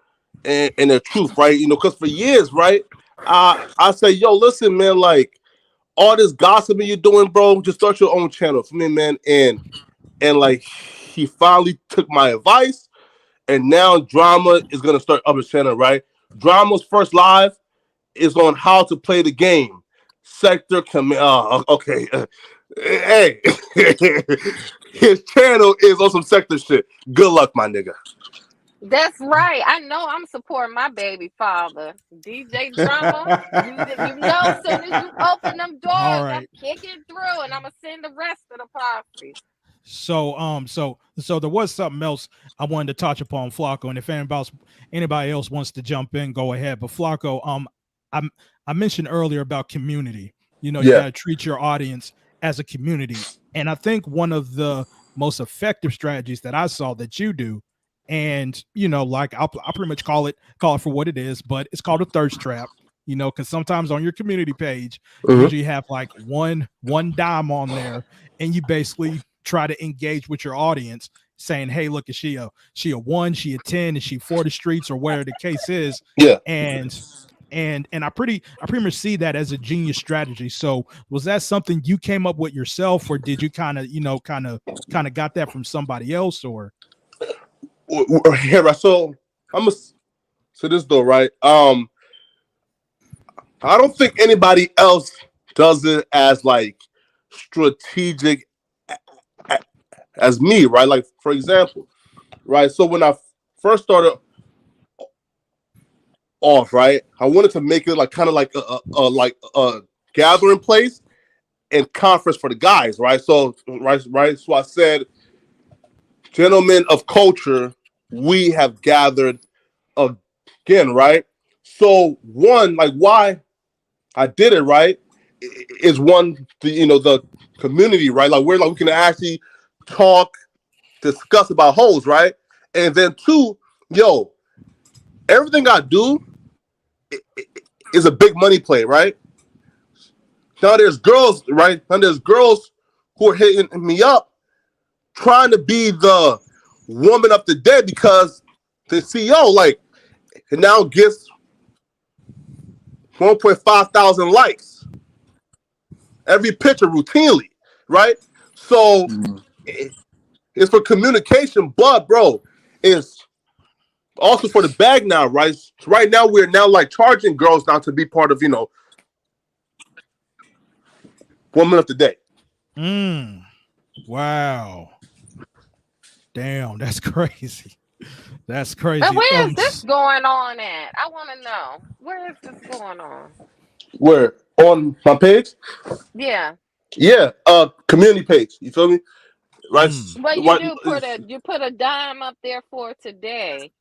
and their truth, right? Because for years, right, I say, yo, listen, man, like all this gossiping you're doing, bro, just start your own channel for me, man. And like he finally took my advice. And now Drama is gonna start up his channel, right? Drama's first live is on how to play the game. Sector command. Okay. Hey, his channel is on some sector shit. Good luck, my nigga. That's right. I know I'm supporting my baby father, DJ Drama. You know, as soon as you open them doors, I'm kicking through, and I'm gonna send the rest of the posse. So there was something else I wanted to touch upon, Flakko, and if anybody else wants to jump in, go ahead. But Flakko, I mentioned earlier about community. You gotta treat your audience as a community, and I think one of the most effective strategies that I saw that you do, and like I'll pretty much call it for what it is, but it's called a thirst trap. Because sometimes on your community page, you usually have like one dime on there, and you basically try to engage with your audience, saying, "Hey, look, is she a 1, she a 10, is she for the streets, or whatever the case is?" Yeah. And and I pretty much see that as a genius strategy. So was that something you came up with yourself, or did you kind of got that from somebody else, or? Yeah, right. So I'm gonna say this though, right? I don't think anybody else does it as like strategic as me, right? Like for example, right? So when I first started off, right, I wanted to make it like kind of like a gathering place and conference for the guys, right? So right. So I said, gentlemen of culture, we have gathered again, right? So one, like why I did it, right, is one, the community, right? Like we can actually talk, discuss about hoes, right? And then two, yo, everything I do is a big money play, right? Now there's girls, right? Now there's girls who are hitting me up trying to be the woman of the day because the CEO, like, it now gets 1.5 thousand likes every picture routinely, right? So it's for communication, but bro, it's also for the bag now, right? So right now we're now like charging girls now to be part of, woman of the day. Wow. Damn, that's crazy. That's crazy. And where is this going on at? I want to know. Where is this going on? Where? On my page? Yeah. Yeah, community page. You feel me? Right. Well, you put a dime up there for today.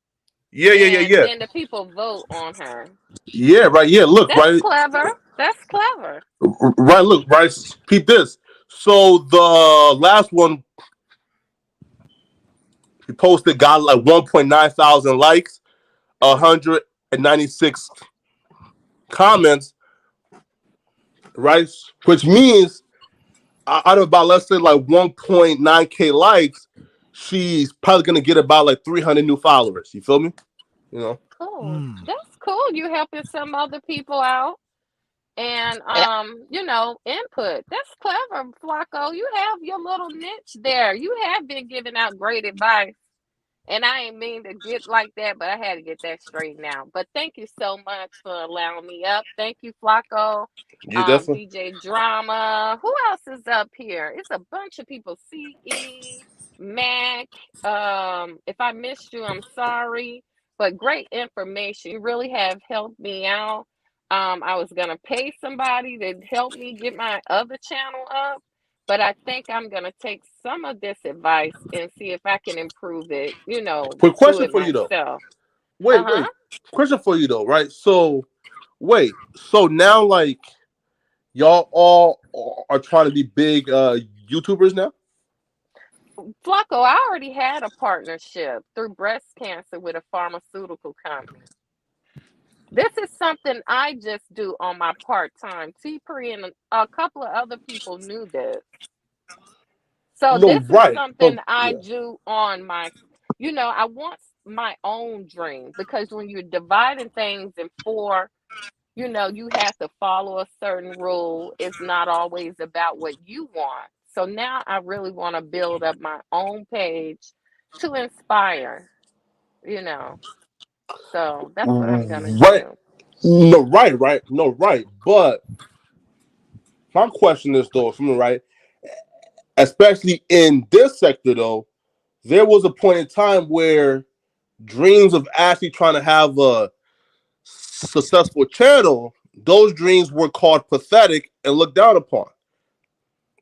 Yeah. Then the people vote on her. Yeah, right. Yeah, look, That's right. clever. That's clever. Right, look, right. Peep this. So the last one he posted got like 1.9 thousand likes, 196 comments, right? Which means out of about, let's say, like 1.9K likes, she's probably gonna get about like 300 new followers. You feel me? Cool. That's cool. You helping some other people out. And input. That's clever, Flakko. You have your little niche there. You have been giving out great advice. And I ain't mean to get like that, but I had to get that straightened out. But thank you so much for allowing me up. Thank you, Flakko. Yeah, definitely. DJ Drama. Who else is up here? It's a bunch of people. CE, Mac. If I missed you, I'm sorry. But great information. You really have helped me out. I was gonna pay somebody to help me get my other channel up, but I think I'm gonna take some of this advice and see if I can improve it. Quick do question it for you though. myself. Wait. Question for you though, right? So, so now like y'all all are trying to be big YouTubers now? Flakko, I already had a partnership through breast cancer with a pharmaceutical company. This is something I just do on my part-time. T-Pre and a couple of other people knew this. So this is something I do on my, I want my own dream, because when you're dividing things in four, you have to follow a certain rule. It's not always about what you want. So now I really want to build up my own page to inspire, So that's what I'm going to do. No, right. But my question is though, from right, especially in this sector though, there was a point in time where dreams of actually trying to have a successful channel, those dreams were called pathetic and looked down upon.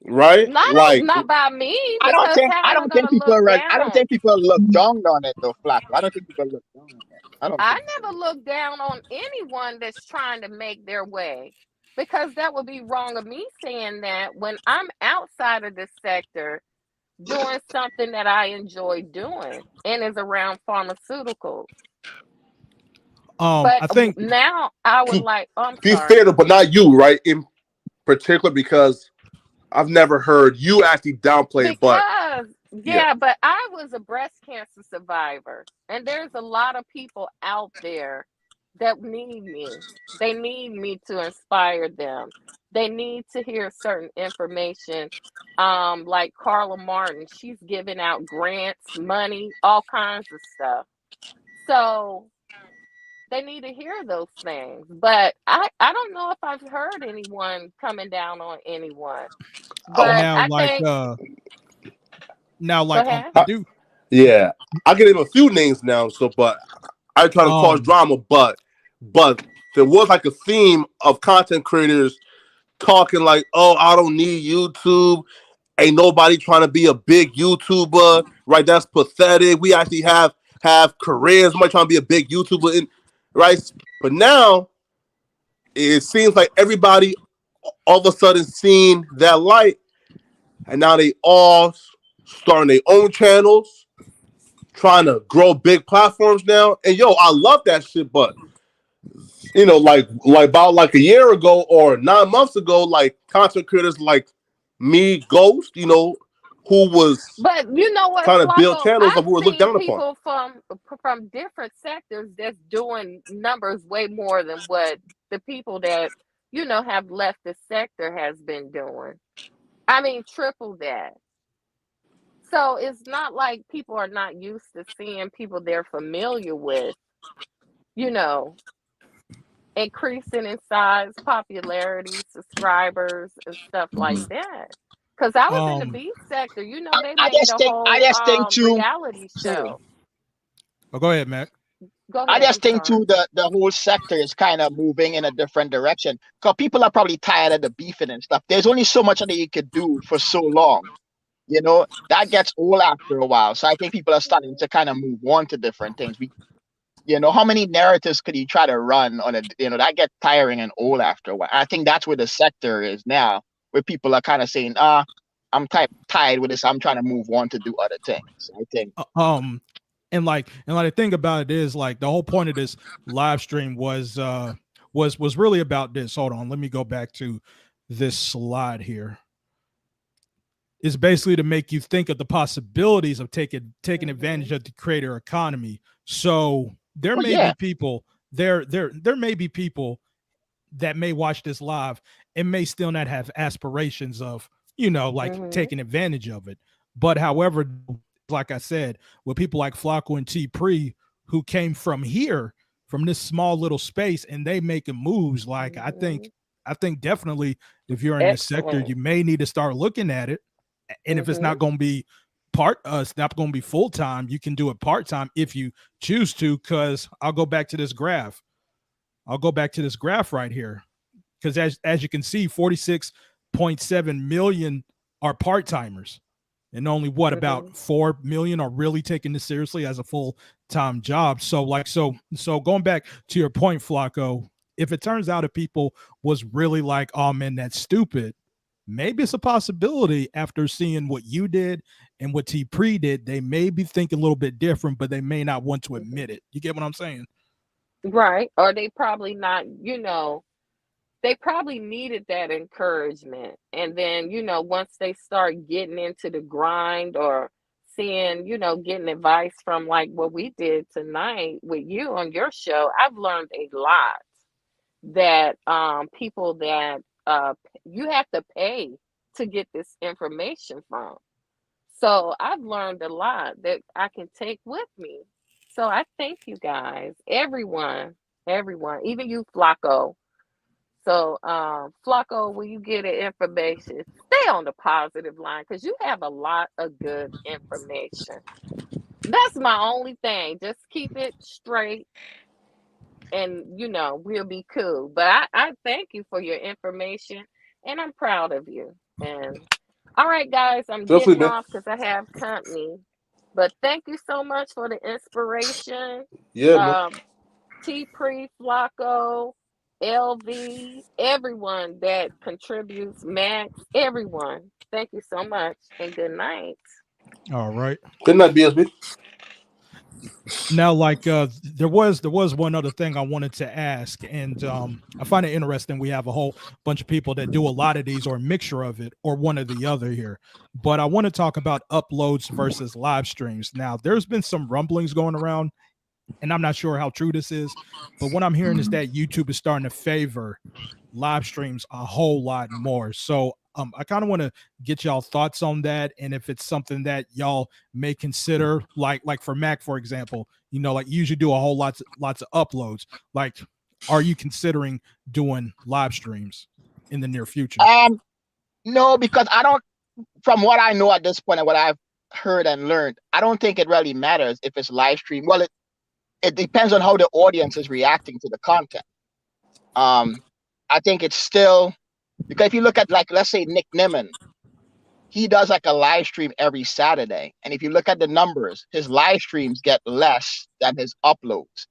Right? Not by me. I don't think people look down on it though, Flakko. I don't think people look down on it. I never look down on anyone that's trying to make their way, because that would be wrong of me saying that when I'm outside of this sector doing something that I enjoy doing and is around pharmaceuticals. But I think now I would like. Be fair, but not you, right? In particular, because I've never heard you actually downplay it. But but I was a breast cancer survivor, and there's a lot of people out there that need me. They need me to inspire them. They need to hear certain information. Like Carla Martin, she's giving out grants, money, all kinds of stuff. So they need to hear those things. But I don't know if I've heard anyone coming down on anyone. Oh, But Now, I like, think go ahead. I do. yeah, I can name a few names now. So, but I try to cause drama, but there was like a theme of content creators talking like, "Oh, I don't need YouTube. Ain't nobody trying to be a big YouTuber, right? That's pathetic. We actually have careers. Somebody trying to be a big YouTuber, right?" But now it seems like everybody all of a sudden seen that light, and now they all starting their own channels, trying to grow big platforms now. And yo, I love that shit, but like about like a year ago or 9 months ago, like content creators like me, Ghost, who was But you know what, trying to build Flacco? channels that I've we were looked seen down upon. people from different sectors that's doing numbers way more than what the people that have left the sector has been doing. I mean, triple that. So it's not like people are not used to seeing people they're familiar with, you know, increasing in size, popularity, subscribers, and stuff like that. Because I was in the beat sector, they I made just a think I whole just think too. reality Sorry. show. Oh, go ahead, Mac. Go I ahead, just I'm think sorry. too the whole sector is kind of moving in a different direction because people are probably tired of the beefing and stuff. There's only so much that you could do for so long. That gets old after a while. So I think people are starting to kind of move on to different things. How many narratives could you try to run on that gets tiring and old after a while. I think that's where the sector is now, where people are kind of saying, I'm tired with this. I'm trying to move on to do other things. I think. And the thing about it is, like, the whole point of this live stream was really about this. Hold on, let me go back to this slide here. It's basically to make you think of the possibilities of taking advantage of the creator economy. So there may be people there may be people that may watch this live and may still not have aspirations of taking advantage of it. But however, like I said, with people like Flakko and T Pre, who came from this small little space, and they making moves, like I think definitely if you're in this sector, you may need to start looking at it. And if it's not going to be it's not going to be full time, you can do it part time if you choose to. Because I'll go back to this graph. Right here, because as you can see, 46.7 million are part timers, and only about 4 million are really taking this seriously as a full time job. So going back to your point, Flakko, if it turns out that people was really like, oh man, that's stupid, maybe it's a possibility after seeing what you did and what T Pre did, they may be thinking a little bit different, but they may not want to admit it. You get what I'm saying? Right. Or they probably not, they probably needed that encouragement. And then, once they start getting into the grind or seeing, getting advice from like what we did tonight with you on your show, I've learned a lot that people that you have to pay to get this information from. So I've learned a lot that I can take with me. So I thank you guys, everyone, even you, Flakko. So, Flakko, when you get the information, stay on the positive line because you have a lot of good information. That's my only thing. Just keep it straight and, we'll be cool. But I thank you for your information and I'm proud of you. And all right, guys, I'm getting off because I have company. But thank you so much for the inspiration. Yeah, man. T Pre, Flakko, LV, everyone that contributes, Max, everyone. Thank you so much and good night. All right. Good night, BSB. Now, like there was one other thing I wanted to ask, and I find it interesting. We have a whole bunch of people that do a lot of these, or a mixture of it, or one or the other here. But I want to talk about uploads versus live streams. Now, there's been some rumblings going around and I'm not sure how true this is, but what I'm hearing is that YouTube is starting to favor live streams a whole lot more. So I kind of want to get y'all thoughts on that, and if it's something that y'all may consider, like for Mac, for example, you know, like you usually do a whole lots of uploads. Like, are you considering doing live streams in the near future? No, because I don't. From what I know at this point and what I've heard and learned, I don't think it really matters if it's live stream. Well, it depends on how the audience is reacting to the content. I think it's still, because if you look at, like, let's say Nick Nimmin, he does like a live stream every Saturday, and if you look at the numbers, his live streams get less than his uploads.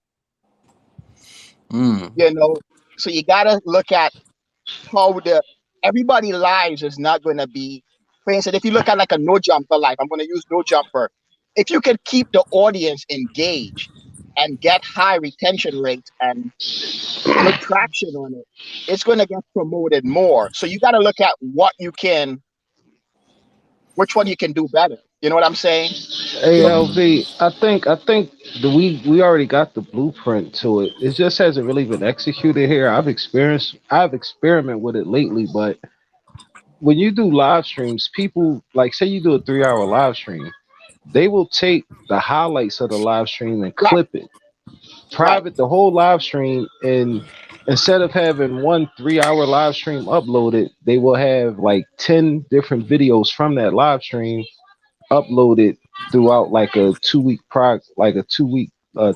You know, so you gotta look at how everybody lives is not going to be. For instance, if you look at like a No Jumper live, I'm going to use No Jumper. If you can keep the audience engaged and get high retention rates and good traction on it, it's going to get promoted more. So you got to look at which one you can do better. You know what I'm saying? Hey LV, I think we already got the blueprint to it. It just hasn't really been executed here. I've experimented with it lately, but when you do live streams, people, like, say you do a 3-hour live stream, they will take the highlights of the live stream and clip it, private the whole live stream, and instead of having one 3-hour live stream uploaded, they will have like 10 different videos from that live stream uploaded throughout like a 2-week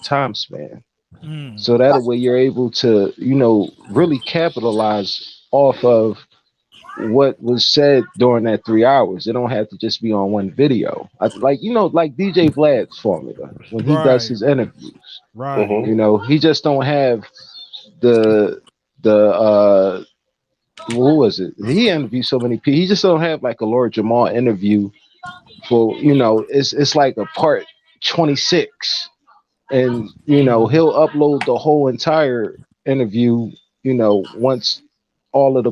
time span. So that way you're able to, you know, really capitalize off of what was said during that 3 hours. It don't have to just be on one video. Like DJ Vlad's formula when he does his interviews. Right. You know, he just don't have the what was it? He interviewed so many people. He just don't have like a Lord Jamal interview for, you know, it's like a part 26, and you know he'll upload the whole entire interview, you know, once all of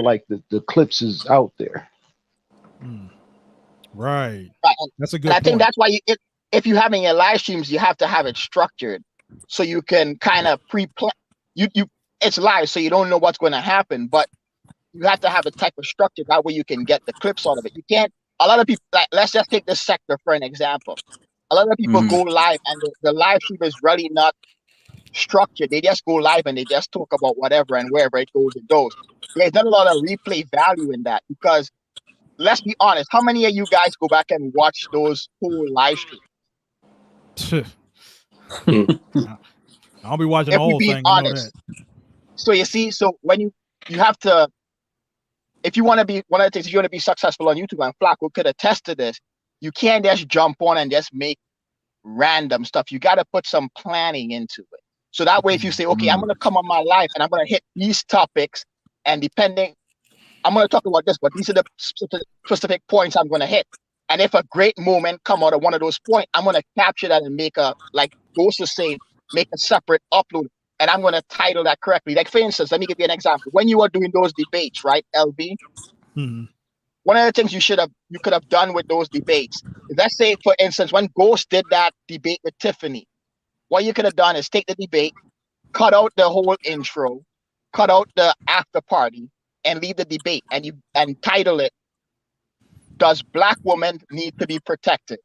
like the clips is out there. Right. That's a good and I point. think that's why if you're having your live streams, you have to have it structured so you can kind of pre-plan. It's live, so you don't know what's going to happen, but you have to have a type of structure that way you can get the clips out of it. You can't. A lot of people, like, let's just take this sector for an example. A lot of people go live, and the live stream is really not structured. They just go live and they just talk about whatever, and wherever it goes, it goes. There's not a lot of replay value in that, because let's be honest, how many of you guys go back and watch those whole live streams? I'll be watching the whole thing. You know that. So you see, so when you have to, if you want to be, one of the things, if you want to be successful on YouTube, and Flakko could attest to this, you can't just jump on and just make random stuff. You got to put some planning into it. So that way, if you say, okay, I'm going to come on my live and I'm going to hit these topics, and depending, I'm going to talk about this, but these are the specific points I'm going to hit. And if a great moment come out of one of those points, I'm going to capture that and make a, like Ghost was saying, make a separate upload. And I'm going to title that correctly. Like, for instance, let me give you an example. When you were doing those debates, right, LB? One of the things you could have done with those debates, let's say, for instance, when Ghost did that debate with Tiffany, what you could have done is take the debate, cut out the whole intro, cut out the after party, and leave the debate, and title it, "Does Black Women Need to Be Protected?"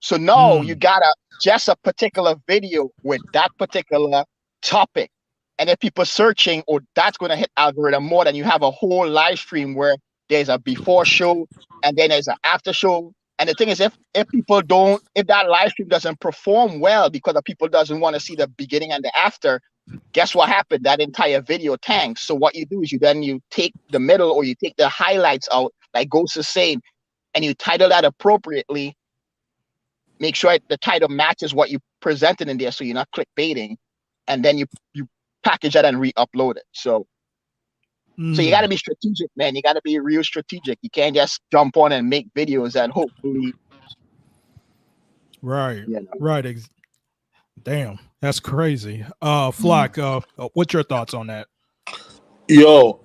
So now you got just a particular video with that particular topic. And if people searching, that's going to hit algorithm more than you have a whole live stream where there's a before show and then there's an after show. And the thing is, if that live stream doesn't perform well because the people doesn't want to see the beginning and the after, guess what happened? That entire video tanks. So what you do is you take the middle, or you take the highlights out, like Ghost is saying, and you title that appropriately. Make sure the title matches what you presented in there, so you're not clickbaiting, and then you package that and re-upload it. So you got to be strategic, man. You got to be real strategic. You can't just jump on and make videos and hopefully. Right. Right. Damn, that's crazy. Flock, what's your thoughts on that? Yo,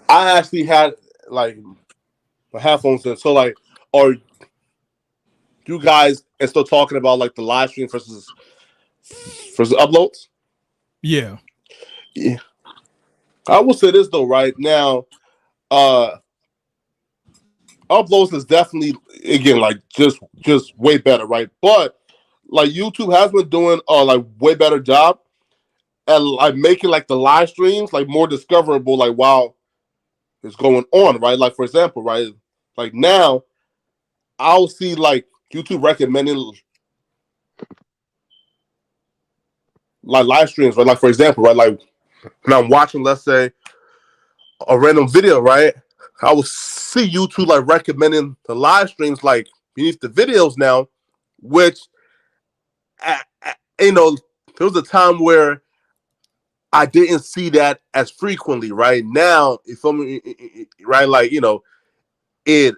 I actually had like my headphones in. So like, do you guys are still talking about like the live stream versus uploads. Yeah. Yeah. I will say this though, right now, uploads is definitely again like just way better, right? But like YouTube has been doing like way better job at like making like the live streams like more discoverable, like while it's going on, right? Like for example, right? Like now, I'll see like YouTube recommending like live streams, right? Like for example, right? Like when I'm watching, let's say, a random video, right? I will see YouTube like recommending the live streams like beneath the videos now, which you know, there was a time where I didn't see that as frequently, right? Now, if I'm right, like you know, it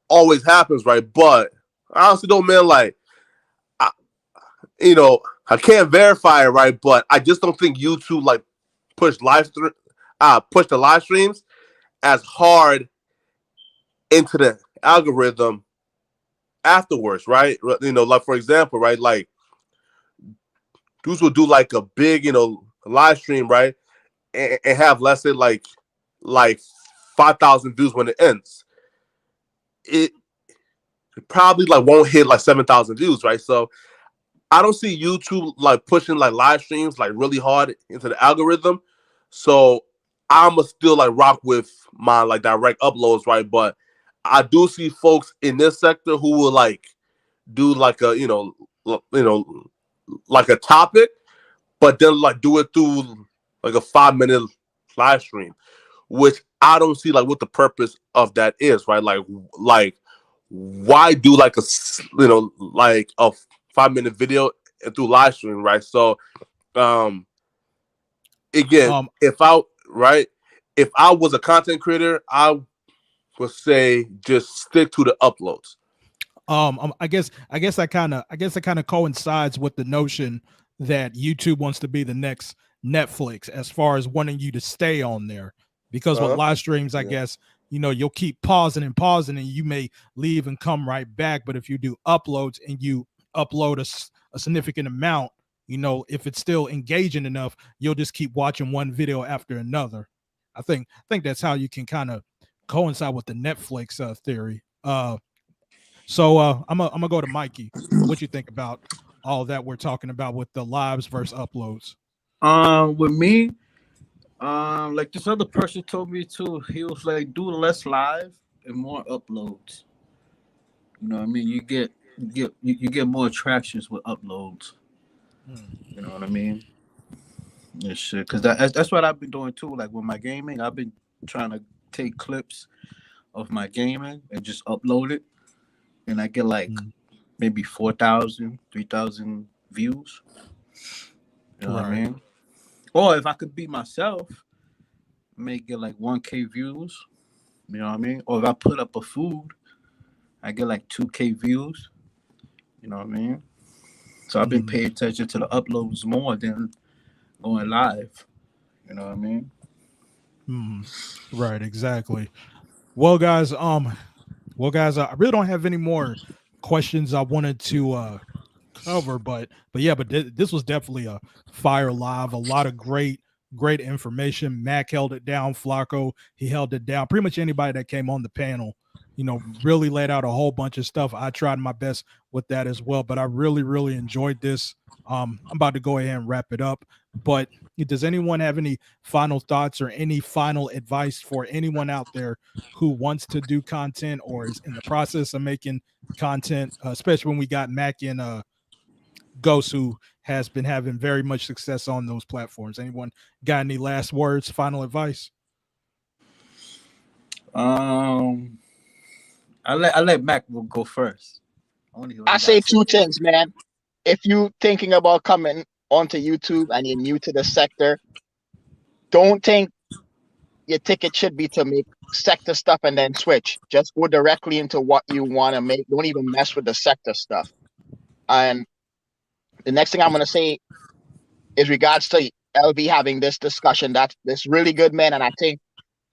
always happens, right? But I honestly don't, man. Like, you know, I can't verify it, right? But I just don't think YouTube like push the live streams as hard into the algorithm afterwards, right? You know, like for example, right? Like, dudes will do like a big, you know, live stream, right? And have, let's say, like 5,000 views when it ends. It probably like won't hit like 7,000 views, right? So I don't see YouTube like pushing like live streams like really hard into the algorithm. So I'ma still like rock with my like direct uploads, right? But I do see folks in this sector who will like do like a like a topic, but then like do it through like a 5-minute live stream, which I don't see like what the purpose of that is, right? Like why do like a like a 5-minute video and through live stream, right? So again, if I was a content creator, I would say just stick to the uploads. I guess that kind of coincides with the notion that YouTube wants to be the next Netflix as far as wanting you to stay on there, because with live streams, I guess, you know, you'll keep pausing and you may leave and come right back. But if you do uploads and you upload a significant amount, you know, if it's still engaging enough, you'll just keep watching one video after another. I think that's how you can kind of coincide with the Netflix theory. So I'm gonna go to Mikey. What you think about all that we're talking about with the lives versus uploads? With me, like this other person told me too. He was like, do less live and more uploads. You know what I mean? You get more attractions with uploads. You know what I mean? Yeah, shit. Because that's what I've been doing too. Like with my gaming, I've been trying to take clips of my gaming and just upload it, and I get like maybe 4,000, 3,000 views. You know what I mean? Or if I could be myself, I may get like 1K views. You know what I mean? Or if I put up a food, I get like 2K views. You know what I mean? So I've been paying attention to the uploads more than going live. You know what I mean? Right, exactly. Well, guys, I really don't have any more questions I wanted to cover, but this was definitely a fire live. A lot of great information. Mac held it down. Flakko, he held it down. Pretty much anybody that came on the panel, you know, really laid out a whole bunch of stuff. I tried my best with that as well, but I really enjoyed this. I'm about to go ahead and wrap it up, but does anyone have any final thoughts or any final advice for anyone out there who wants to do content or is in the process of making content, especially when we got Mac and Ghost, who has been having very much success on those platforms? Anyone got any last words, final advice? I let Mac go first. I say two things, man. If you thinking about coming onto YouTube and you're new to the sector, don't think your ticket should be to make sector stuff and then switch. Just go directly into what you want to make. Don't even mess with the sector stuff. And the next thing I'm going to say is regards to LB having this discussion. That's really good, man. And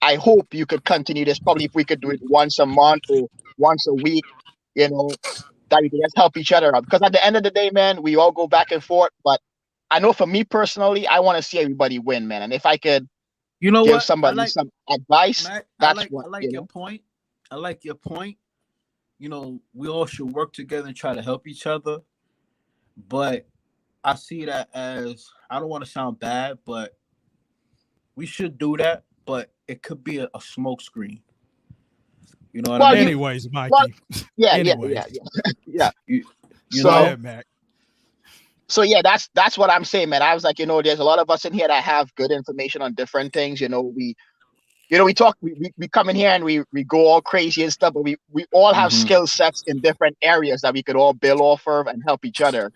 I hope you could continue this. Probably if we could do it once a month or once a week, you know, that we can just help each other out. Because at the end of the day, man, we all go back and forth. But I know for me personally, I want to see everybody win, man. And if I could You know give what? I somebody like some advice, Matt. that's what, I like you your know. point. I like your point. You know, we all should work together and try to help each other. But I see that as, I don't want to sound bad, but we should do that. But it could be a smoke screen. You know what I Well, mean? Anyways, well, Mikey. yeah, Anyways, yeah. You go So, know, ahead, Mac. so yeah, that's what I'm saying, man. I was like, you know, there's a lot of us in here that have good information on different things. You know, we talk, we come in here and we go all crazy and stuff, but we all have hmm skill sets in different areas that we could all build off of and help each other.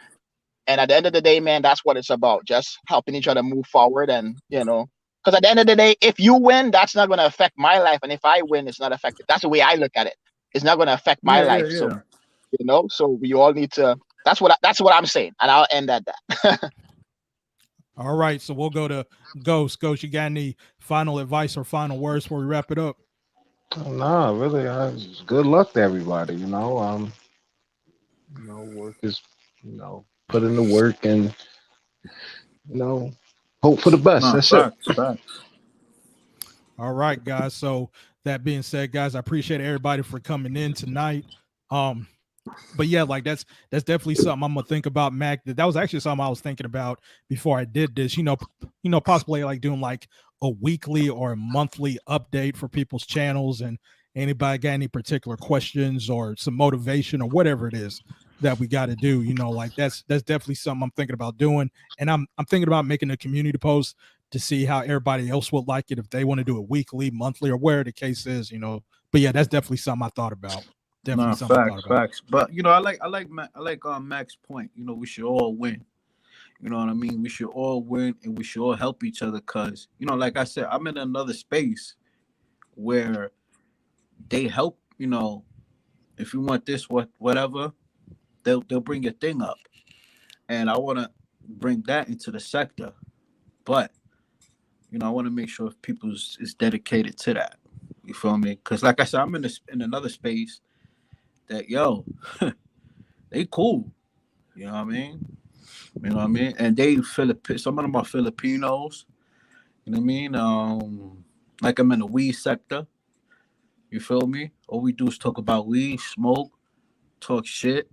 And at the end of the day, man, that's what it's about. Just helping each other move forward. And, you know, because at the end of the day, if you win, that's not going to affect my life. And if I win, it's not affected. That's the way I look at it. It's not going to affect my yeah, life. So, yeah. you know, so we all need to, that's what I'm saying. And I'll end at that. All right, so we'll go to Ghost. Ghost, you got any final advice or final words before we wrap it up? Nah, really. Good luck to everybody. Work is, put in the work and hope for the best. No, That's it. facts. All right, guys. So that being said, guys, I appreciate everybody for coming in tonight. But yeah, like that's definitely something I'm gonna think about, Mac. That was actually something I was thinking about before I did this. Possibly like doing like a weekly or a monthly update for people's channels, and anybody got any particular questions or some motivation or whatever it is that we got to do. Like that's definitely something I'm thinking about doing, and I'm thinking about making a community post to see how everybody else would like it if they want to do it weekly, monthly, or where the case is. But yeah, that's definitely something I thought about. Definitely No, something I thought about. facts. But I like Mac's point. We should all win. You know what I mean? We should all win and we should all help each other. Cause like I said, I'm in another space where they help. If you want this, whatever, they'll bring your thing up, and I want to bring that into the sector. But I want to make sure if people is dedicated to that. You feel me? Because like I said, I'm in another space that they cool. You know what I mean? And they some of them are Filipinos. You know what I mean? Like I'm in the weed sector. You feel me? All we do is talk about weed, smoke, talk shit,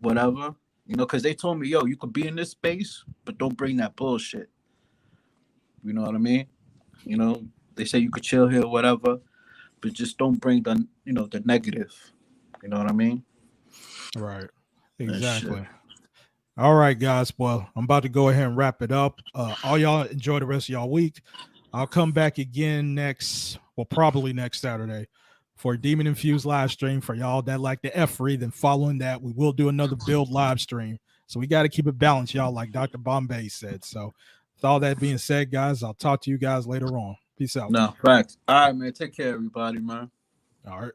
whatever. Because they told me, you could be in this space, but don't bring that bullshit. You know what I mean? They say you could chill here, whatever, but just don't bring the negative. You know what I mean? Right. Exactly. All right, guys. Well, I'm about to go ahead and wrap it up. All y'all enjoy the rest of y'all week. I'll come back again probably next Saturday for a Demon Infused live stream for y'all that like the F-free. Then following that, we will do another build live stream. So we got to keep it balanced, y'all, like Dr. Bombay said. So with all that being said, guys, I'll talk to you guys later on. Peace out. No, facts. All right, man. Take care, everybody, man. All right.